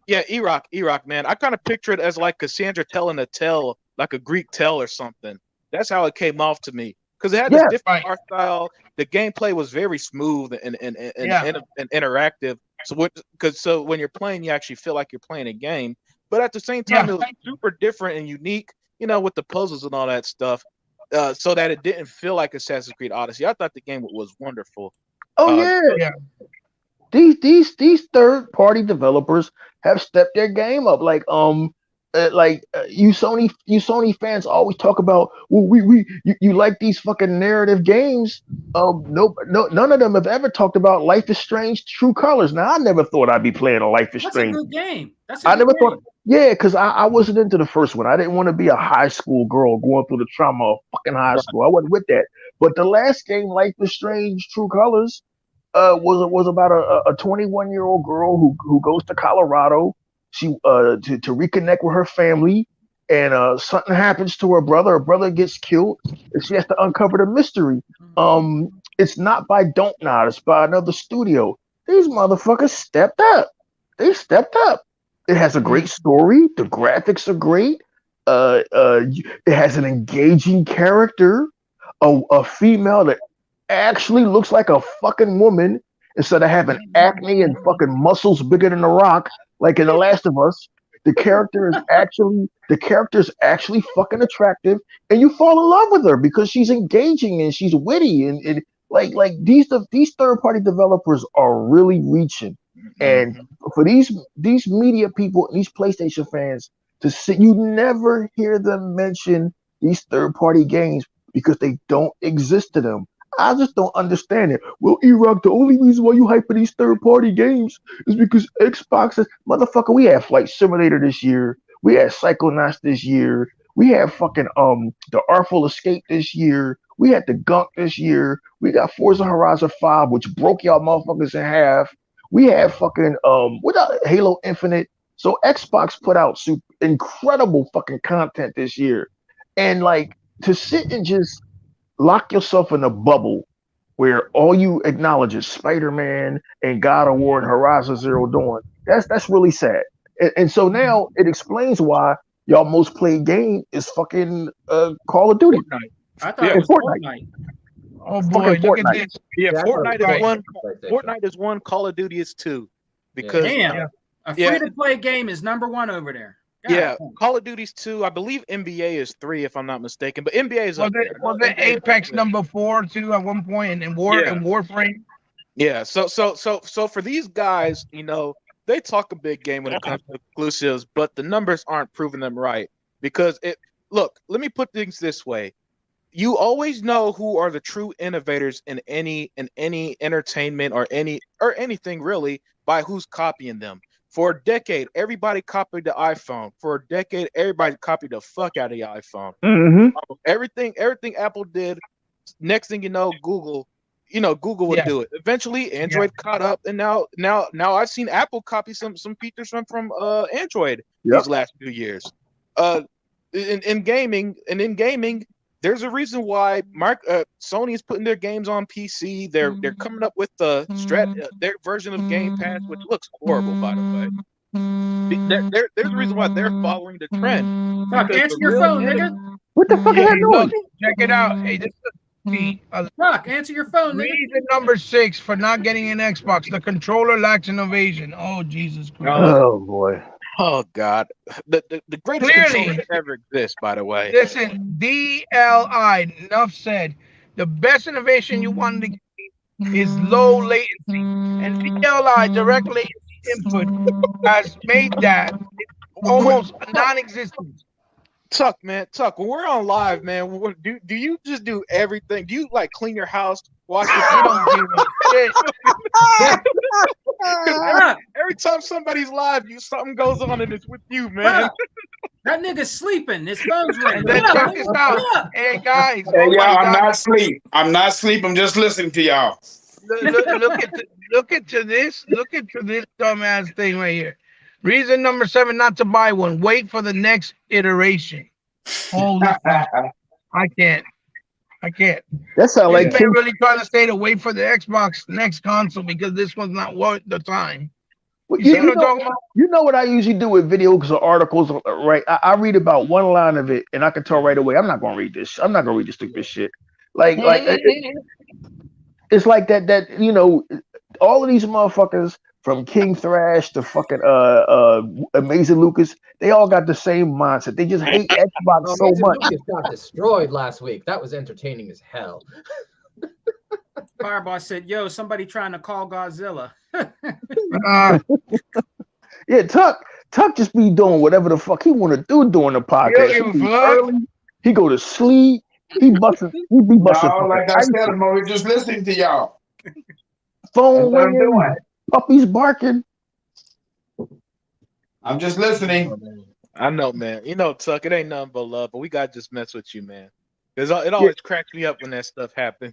E-Rock, man. I kind of picture it as like Cassandra telling a tale, like a Greek tale or something. That's how it came off to me. Because it had this different art style. The gameplay was very smooth and interactive. So when you're playing, you actually feel like you're playing a game. But at the same time, it was super different and unique, with the puzzles and all that stuff. So that it didn't feel like Assassin's Creed Odyssey. I thought the game was wonderful. Yeah. These third-party developers have stepped their game up. Like you Sony fans always talk about, well, you like these fucking narrative games. None of them have ever talked about Life is Strange True Colors. Now, I never thought I'd be playing a Life is That's a Strange. good game. That's a I good never game. thought, yeah, because I wasn't into the first one. I didn't want to be a high school girl going through the trauma of fucking high school. I wasn't with that. But the last game, Life is Strange True Colors, was about a 21-year-old girl who goes to Colorado. She to reconnect with her family, and something happens to her brother. Her brother gets killed, and she has to uncover the mystery. It's not by Don't Nod. It's by another studio. These motherfuckers stepped up. They stepped up. It has a great story. The graphics are great. It has an engaging character, a female that actually looks like a fucking woman instead of having acne and fucking muscles bigger than The Rock, like in The Last of Us. The character is actually fucking attractive, and you fall in love with her because she's engaging and she's witty, and like these third party developers are really reaching. And for these media people, these PlayStation fans, to sit, you never hear them mention these third party games because they don't exist to them. I just don't understand it. Well, E-Rock, the only reason why you hype these third-party games is because Xbox is motherfucker. We had Flight Simulator this year. We had Psychonauts this year. We had fucking the Artful Escape this year. We had the Gunk this year. We got Forza Horizon 5, which broke y'all motherfuckers in half. We had fucking Halo Infinite. So Xbox put out incredible fucking content this year, and like to sit and just lock yourself in a bubble where all you acknowledge is Spider-Man and God of War and Horizon Zero Dawn. That's really sad. And so now it explains why y'all most played game is fucking Call of Duty. I thought it was Fortnite. Oh boy, look at this. Yeah, Yeah, Fortnite right. is one. PlayStation. Fortnite is one. Call of Duty is two. Because Damn. A free-to-play game is number one over there. God. yeah, Call of Duty's 2. I believe NBA is 3, if I'm not mistaken. But NBA is up there. Was it Apex number 4 too at one point, and Warframe? Yeah. So for these guys, you know, they talk a big game when it comes to exclusives, but the numbers aren't proving them right. Because look, let me put things this way. You always know who are the true innovators in any entertainment or anything really by who's copying them. For a decade, everybody copied the iPhone. For a decade, everybody copied the fuck out of the iPhone. Mm-hmm. Everything Apple did, next thing you know, Google would do it. Eventually, Android caught up, and now I've seen Apple copy some features from Android these last few years. In gaming, there's a reason why Sony is putting their games on PC. They're coming up with their version of Game Pass, which looks horrible, by the way. There's a reason why they're following the trend. Fuck, answer your phone, nigga. What the fuck is that noise? Check it out. Hey, this is Fuck, answer your phone, nigga. reason number 6 for not getting an Xbox. The controller lacks innovation. Oh Jesus Christ! Oh boy. Oh God, the greatest controller to ever exist, by the way. Listen, DLI. Enough said. The best innovation you want to get is low latency, and DLI, direct latency input, has made that almost non-existent. Tuck, man, when we're on live, man, do you just do everything? Do you like clean your house, wash your You don't do shit. every time somebody's live, something goes on and it's with you, man. Fuck. That nigga's sleeping. His phone's ringing. And then What up, check nigga? this out. What up? Hey guys, Hey, oh my y'all, I'm God. not asleep. I'm not asleep. I'm just listening to y'all. Look into this dumbass thing right here. Reason number 7 not to buy one. Wait for the next iteration. Holy fuck. I can't. That sound like They're King. really trying to say to wait for the Xbox next console because this one's not worth the time. Well, You see what I'm talking about? You know what I usually do with videos or articles, right? I read about one line of it and I can tell right away, I'm not gonna read this. I'm not gonna read this stupid shit. It's like that, you know, all of these motherfuckers from King Thrash to fucking Amazing Lucas, they all got the same mindset. They just hate Xbox so Amazing much. Lucas got destroyed last week. That was entertaining as hell. Fireball said, yo, somebody trying to call Godzilla. Yeah, Tuck Tuck just be doing whatever the fuck he want to do during the podcast. give a He be fuck. early, he go to sleep. He be busting No, fucking like I ice, said, I'm over just listening to y'all. phone That's what I'm ringing, doing. puppies barking. I'm just listening. I know, man. You know, Tuck, it ain't nothing but love, but we gotta just mess with you, man. Because it always cracks me up when that stuff happens.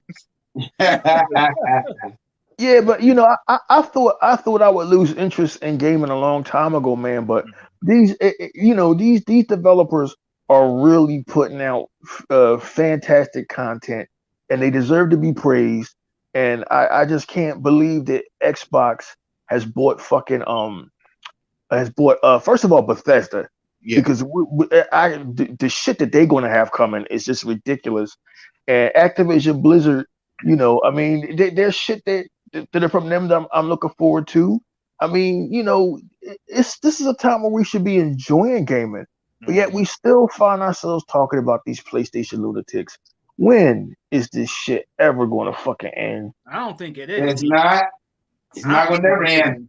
Yeah, but you know, I thought I would lose interest in gaming a long time ago, man. But these developers are really putting out fantastic content, and they deserve to be praised. And I just can't believe that Xbox has bought first of all Bethesda, Yeah. because the shit that they're going to have coming is just ridiculous. And Activision Blizzard, you know, I mean, there's shit that are from them that I'm looking forward to. I mean, you know, this is a time where we should be enjoying gaming, but yet we still find ourselves talking about these PlayStation lunatics. When is this shit ever going to fucking end? I don't think it is. It's not. It's not gonna never end.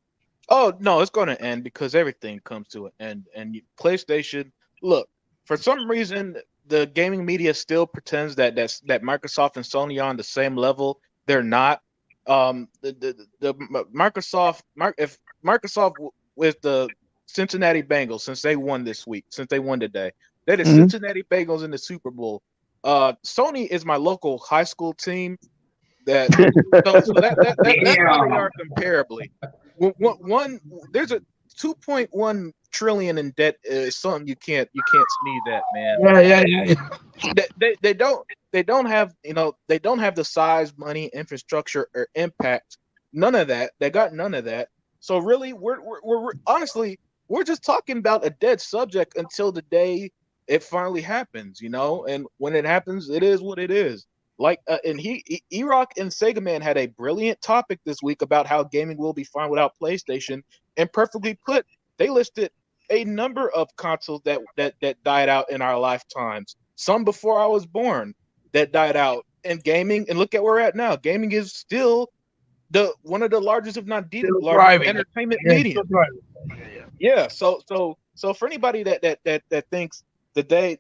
Oh no, it's going to end because everything comes to an end. And PlayStation, look, for some reason, the gaming media still pretends that Microsoft and Sony are on the same level. They're not. If Microsoft with the Cincinnati Bengals, since they won today, they're the Cincinnati Bengals in the Super Bowl. Sony is my local high school team. That's how they are comparably. There's a 2.1 trillion in debt. Is something you can't sneeze at, man. They don't have the size, money, infrastructure, or impact. None of that. They got none of that. So really, we're honestly, we're just talking about a dead subject until the day it finally happens, you know. And when it happens, it is what it is. Like, and E-Rock and Sega Man had a brilliant topic this week about how gaming will be fine without PlayStation, and perfectly put, they listed a number of consoles that died out in our lifetimes. Some before I was born that died out in gaming, and look at where we're at now. Gaming is still one of the largest, if not the largest, entertainment medium. Yeah. So for anybody that thinks the day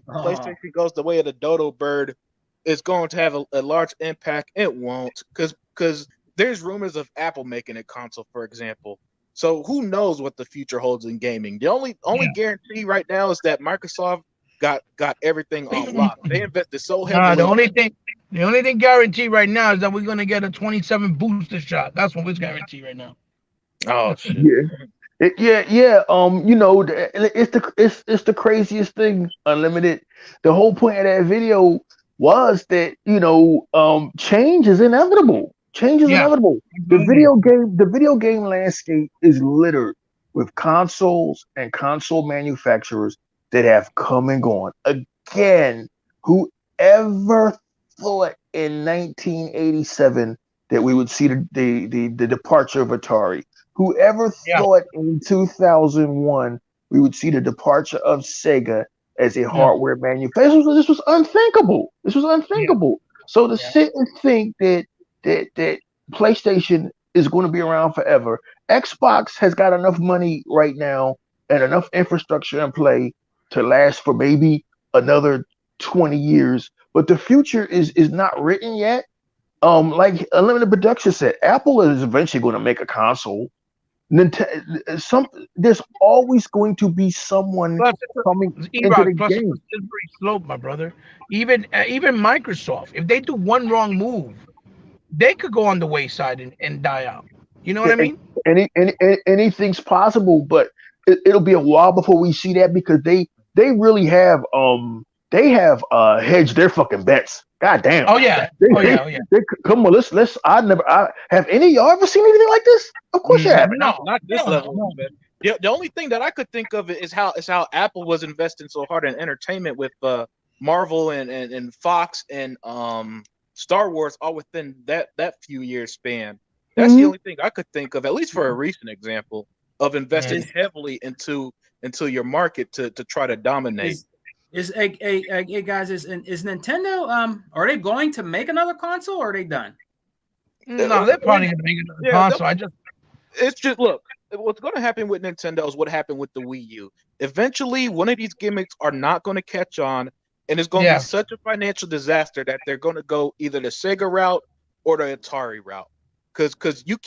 PlayStation goes the way of the dodo bird is going to have a large impact, it won't, because there's rumors of Apple making a console, for example. So who knows what the future holds in gaming? The only guarantee right now is that Microsoft got everything on lock. They invested so heavily. The only thing guaranteed right now is that we're gonna get a 27 booster shot. That's what we're guaranteed right now. Oh shit. Yeah. You know, it's the craziest thing, Unlimited. The whole point of that video was that, you know, change is inevitable. Change is inevitable. The video game landscape is littered with consoles and console manufacturers that have come and gone. Again, whoever thought in 1987 that we would see the departure of Atari? Whoever thought in 2001 we would see the departure of Sega as a hardware manufacturer? This was unthinkable. So to sit and think that PlayStation is going to be around forever, Xbox has got enough money right now and enough infrastructure in play to last for maybe another 20 years. But the future is not written yet. Like Unlimited Production said, Apple is eventually going to make a console. There's always going to be someone coming into the game. It's very slow, my brother. Even Microsoft, if they do one wrong move, they could go on the wayside and die out. You know what I mean? Anything's possible, but it'll be a while before we see that, because they really have hedged their fucking bets. God damn. Oh yeah. Come on, let's. I have any of y'all ever seen anything like this? Of course you haven't. No, not this level. No. The only thing that I could think of is how Apple was investing so hard in entertainment with Marvel and Fox and Star Wars all within that few years span. That's the only thing I could think of, at least for a recent example, of investing heavily into your market to try to dominate. Is guys, is Nintendo are they going to make another console, or are they done? No, they're probably gonna make another console. It's just, look, what's going to happen with Nintendo is what happened with the Wii U. Eventually, one of these gimmicks are not going to catch on, and it's going to Yeah. be such a financial disaster that they're going to go either the Sega route or the Atari route. Because you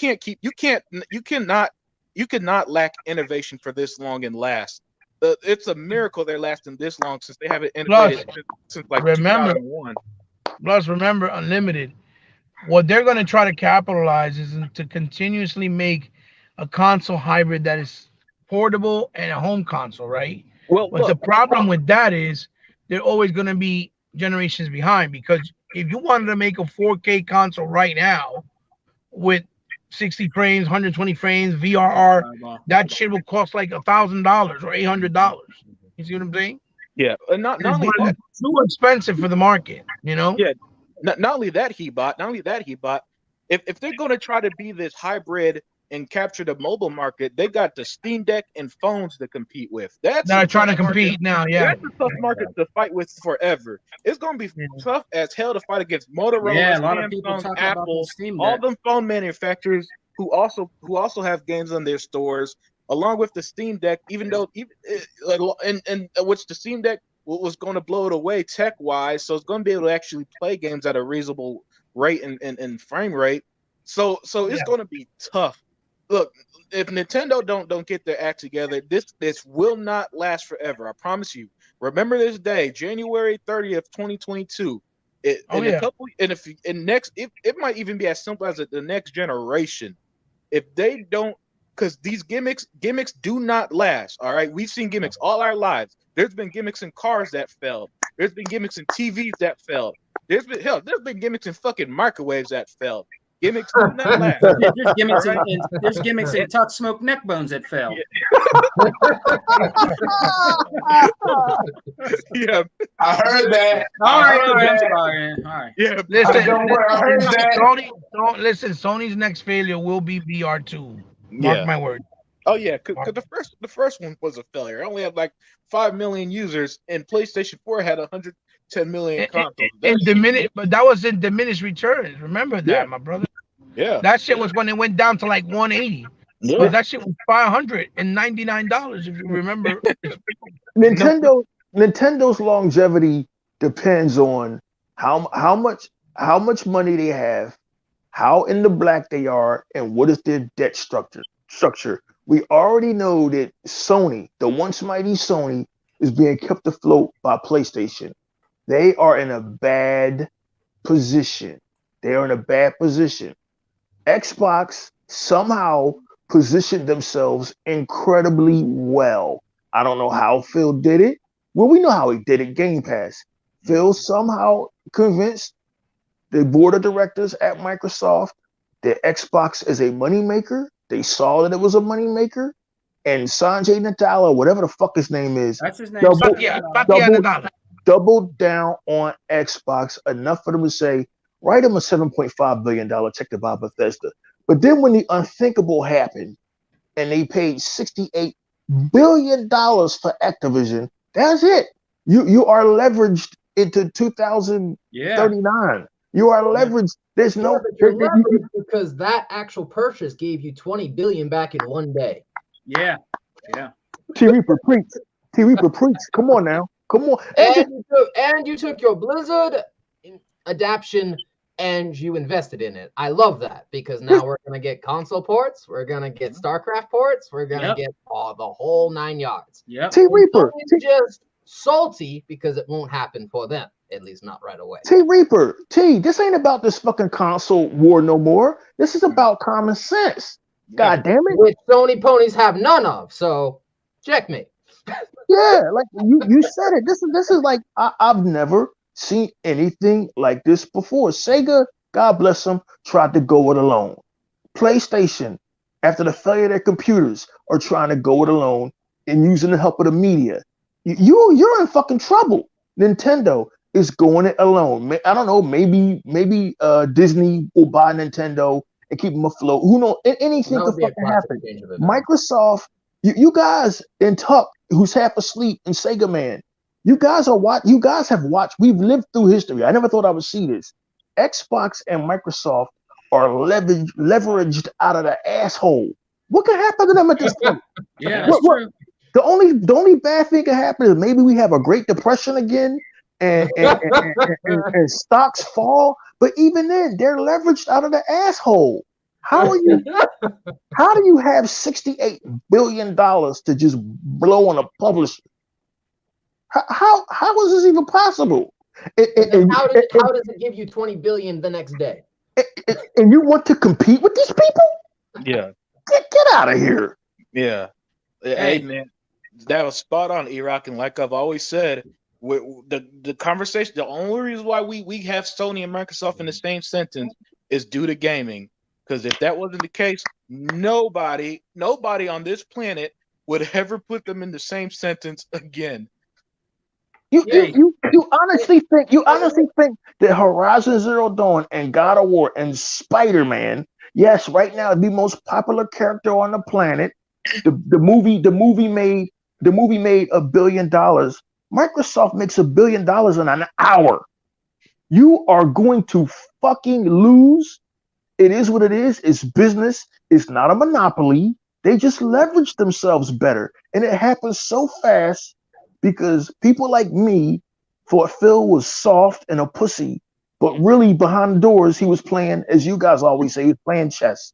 cannot lack innovation for this long and last. It's a miracle they're lasting this long since they haven't innovated since like remember- 2001. Plus, remember, Unlimited. What they're going to try to capitalize is to continuously make a console hybrid that is portable and a home console, right? Well, But the problem with that is they're always going to be generations behind, because if you wanted to make a 4K console right now with 60 frames, 120 frames, VRR, that shit will cost like $1,000 or $800. You see what I'm saying? yeah, and not only that, It's too expensive for the market, you know? Yeah. Not only that, if they're going to try to be this hybrid and capture the mobile market, they got the Steam Deck and phones to compete with. That's Now a they're trying to tough market. compete now, yeah. That's a tough market to fight with forever. It's going to be Yeah. tough as hell to fight against Motorola, Yeah, a lot of people Samsung, talk about Apple, the Steam all Deck. them phone manufacturers who also have games on their stores, along with the Steam Deck. Even though, and which the Steam Deck was going to blow it away tech wise, so it's going to be able to actually play games at a reasonable rate and frame rate. So it's Yeah. going to be tough. Look, if Nintendo don't get their act together, this will not last forever. I promise you. Remember this day, January 30th, 2022. It might even be as simple as the next generation. If they don't, because these gimmicks do not last. All right, we've seen gimmicks all our lives. There's been gimmicks in cars that failed. There's been gimmicks in TVs that failed. There's been gimmicks in fucking microwaves that failed. Gimmicks do not last. There's gimmicks, All right. there's gimmicks in Touch Smoke neck bones that fell. Yeah, I heard that. All right, I all heard right, I'm that. sorry. All right. yeah. Listen, Don't worry, I heard that. Sony's next failure will be VR2. Mark Yeah. my word. Oh yeah, because the first one was a failure. It only had like 5 million users, and PlayStation 4 had 110 million consoles. But that was in diminished returns. Remember that, Yeah. my brother. Yeah, That shit was when it went down to like 180. yeah. But that shit was $599 if you remember. Nintendo's longevity depends on how much money they have, how in the black they are, and what is their debt structure. We already know that Sony, the once mighty Sony, is being kept afloat by PlayStation. They are in a bad position. Xbox somehow positioned themselves incredibly well. I don't know how Phil did it. Well, we know how he did it, Game Pass. Phil somehow convinced the board of directors at Microsoft that Xbox is a moneymaker. They saw that it was a moneymaker. And Sanjay Nadella, whatever the fuck his name is, That's his name. Double- Satya double- Nadella. doubled down on Xbox enough for them to say, write them a $7.5 billion check to buy Bethesda. But then when the unthinkable happened and they paid $68 billion for Activision, that's it. You are leveraged into 2039. Yeah. You are leveraged. There's Yeah, no but you're leveraged because that actual purchase gave you $20 billion back in one day. Yeah. Yeah. T Reaper preach. Come on now. Come on. And you took your Blizzard adaptation and you invested in it. I love that because now we're gonna get console ports, we're gonna get StarCraft ports, we're gonna Yep. get the whole 9 yards. Yep. T Reaper. Sony's just salty because it won't happen for them, at least not right away. T Reaper. This ain't about this fucking console war no more. This is about common sense. God damn it. Which Sony ponies have none of. So checkmate. Yeah, like you said it. This is like I've never seen anything like this before. Sega, God bless them, tried to go it alone. PlayStation, after the failure of their computers, are trying to go it alone and using the help of the media. You're in fucking trouble. Nintendo is going it alone. I don't know. Maybe Disney will buy Nintendo and keep them afloat. Who knows? Anything That could would be a fucking classic happen. change of events. Microsoft, you guys in Tuck, who's half asleep, and Sega Man, you guys have watched. We've lived through history. I never thought I would see this. Xbox and Microsoft are leveraged out of the asshole. What can happen to them at this point? Yeah, that's What- true. The only bad thing can happen is maybe we have a Great Depression again, and stocks fall. But even then, they're leveraged out of the asshole. How do you have $68 billion to just blow on a publisher? How is this even possible? And how does it give you 20 billion the next day? And you want to compete with these people? Yeah, Get out of here. yeah. Hey, man, that was spot on, Iraq. And like I've always said, the conversation, the only reason why we have Sony and Microsoft in the same sentence is due to gaming. Because if that wasn't the case, nobody on this planet would ever put them in the same sentence again. You honestly think that Horizon Zero Dawn and God of War and Spider-Man, yes, right now the most popular character on the planet, the movie made $1 billion. Microsoft makes $1 billion in an hour. You are going to fucking lose. It is what it is. It's business. It's not a monopoly. They just leverage themselves better. And it happens so fast because people like me thought Phil was soft and a pussy, but really behind the doors, he was playing, as you guys always say, he was playing chess.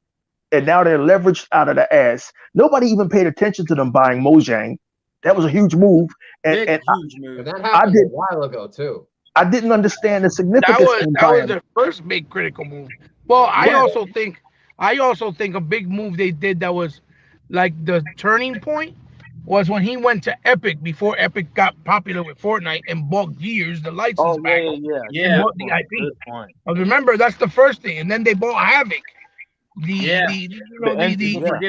And now they're leveraged out of the ass. Nobody even paid attention to them buying Mojang. That was a huge move. Huge And move. that happened a while ago too. I didn't understand the significance. That was the first big critical move. Well, I also think a big move they did that was like the turning point was when he went to Epic before Epic got popular with Fortnite and bought Gears, the license back. Yeah. And bought the IP. But remember, that's the first thing, and then they bought Havoc. Forget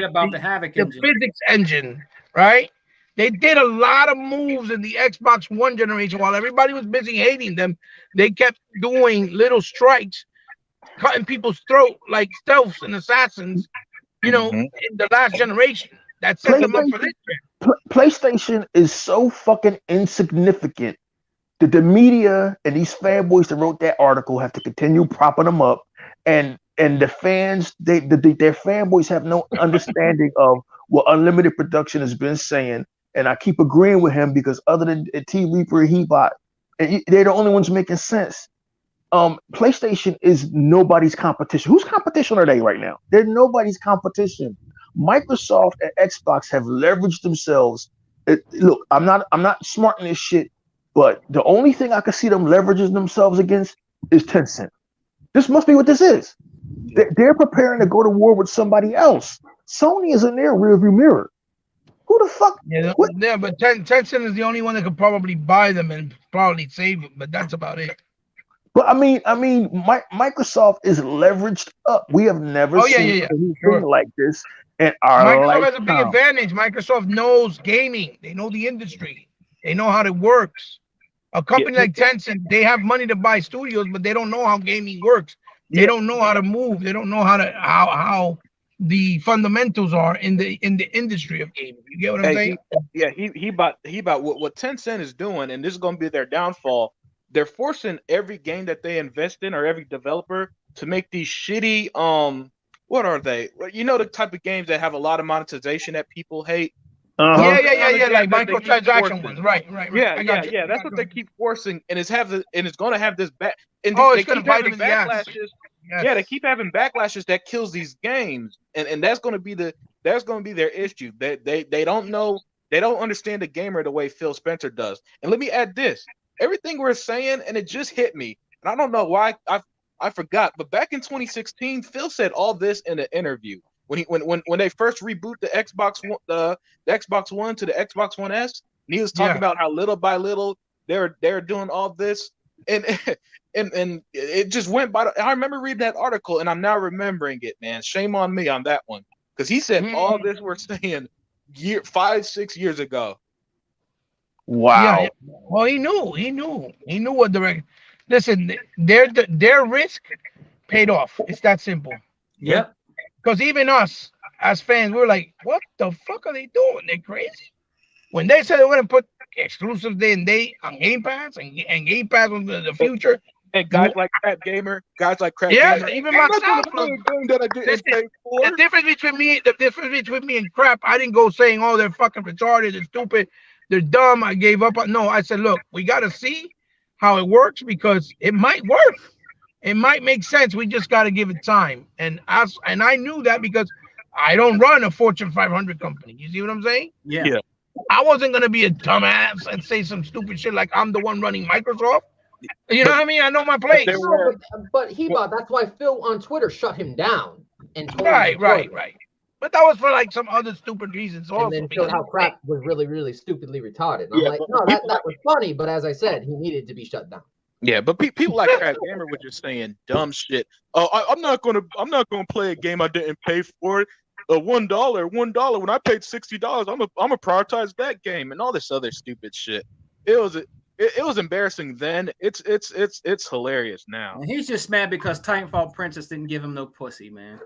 about the Havoc the engine. physics engine, right? They did a lot of moves in the Xbox One generation while everybody was busy hating them. They kept doing little strikes, cutting people's throat like stealths and assassins, in the last generation. That set them up for this. PlayStation is so fucking insignificant that the media and these fanboys that wrote that article have to continue propping them up, and the fans, their fanboys have no understanding of what Unlimited Production has been saying. And I keep agreeing with him because other than T Reaper and Hebot, they're the only ones making sense. PlayStation is nobody's competition. Whose competition are they right now? They're nobody's competition. Microsoft and Xbox have leveraged themselves. Look, I'm not smart in this shit, but the only thing I can see them leveraging themselves against is Tencent. This must be what this is. They're preparing to go to war with somebody else. Sony is in their rearview mirror. Who the fuck? Yeah, but Tencent is the only one that could probably buy them and probably save them, but that's about it. But I mean, Microsoft is leveraged up. We have never seen anything like this in our Microsoft has a big lifetime. advantage. Microsoft knows gaming. They know the industry. They know how it works. A company like Tencent, they have money to buy studios, but they don't know how gaming works. They don't know how to move. They don't know how the fundamentals are in the industry of gaming. You get what I'm saying? He about what Tencent is doing, and this is going to be their downfall. They're forcing every game that they invest in or every developer to make these shitty what are they? You know, the type of games that have a lot of monetization that people hate. Yeah, like microtransaction ones, right. Yeah. That's what they keep forcing, and it's going to have this back. And it's going to bite them in the ass. Yes. Yeah, they keep having backlashes that kills these games, and that's going to be their issue. They don't know, they don't understand the gamer the way Phil Spencer does. And let me add this: everything we're saying, and it just hit me, and I don't know why I forgot, but back in 2016, Phil said all this in an interview when they first reboot the Xbox One to the Xbox One S. And he was talking about how little by little they're doing all this, and it just went by. I remember reading that article, and I'm now remembering it. Man, shame on me on that one, because he said all this we're saying 5-6 years ago. Wow. Yeah. Well, he knew what the listen. Their risk paid off. It's that simple. Yep. Because even us as fans, we're like, what the fuck are they doing? They're crazy. When they said they're going to put exclusives on Game Pass and Game Pass was the future, And guys like Crap Gamer, Yeah, Gamer, even I'm not myself. gonna play a game that I didn't Listen, pay for. the difference between me and Crap, I didn't go saying, "Oh, they're fucking retarded, they're stupid, they're dumb." I gave up. No, I said, "Look, we got to see how it works because it might work. It might make sense. We just got to give it time." And I knew that because I don't run a Fortune 500 company. You see what I'm saying? Yeah. Yeah. I wasn't gonna be a dumbass and say some stupid shit like I'm the one running Microsoft. You know what I mean? I know my place. there No, but Heba, that's why Phil on Twitter shut him down and told him Right, to right, quit. right. But that was for like some other stupid reasons also. And then showed how Crap was really, really stupidly retarded. And I'm Yeah, like, but no, people that was funny, but as I said, he needed to be shut down. Yeah, but people like Crap Gamer were just saying dumb shit. Oh, I'm not gonna play a game I didn't pay for. $1. When I paid $60, I'm gonna prioritize that game and all this other stupid shit. It was embarrassing then. It's hilarious now. And he's just mad because Titanfall Princess didn't give him no pussy, man.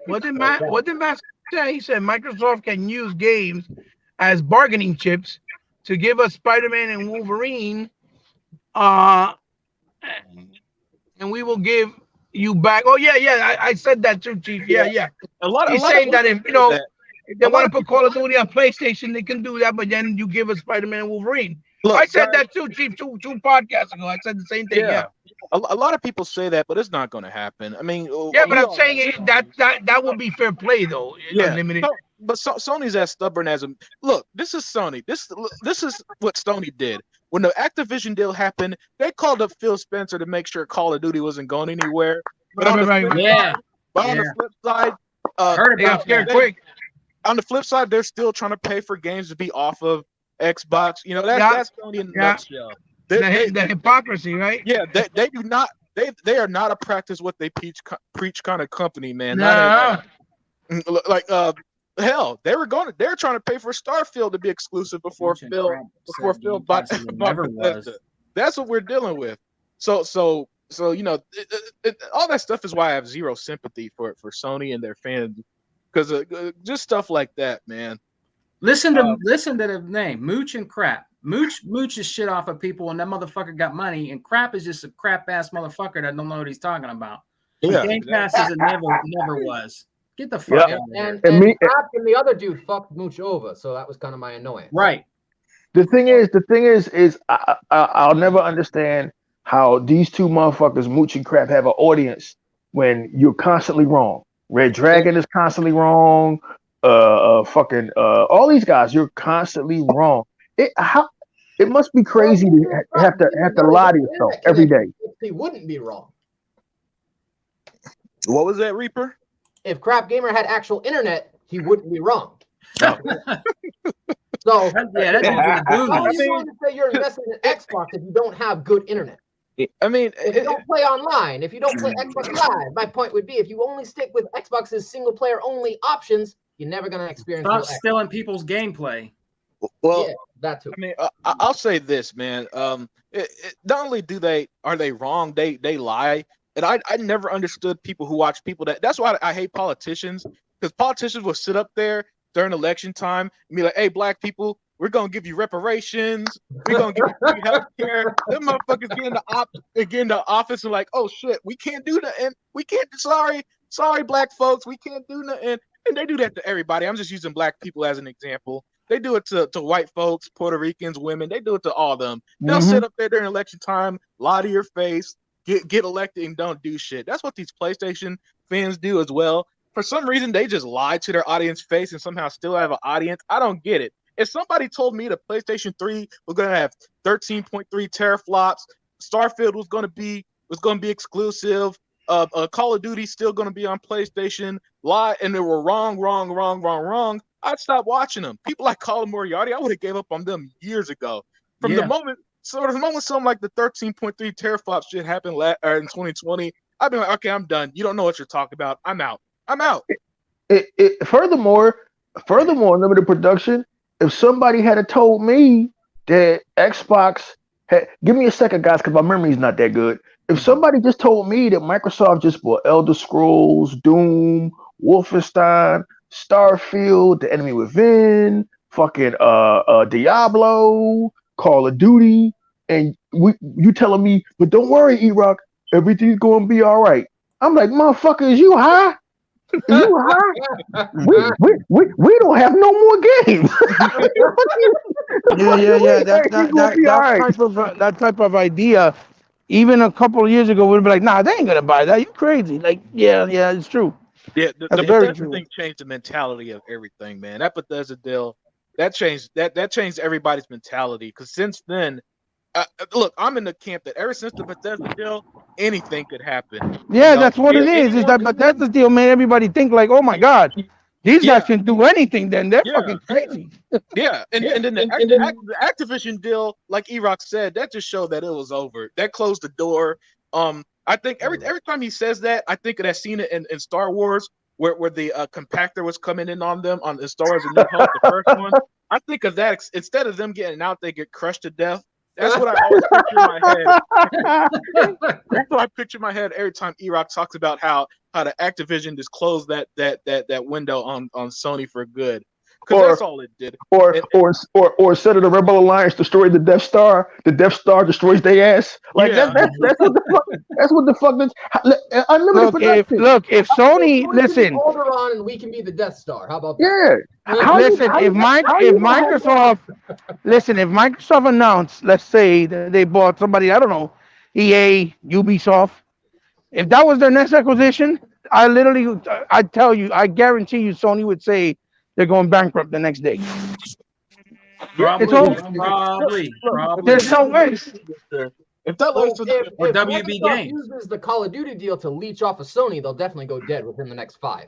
What did Matt say? He said Microsoft can use games as bargaining chips to give us Spider-Man and Wolverine, and we will give you back. Oh yeah, I said that too, Chief. Yeah. He's saying that if if they want to put Call of Duty on PlayStation, they can do that, but then you give us Spider-Man and Wolverine. Look, I said that too, Chief, two podcasts ago. I said the same thing. Yeah. A lot of people say that, but it's not going to happen. I mean, But I'm saying that would be fair play, though. Yeah. Unlimited. But Sony's as stubborn as a look. This is Sony. This is what Sony did when the Activision deal happened. They called up Phil Spencer to make sure Call of Duty wasn't going anywhere. But on the flip side, Heard They got about scared that. quick. on the flip side, they're still trying to pay for games to be off of Xbox. You know, that's Sony in a nutshell. The hypocrisy, right? Yeah, they do not. They are not a practice what they preach kind of company, man. No. Not at all. Like hell, they're trying to pay for Starfield to be exclusive before Phil bought never Bethesda. was. That's what we're dealing with. So you know, all that stuff is why I have zero sympathy for Sony and their fans because just stuff like that, man. Listen to the name, Mooch and Crap. Mooch is shit off of people, and that motherfucker got money, and Crap is just a crap ass motherfucker that don't know what he's talking about. Yeah, Game Pass is a never was. Get the fuck out of here. And Crap and the other dude fucked Mooch over, so that was kind of my annoyance. Right. The thing is, I'll never understand how these two motherfuckers, Mooch and Crap, have an audience when you're constantly wrong. Red Dragon is constantly wrong. All these guys, you're constantly wrong. It must be crazy to have to lie to yourself every day. He wouldn't be wrong. What was that, Reaper? If Crap Gamer had actual internet, he wouldn't be wrong. No. So Yeah, that dude's in the how boonies. are you going to say you're investing in Xbox if you don't have good internet? I mean, If you don't play online, if you don't play Xbox Live, my point would be if you only stick with Xbox's single player only options, you're never going to experience Stop real Xbox. stealing people's gameplay. well, Yeah, that too. I mean, I'll say this, man. Not only are they wrong, they lie. And I never understood people who watch people that's why I hate politicians, because politicians will sit up there during election time and be like, hey, black people, we're gonna give you reparations, we're gonna give you health care. Them motherfuckers get into office and like, oh shit, we can't do nothing. We can't sorry, black folks, we can't do nothing. And they do that to everybody. I'm just using black people as an example. They do it to white folks, Puerto Ricans, women. They do it to all of them. They'll sit up there during election time, lie to your face, get elected, and don't do shit. That's what these PlayStation fans do as well. For some reason, they just lie to their audience face and somehow still have an audience. I don't get it. If somebody told me the PlayStation 3 was going to have 13.3 teraflops, Starfield was going to be exclusive, Call of Duty still going to be on PlayStation, and they were wrong, I'd stop watching them. People like Colin Moriarty, I would have gave up on them years ago. From the moment something like the 13.3 teraflops shit happened in 2020, I've been like, okay, I'm done. You don't know what you're talking about. I'm out. Furthermore, limited production. If somebody had told me that Xbox had, give me a second, guys, because my memory's not that good. If somebody just told me that Microsoft just bought Elder Scrolls, Doom, Wolfenstein, Starfield, The Enemy Within, fucking Diablo, Call of Duty, and you telling me, but don't worry, E-Rock, everything's gonna be all right. I'm like, motherfucker, is you high? Is you high? We don't have no more games. Yeah. Right. That type of idea, even a couple of years ago, would be like, nah, they ain't gonna buy that. You crazy? Like, yeah, it's true. Yeah, the That's very Bethesda true. thing changed the mentality of everything, man. That Bethesda deal that changed everybody's mentality. Because since then, look, I'm in the camp that ever since the Bethesda deal, anything could happen. Yeah, You know, that's what it is. Is anyone that that's the deal, man? Everybody think like, oh my god, these Yeah. guys can do anything. Then they're Yeah. fucking crazy. Yeah, and then the Activision deal, like E-Rock said, that just showed that it was over. That closed the door. I think every time he says that, I think of that scene in Star Wars where the compactor was coming in on them on the Star Wars: A New Hope, the first one. I think of that instead of them getting out, they get crushed to death. That's what I always picture in my head. That's what I picture in my head every time E-Rock talks about how the Activision just closed that window on Sony for good. Because that's all it did. Or instead of the Rebel Alliance destroyed the Death Star destroys their ass. Like Yeah. that's what the fuck. That's what the fuck. Unlimited production. If Sony listen, Alderaan and we can be the Death Star. How about that? Yeah. if Microsoft announced, let's say that they bought somebody, I don't know, EA, Ubisoft, if that was their next acquisition, I tell you, I guarantee you, Sony would say they're going bankrupt the next day. Probably. There's no way. If that leads to Or if WB Microsoft Games. uses the Call of Duty deal to leech off of Sony, they'll definitely go dead within the next 5.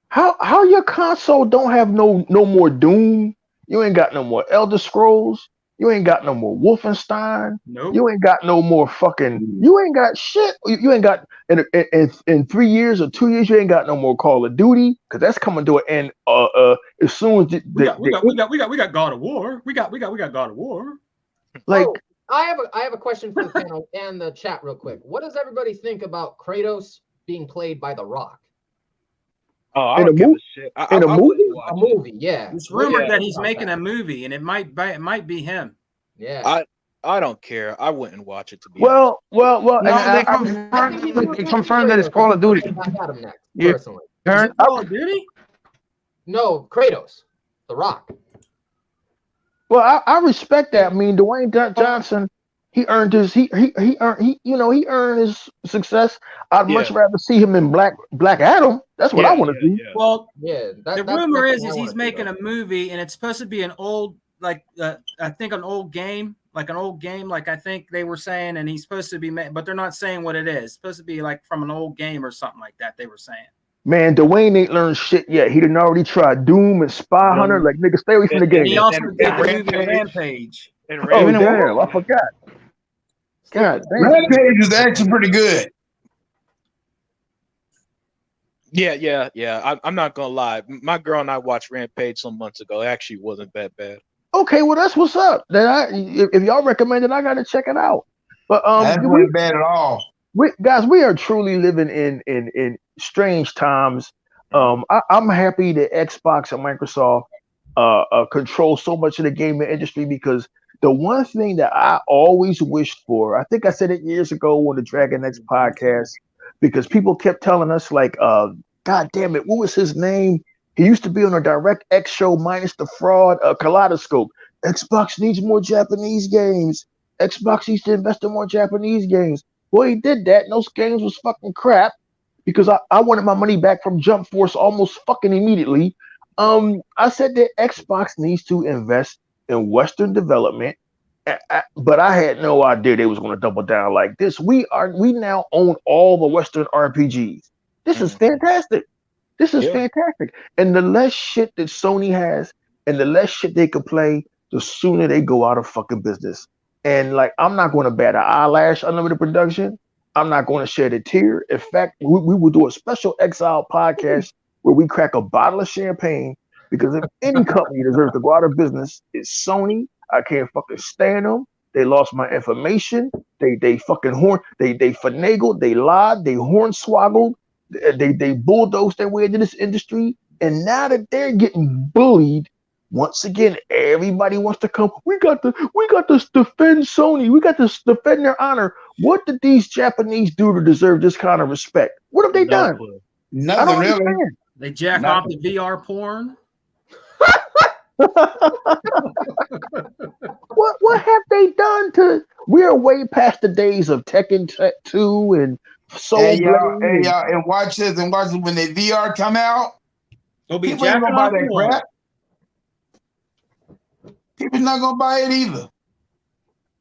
How your console don't have no more Doom? You ain't got no more Elder Scrolls. You ain't got no more Wolfenstein. Nope. You ain't got no more fucking. You ain't got shit. You ain't got in 3 years or 2 years. You ain't got no more Call of Duty because that's coming to an end. As soon as We got God of War. We got God of War. like. Oh, I have a question for the panel and the chat real quick. What does everybody think about Kratos being played by The Rock? Oh, I In don't a give movie? a shit. In a movie? A movie, yeah. It's rumored Yeah. that he's making a movie, and it might be him. Yeah. I don't care. I wouldn't watch it to be Well. No, I think they confirmed that it's Call of Duty. I got him next, Yeah. personally. Is it Call of Duty? No, Kratos, The Rock. Well, I respect that. I mean, Dwayne Johnson, he earned his he earned his success. I'd much rather see him in Black Adam. That's what I want to see. Well, Yeah. the rumor is he's making a movie, and it's supposed to be an old, I think an old game, like I think they were saying, and he's supposed to be but they're not saying what it is. It's supposed to be like from an old game or something like that. They were saying. Man, Dwayne ain't learned shit yet. He done already tried Doom and Spy Hunter. Like, nigga, stay away from the game. And he also And did the movie Rampage. Rampage. And Oh, Rampage. damn, I forgot. God damn. Rampage is actually pretty good. Yeah. I'm not gonna lie. My girl and I watched Rampage some months ago. It actually wasn't that bad. Okay, well, that's what's up. Then if y'all recommend it, I gotta check it out. But That wasn't bad at all. guys, we are truly living in strange times. I'm happy that Xbox and Microsoft control so much of the gaming industry, because the one thing that I always wished for, I think I said it years ago on the Dragon X podcast, because people kept telling us like, God damn it, what was his name? He used to be on a Direct X show minus the fraud, Kaleidoscope. Xbox needs more Japanese games. Xbox needs to invest in more Japanese games. Well, he did that, and those games was fucking crap, because I wanted my money back from Jump Force almost fucking immediately. I said that Xbox needs to invest in Western development, but I had no idea they was going to double down like this. We now own all the Western RPGs. This is fantastic. This is fantastic. And the less shit that Sony has, and the less shit they can play, the sooner they go out of fucking business. And like, I'm not going to bat an eyelash Unlimited Production. I'm not going to shed a tear. In fact, we will do a special Exile podcast where we crack a bottle of champagne, because if any company deserves to go out of business, it's Sony. I can't fucking stand them. They lost my information. They fucking they finagled, they lied, they hornswoggled, they bulldozed their way into this industry. And now that they're getting bullied Once again, everybody wants to come. We got to defend Sony. We got to defend their honor. What did these Japanese do to deserve this kind of respect? What have they done? clue. I Nothing don't really. understand. They jack off the VR porn. What have they done to? We're way past the days of Tekken 2 and Soul Hey Blade. y'all, and watch this when the VR come out. They'll be People ain't jacking gonna buy off that porn. crap. People's not gonna buy it either.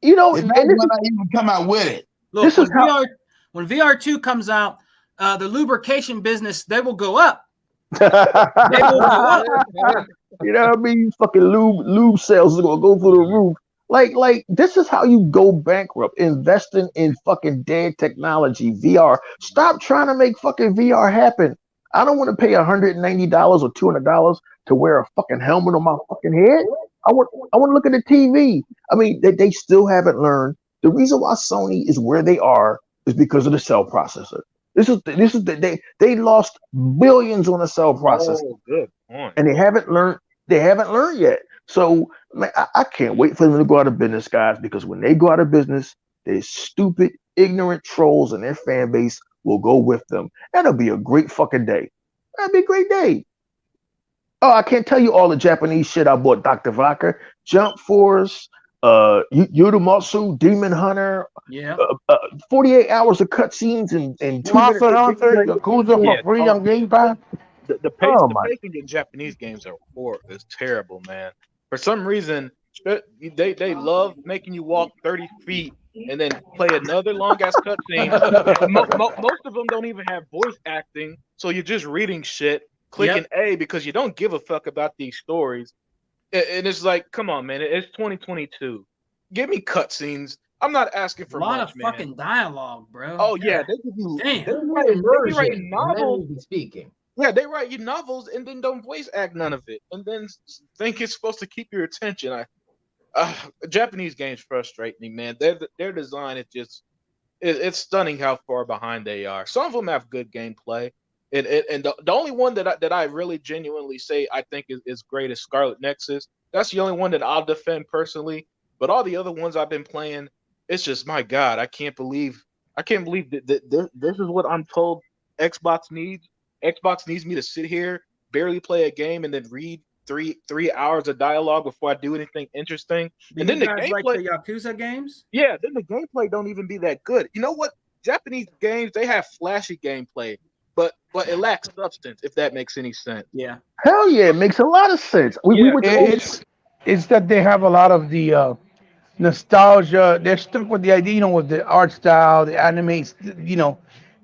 You know, It and might this not even come out with it. Look, This is how- when VR2 comes out, the lubrication business, they will go up. is, They will go up. you know what I mean? Fucking lube sales is gonna go through the roof. Like this is how you go bankrupt, investing in fucking dead technology, VR. Stop trying to make fucking VR happen. I don't want to pay $190 or $200 to wear a fucking helmet on my fucking head. I want to look at the TV. I mean, they still haven't learned. The reason why Sony is where they are is because of the cell processor. They lost billions on the cell processor. Oh, good point. And they haven't learned yet. So man, I can't wait for them to go out of business, guys, because when they go out of business, their stupid, ignorant trolls and their fan base will go with them. That'll be a great fucking day. That'll be a great day. Oh, I can't tell you all the Japanese shit I bought. Dr. Vodka, Jump Force, Yurumatsu, Demon Hunter, Yeah. 48 hours of cutscenes and 2 Monster minutes. Hunter, Yakuza Yeah. for free on Game Pass. The Oh, my. pacing in Japanese games is terrible, man. For some reason, they love making you walk 30 feet and then play another long ass cutscene. Most of them don't even have voice acting, so you're just reading shit, clicking A because you don't give a fuck about these stories. And it's like, come on, man, it's 2022. Give me cutscenes. I'm not asking for A lot much, of man. fucking dialogue, bro. Oh yeah, they give you. Damn. They be writing novels. Be speaking. Yeah, they write you novels and then don't voice act none of it, and then think it's supposed to keep your attention. Japanese games frustrate me, man. Their design is just it's stunning how far behind they are. Some of them have good gameplay, and the only one that I really genuinely say I think is great is Scarlet Nexus. That's the only one that I'll defend personally. But all the other ones I've been playing, it's just my God, I can't believe that this is what I'm told Xbox needs. Xbox needs me to sit here, barely play a game, and then read three hours of dialogue before I do anything interesting. Do And you then the guys like gameplay, the Yakuza games? yeah, then the gameplay don't even be that good. You know what? Japanese games, they have flashy gameplay, but it lacks substance, if that makes any sense. Yeah. Hell yeah, it makes a lot of sense. We were told. It's that they have a lot of the nostalgia. They're stuck with the idea, with the art style, the anime,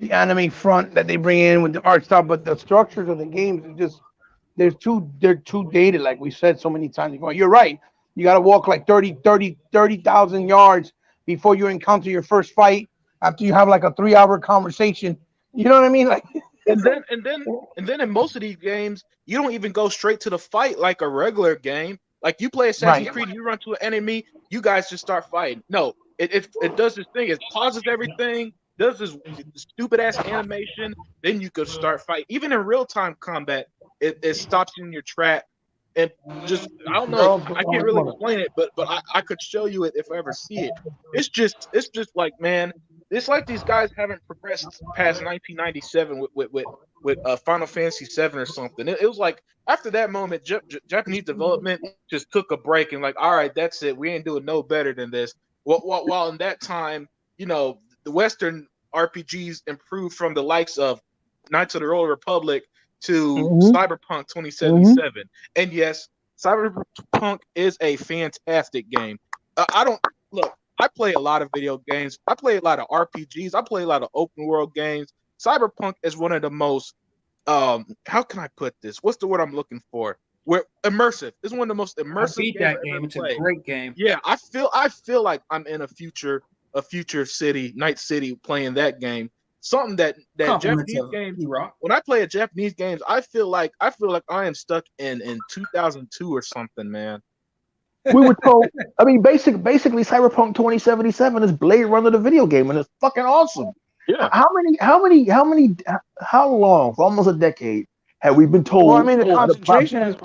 the anime front that they bring in with the art style. But the structures of the games are just they're too dated, like we said so many times before. You're right. You got to walk like 30,000 yards before you encounter your first fight. After you have like a 3-hour conversation, you know what I mean? Like, and then in most of these games, you don't even go straight to the fight like a regular game. Like you play Assassin's Creed, you run to an enemy, you guys just start fighting. No, it does this thing. It pauses everything, does this stupid ass animation. Then you could start fighting. Even in real time combat, it stops you in your track. And just I don't know, I can't really explain it, but I could show you it if I ever see it. It's just like, man, it's like these guys haven't progressed past 1997 with Final Fantasy VII or something. It was like after that moment, Japanese development just took a break and like, all right, that's it. We ain't doing no better than this. While in that time, the Western RPGs improved from the likes of Knights of the Old Republic to Cyberpunk 2077. And yes, Cyberpunk is a fantastic game. I play a lot of video games. I play a lot of RPGs. I play a lot of open world games. Cyberpunk is one of the most how can I put this? What's the word I'm looking for? Where immersive. It's one of the most immersive I beat games that game. It's played. a great game. Yeah, I feel like I'm in a future city, Night City, playing that game. Something that Japanese games. When I play a Japanese games, I feel like I am stuck in 2002 or something, man. We were told. I mean, basically, Cyberpunk 2077 is Blade Runner the video game, and it's fucking awesome. Yeah. How long? For almost a decade, have we been told? well, I mean, the concentration is.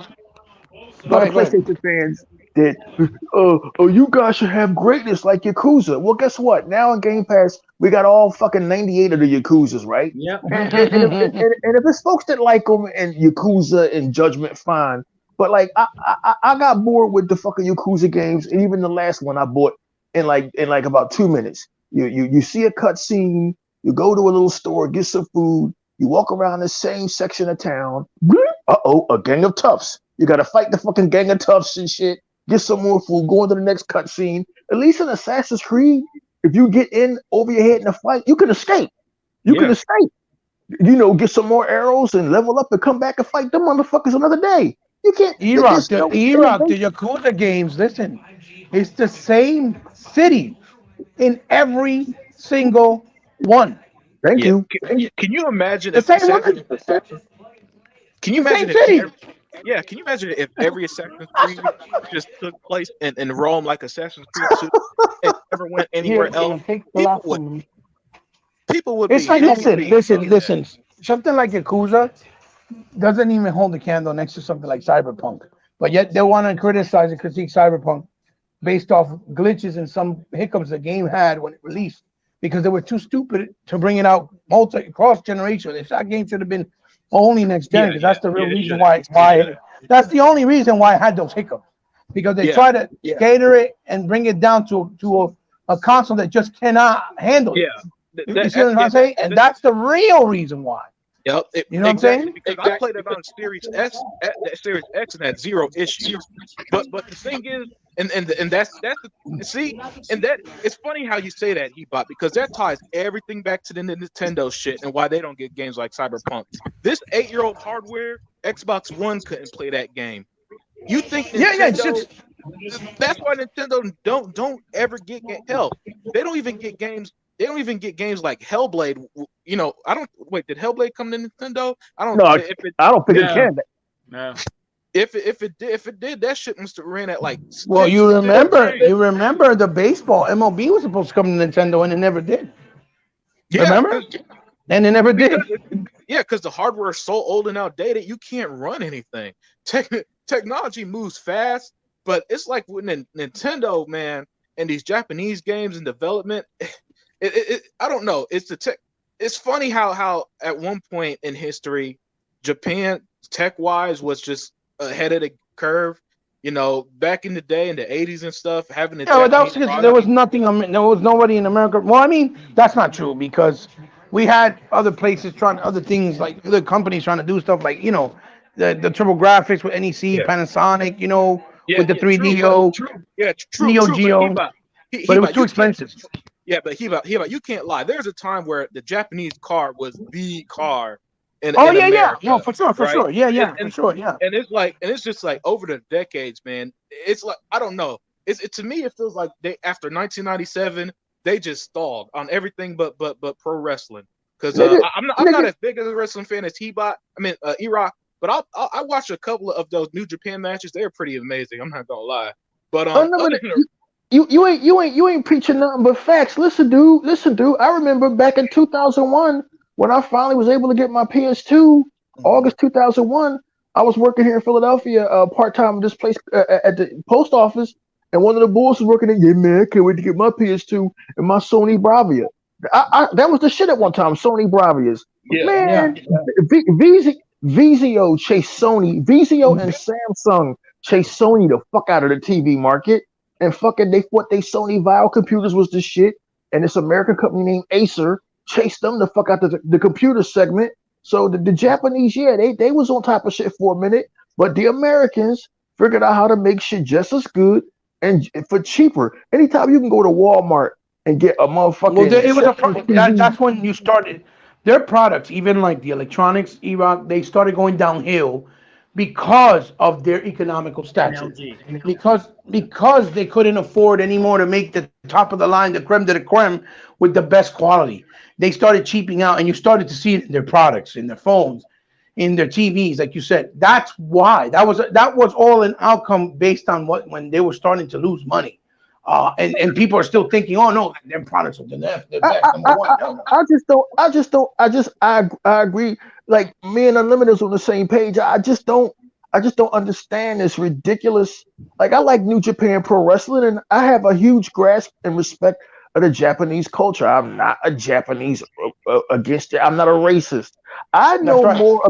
Go lot of Go ahead. PlayStation fans that, oh, you guys should have greatness like Yakuza. Well, guess what? Now in Game Pass, we got all fucking 98 of the Yakuzas, right? Yep. And if it's folks that like them and Yakuza and Judgment, fine. But like, I got bored with the fucking Yakuza games, and even the last one I bought in like about 2 minutes. You see a cutscene, you go to a little store, get some food, you walk around the same section of town. A gang of toughs. You gotta fight the fucking gang of toughs and shit. Get some more food. Go on to the next cutscene. At least in Assassin's Creed, if you get in over your head in a fight, you can escape. You can escape. Get some more arrows and level up and come back and fight them motherfuckers another day. You can't. The Yakuza games, listen, it's the same city in every single one. Thank you. Can you imagine The if same Assassin's- one. Can you The same imagine city. can you imagine if every Assassin's Creed just took place in Rome like Assassin's Creed 2 and never went anywhere else? People would It's be like, happy. listen. Something like Yakuza doesn't even hold a candle next to something like Cyberpunk. But yet they want to criticize and critique Cyberpunk based off glitches and some hiccups the game had when it released because they were too stupid to bring it out cross generation. That game should have been only next gen because that's the real reason why that's the only reason why I had those hiccups. Because they try to cater it and bring it down to a console that just cannot handle it. You see what I'm saying? And that's the real reason why. Yep. You know what I'm saying? Because I played it on Series X, Series X, and had zero issues. But the thing is, and that's see, and that it's funny how you say that, Hebot, because that ties everything back to the Nintendo shit and why they don't get games like Cyberpunk. This 8-year-old hardware, Xbox One couldn't play that game. You think Nintendo? That's why Nintendo don't ever get hell. They don't even get games. They don't even get games like Hellblade. I don't wait. Did Hellblade come to Nintendo? I don't. No, I don't think it can. No. If it did, that shit must have ran at like. Well, you remember the baseball MLB was supposed to come to Nintendo and it never did. Remember? And it never did. Because the hardware is so old and outdated, you can't run anything. Technology moves fast, but it's like with Nintendo, man, and these Japanese games in development. I don't know. It's funny how at one point in history, Japan tech-wise was just ahead of the curve. Back in the day in the 80s and stuff, having there was nothing. There was nobody in America. Well, I mean, that's not true because we had other places other things like other companies trying to do stuff like the TurboGrafx with NEC, Panasonic, with the 3DO, Neo Geo, but it was too expensive. Yeah, but Hebot, you can't lie. There's a time where the Japanese car was the car. In America, no, for sure, right? for sure. And it's just like over the decades, man. It's like I don't know. To me, it feels like they after 1997 they just stalled on everything but pro wrestling. Because I'm not as big as a wrestling fan as Hebot. E-Rock. But I watched a couple of those New Japan matches. They're pretty amazing. I'm not gonna lie. But you ain't preaching nothing but facts. Listen, dude. I remember back in 2001 when I finally was able to get my PS2, August 2001. I was working here in Philadelphia, part-time at this place at the post office, and one of the boys was working there. Yeah, man, I can't wait to get my PS2 and my Sony Bravia. That was the shit at one time. Sony Bravias. Vizio chased Sony. Vizio and Samsung chased Sony the fuck out of the TV market, and fucking they Sony Vio computers was the shit, and this American company named Acer chased them the fuck out the computer segment. So the Japanese, they was on top of shit for a minute, but the Americans figured out how to make shit just as good and for cheaper. Anytime you can go to Walmart and get a motherfucking. That's when you started. Their products, even like the electronics, E-Rock, they started going downhill because of their economical stature. Because they couldn't afford anymore to make the top of the line, the creme de la creme, with the best quality. They started cheaping out, and you started to see it in their products, in their phones, in their TVs, like you said. That's why. That was all an outcome based on when they were starting to lose money. And people are still thinking, oh no, their products are the best, number one. I agree. Like me and Unlimited is on the same page. I I just don't understand this ridiculous. Like, I like New Japan Pro Wrestling, and I have a huge grasp and respect of the Japanese culture. I'm not a Japanese against it. I'm not a racist. I know right. more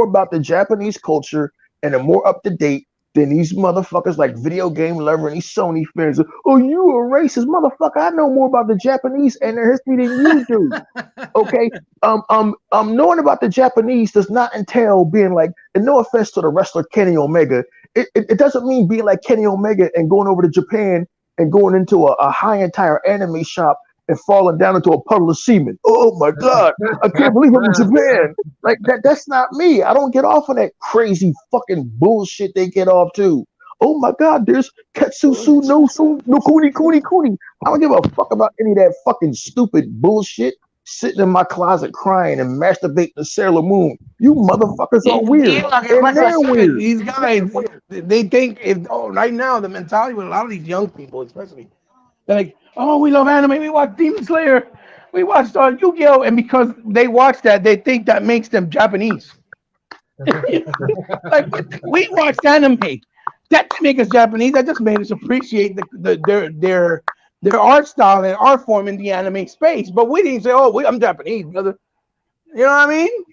about the Japanese culture and am more up to date than these motherfuckers like Video Game Lover and these Sony fans. Oh, you a racist motherfucker? I know more about the Japanese and their history than you do. Okay, knowing about the Japanese does not entail being like, and no offense to the wrestler Kenny Omega, it doesn't mean being like Kenny Omega and going over to Japan and going into a high-end tire anime shop and falling down into a puddle of semen. Oh my God, I can't believe I'm in Japan. Like that's not me. I don't get off on that crazy fucking bullshit they get off to. Oh my God, there's Ketsusu no Kuni. I don't give a fuck about any of that fucking stupid bullshit. Sitting in my closet crying and masturbating to Sailor Moon. You motherfuckers are weird. And they're weird. These guys, they think right now the mentality with a lot of these young people, especially, they're like, oh, we love anime. We watch Demon Slayer. We watched Yu-Gi-Oh, and because they watch that, they think that makes them Japanese. Like, we watched anime. That didn't make us Japanese. That just made us appreciate their art style and art form in the anime space. But we didn't say, "Oh, I'm Japanese, brother." You know what I mean?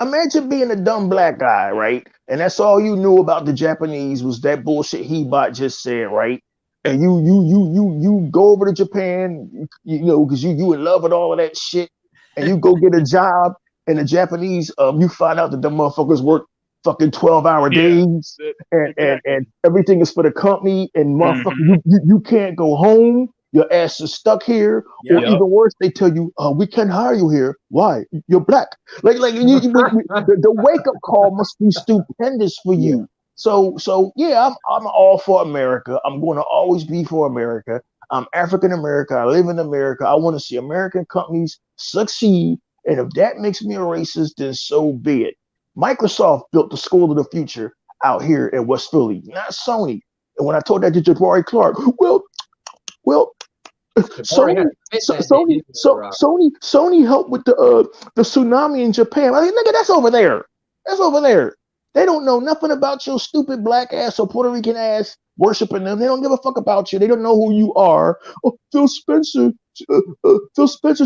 Imagine being a dumb black guy, right? And that's all you knew about the Japanese was that bullshit He-Bot just said, right? And you go over to Japan, you know, because you in love with all of that shit, and you go get a job in the Japanese, you find out that the motherfuckers work fucking 12-hour days, and everything is for the company, and motherfucker, you can't go home. Your ass is stuck here, or even worse, they tell you, we can't hire you here. Why? You're black. The wake up call must be stupendous for you. So yeah, I'm all for America. I'm going to always be for America. I'm African American. I live in America. I want to see American companies succeed, and if that makes me a racist, then so be it. Microsoft built the school of the future out here in West Philly, not Sony. And when I told that to Jabari Clark, well, Sony helped with the tsunami in Japan. I mean, nigga, that's over there. That's over there. They don't know nothing about your stupid black ass or Puerto Rican ass worshiping them. They don't give a fuck about you. They don't know who you are. Oh, Phil Spencer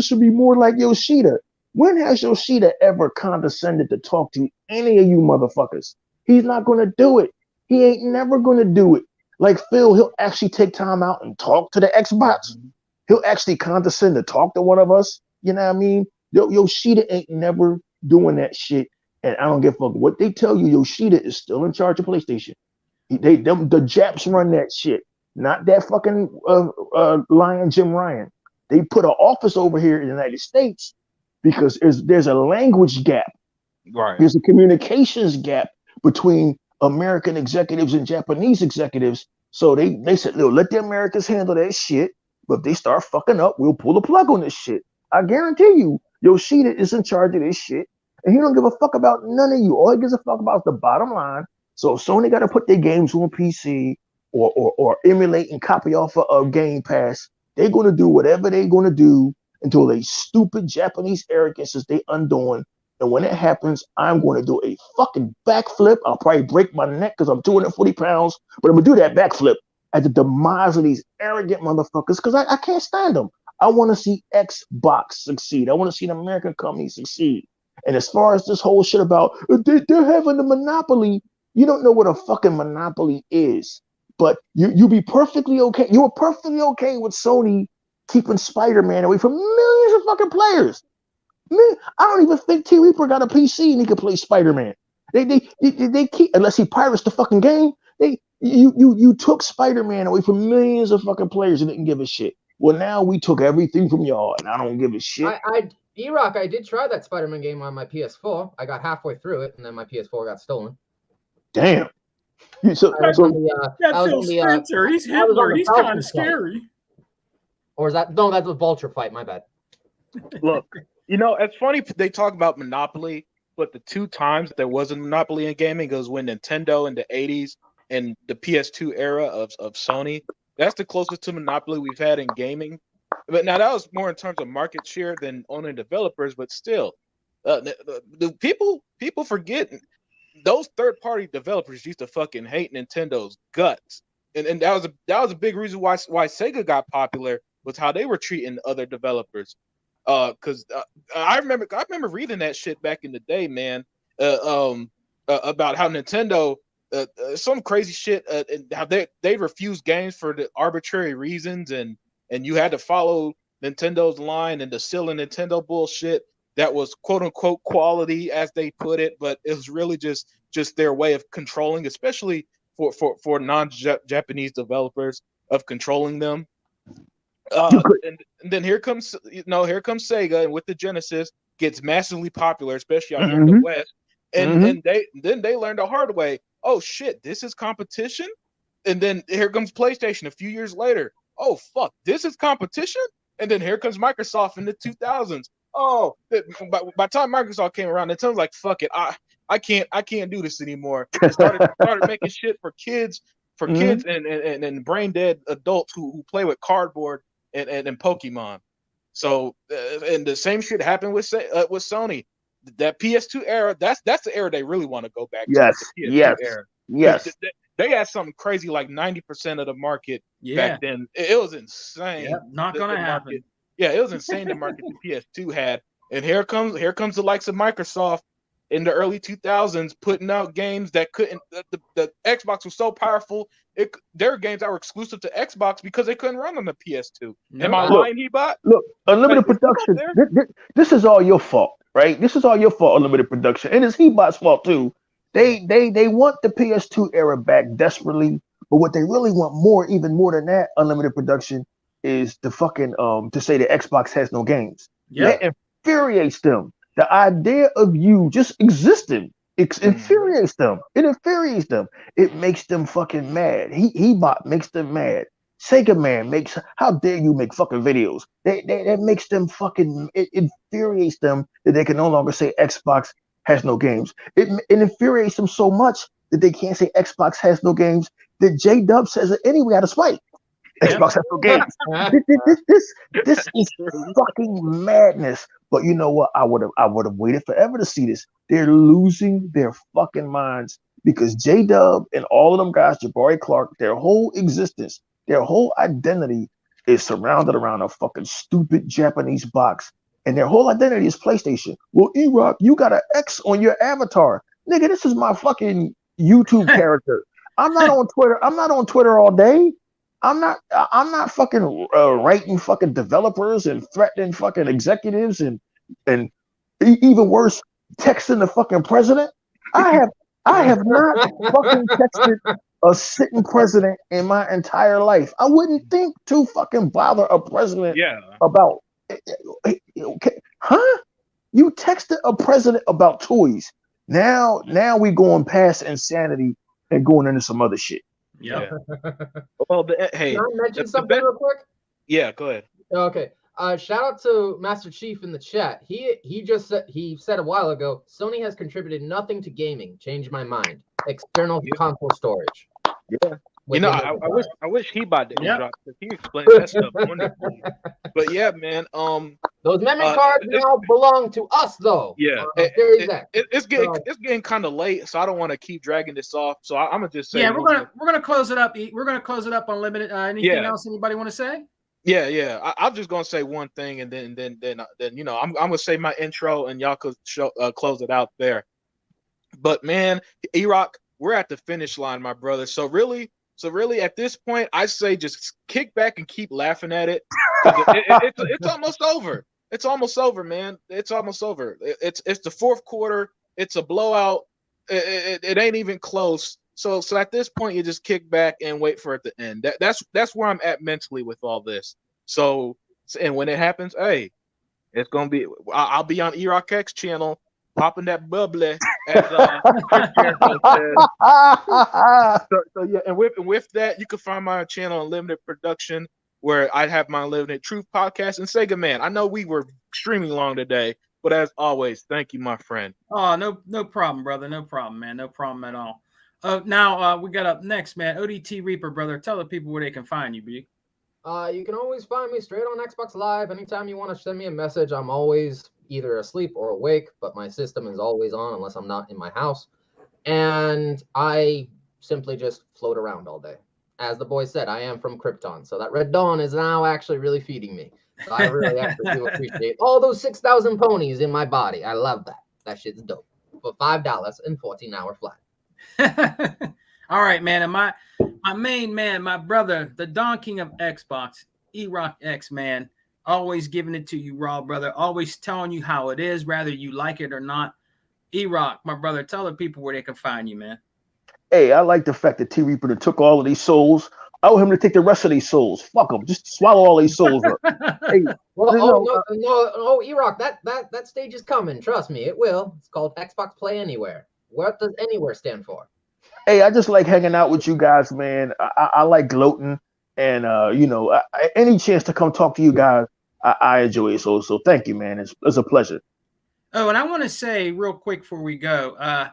should be more like Yoshida. When has Yoshida ever condescended to talk to any of you motherfuckers? He's not going to do it. He ain't never going to do it. Like Phil, he'll actually take time out and talk to the Xbox. He'll actually condescend to talk to one of us. You know what I mean? Yoshida ain't never doing that shit. And I don't give a fuck what they tell you. Yoshida is still in charge of PlayStation. The Japs run that shit, not that fucking lion Jim Ryan. They put an office over here in the United States because there's a language gap. Right. There's a communications gap between American executives and Japanese executives. So they said, let the Americans handle that shit. But if they start fucking up, we'll pull the plug on this shit. I guarantee you, Yoshida is in charge of this shit. And he don't give a fuck about none of you. All he gives a fuck about is the bottom line. So if Sony got to put their games on PC or emulate and copy off of Game Pass, they're going to do whatever they're going to do until they stupid Japanese arrogance is they undoing. And when it happens, I'm going to do a fucking backflip. I'll probably break my neck because I'm 240 pounds, but I'm going to do that backflip at the demise of these arrogant motherfuckers because I can't stand them. I want to see Xbox succeed. I want to see an American company succeed. And as far as this whole shit about they're having a monopoly, you don't know what a fucking monopoly is. But you be perfectly okay. You were perfectly okay with Sony keeping Spider-Man away from millions of fucking players. Man, I don't even think T Reaper got a PC and he could play Spider-Man. They keep, unless he pirates the fucking game. You took Spider-Man away from millions of fucking players and didn't give a shit. Well, now we took everything from y'all and I don't give a shit. E-Rock, I did try that Spider-Man game on my PS4. I got halfway through it and then my PS4 got stolen. Damn. That's Phil Spencer. He's Hitler. He's kind of scary. Or is that? No, that's a Vulture fight. My bad. Look, it's funny they talk about Monopoly, but the two times there was a Monopoly in gaming was when Nintendo in the 80s and the PS2 era of Sony. That's the closest to Monopoly we've had in gaming. But now that was more in terms of market share than owning developers, but still, the people forget those third-party developers used to fucking hate Nintendo's guts, and that was a big reason why Sega got popular, was how they were treating other developers. Because I remember reading that shit back in the day, man. About how Nintendo, some crazy shit, and how they refused games for the arbitrary reasons, and you had to follow Nintendo's line and the silly Nintendo bullshit that was quote unquote quality, as they put it, but it was really just their way of controlling, especially for non-Japanese developers, of controlling them. And then here comes Sega, and with the Genesis, gets massively popular, especially out here in the West. And then they learned the hard way. Oh shit, this is competition. And then here comes PlayStation a few years later. Oh fuck, this is competition. And then here comes Microsoft in the 2000s. Oh, by the time Microsoft came around, Nintendo's like, fuck it, I can't do this anymore. It started making shit for kids, and brain dead adults who play with cardboard and Pokemon. So and the same shit happened with Sony. That PS2 era, that's the era they really want to go back to. Yes. They had something crazy like 90% of the market back then. It was insane. Yeah, not gonna happen. Yeah, it was insane the market the PS2 had. And here comes the likes of Microsoft in the early 2000s putting out games that couldn't. The Xbox was so powerful. There were games that were exclusive to Xbox because they couldn't run on the PS2. Am I lying, Hebot? Look, Unlimited Production. This is all your fault, right? This is all your fault, Unlimited Production, and it's Hebot's fault too. They want the PS2 era back desperately, but what they really want even more than that, Unlimited Production, is the fucking to say that Xbox has no games. Yeah, that infuriates them. The idea of you just existing infuriates them. It infuriates them. It makes them fucking mad. Hebot makes them mad. Sega Man makes, how dare you make fucking videos? That makes them fucking, it infuriates them that they can no longer say Xbox has no games. It infuriates them so much that they can't say Xbox has no games, that J-Dub says it anyway out of spite. Xbox has no games. This is fucking madness. But you know what? I would have waited forever to see this. They're losing their fucking minds because J-Dub and all of them guys, Jabari Clark, their whole existence, their whole identity is surrounded around a fucking stupid Japanese box. And their whole identity is PlayStation. Well, E-Rock, you got an X on your avatar. Nigga, this is my fucking YouTube character. I'm not on Twitter. I'm not on Twitter all day. I'm not fucking writing fucking developers and threatening fucking executives and even worse, texting the fucking president. I have not fucking texted a sitting president in my entire life. I wouldn't think to fucking bother a president about. Huh? You texted a president about toys. Now we going past insanity and going into some other shit. Yeah. Well, hey, can I mention something real quick? Yeah, go ahead. Okay. Shout out to Master Chief in the chat. He said a while ago, Sony has contributed nothing to gaming. Changed my mind. External console storage. Yeah. You know, I wish Hebot didn't drop because he explained that stuff wonderfully. But yeah, man. Those memory cards now belong to us, though. Yeah, it's getting kind of late, so I don't want to keep dragging this off. So I'm gonna just say, yeah, we're gonna close it up. We're gonna close it up Unlimited. Anything else anybody want to say? Yeah. I'm just gonna say one thing, and then you know, I'm gonna say my intro, and y'all could close it out there. But man, E-Rock, we're at the finish line, my brother. So really, at this point, I say just kick back and keep laughing at it. It's almost over. It's almost over, man. It's almost over. It's the fourth quarter. It's a blowout. It ain't even close. So at this point, you just kick back and wait for it to end. That's where I'm at mentally with all this. So and when it happens, hey, it's gonna be. I'll be on E-Rock X channel popping that bubbly, as Chris Jericho says. So yeah, and with that, you can find my channel Unlimited Production, where I have my Unlimited Truth podcast. And Sega Man, I know we were extremely long today, but as always, thank you, my friend. Oh, no problem, brother. No problem, man. No problem at all. Now we got up next, man. ODT Reaper, brother. Tell the people where they can find you, B. You can always find me straight on Xbox Live. Anytime you want to send me a message, I'm always either asleep or awake, but my system is always on unless I'm not in my house. and I simply just float around all day. As the boy said, I am from Krypton, so that red dawn is now actually really feeding me. So I really actually do appreciate all those 6,000 ponies in my body. I love that. That shit's dope. For $5 and 14-hour flight. All right, man. And my main man, my brother, the Don King of Xbox, E-Rock X, man, always giving it to you raw, brother. Always telling you how it is, whether you like it or not. E-Rock, my brother, tell the people where they can find you, man. Hey, I like the fact that T Reaper that took all of these souls. I want him to take the rest of these souls. Fuck them. Just swallow all these souls up. Hey, Well, no, E-Rock, that stage is coming. Trust me, it will. It's called Xbox Play Anywhere. What does Anywhere stand for? hey, I just like hanging out with you guys, man. I like gloating, and any chance to come talk to you guys, I enjoy it. So thank you, man. It's a pleasure. Oh, and I want to say real quick before we go,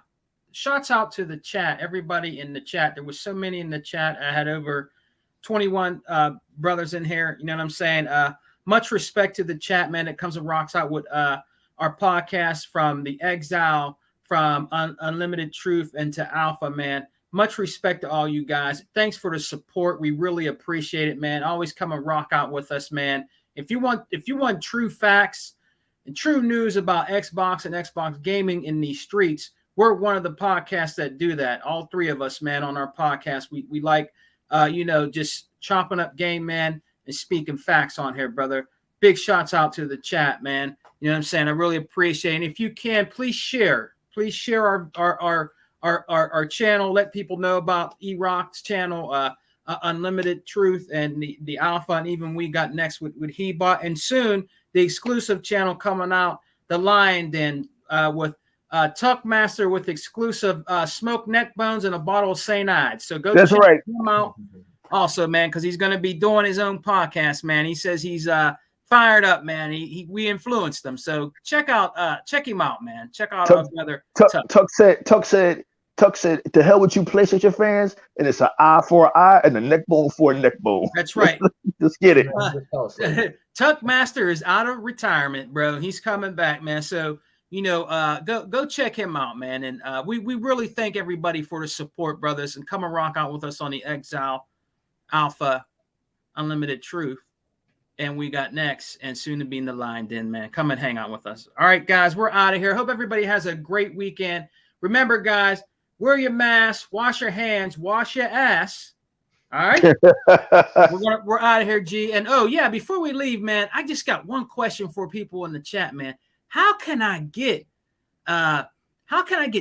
shouts out to the chat, everybody in the chat. There was so many in the chat. I had over 21 brothers in here. You know what I'm saying? Much respect to the chat, man. It comes and rocks out with our podcast from the Exile, from Unlimited Truth, and to Alpha, man. Much respect to all you guys. Thanks for the support. We really appreciate it, man. Always come and rock out with us, man. If you want true facts and true news about Xbox and Xbox gaming in these streets, we're one of the podcasts that do that. All three of us, man, on our podcast. We like just chopping up game, man, and speaking facts on here, brother. Big shouts out to the chat, man. You know what I'm saying? I really appreciate it. And if you can, please share. Please share our channel. Let people know about E-Rock's channel, Unlimited Truth, and the Alpha, and even we got next with Hebot. And soon the exclusive channel coming out, the Lion Den, with Tuckmaster with exclusive smoked neck bones and a bottle of St. Ides. So go check him out also, man, because he's going to be doing his own podcast, man. He says he's fired up, man. We influenced him. So check him out, man. Check out our brother. Tuck said, to hell with you PlayStation fans, and it's an eye for an eye and a neck bone for a neck bone. That's right. Just get it. Tuckmaster is out of retirement, bro. He's coming back, man. So go check him out, man. And we really thank everybody for the support, brothers, and come and rock out with us on the Exile, Alpha, Unlimited Truth, and we got next, and soon to be in the Lion Den, man. Come and hang out with us. All right, guys, we're out of here. Hope everybody has a great weekend. Remember, guys, wear your mask, wash your hands, wash your ass. All right, we're out of here, G. And before we leave, man, I just got one question for people in the chat, man. How can I get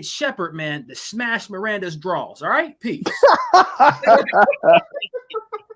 Shepard, man, to smash Miranda's draws? All right, peace.